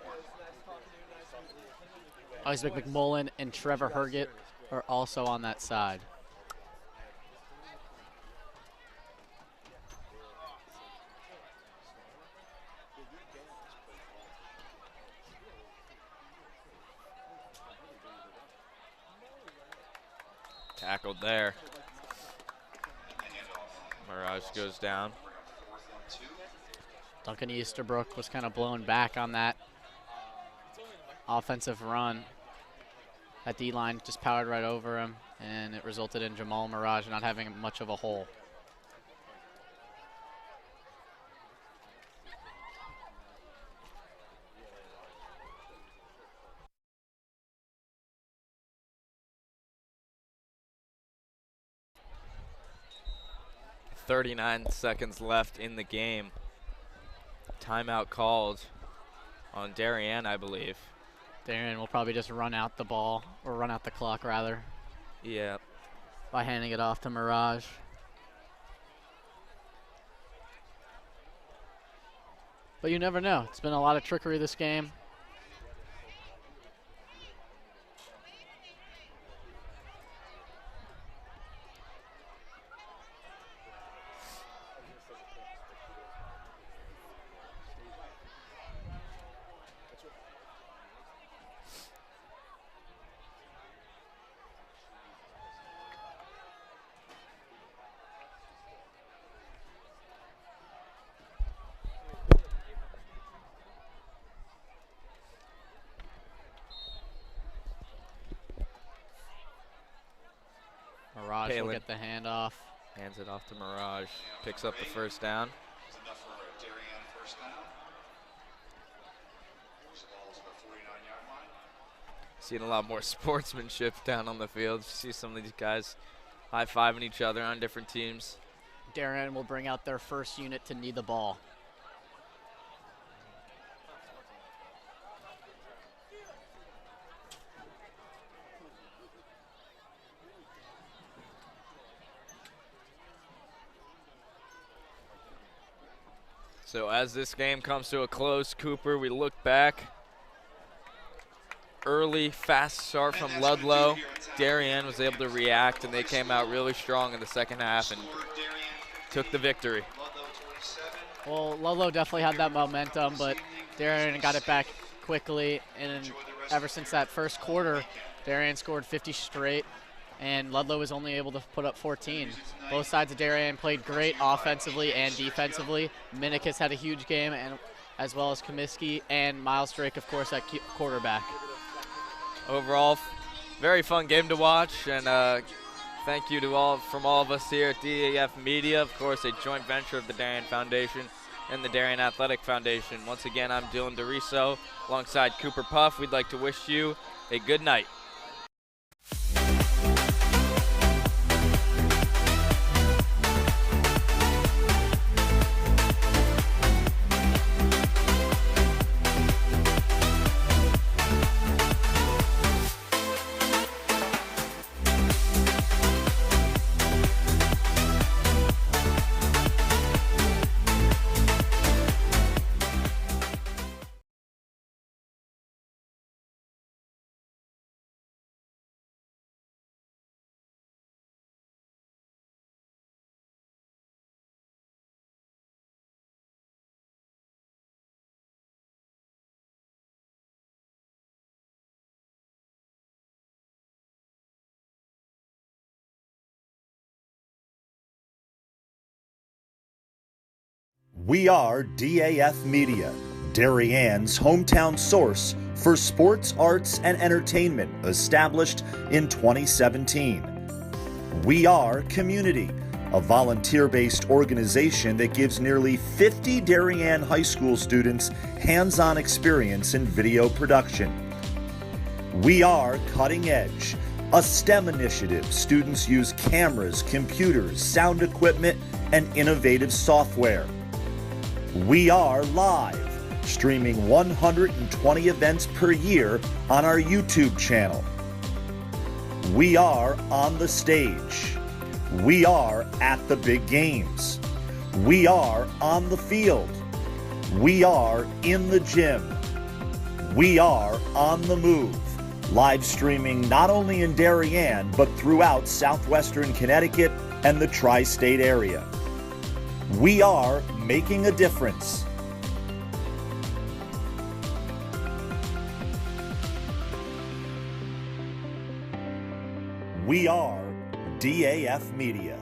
Isaac McMullen and Trevor Herget are also on that side. Tackled there. Mirage goes down. Duncan Easterbrook was kind of blown back on that offensive run. That D-line just powered right over him, and it resulted in Jamal Mirage not having much of a hole. .39 seconds left in the game. Timeout called on Darien, I believe. Darien will probably just run out the ball, or run out the clock rather, Yeah. by handing it off to Mirage. But you never know. It's been a lot of trickery this game. Mirage will Palin get the handoff. hands it off to Mirage. Picks up the first down. It's enough for a Darien first down. The ball's about 49-yard line. Seeing a lot more sportsmanship down on the field. You see some of these guys high-fiving each other on different teams. Darien will bring out their first unit to need the ball. So as this game comes to a close, Cooper, we look back. Early, fast start from Ludlowe. Darien was able to react, and they came out really strong in the second half and took the victory. Well, Ludlowe definitely had that momentum, but Darien got it back quickly. And ever since that first quarter, Darien scored 50 straight, and Ludlowe was only able to put up 14. Both sides of Darien played great offensively and defensively. Minikis had a huge game, and as well as Comiskey and Miles Drake, of course, at quarterback. Overall, very fun game to watch, and thank you to all of us here at DAF Media, of course, a joint venture of the Darien Foundation and the Darien Athletic Foundation. Once again, I'm Dylan DeRiso alongside Cooper Puff. We'd like to wish you a good night. We are DAF Media, Darien's hometown source for sports, arts, and entertainment, established in 2017. We Are Community, a volunteer-based organization that gives nearly 50 Darien high school students hands-on experience in video production. We Are Cutting Edge, a STEM initiative. Students use cameras, computers, sound equipment, and innovative software. We Are Live, streaming 120 events per year on our YouTube channel. We Are On the Stage. We Are At the Big Games. We Are On the Field. We Are In the Gym. We Are On the Move, live streaming not only in Darien, but throughout southwestern Connecticut and the tri-state area. We are making a difference. We are DAF Media.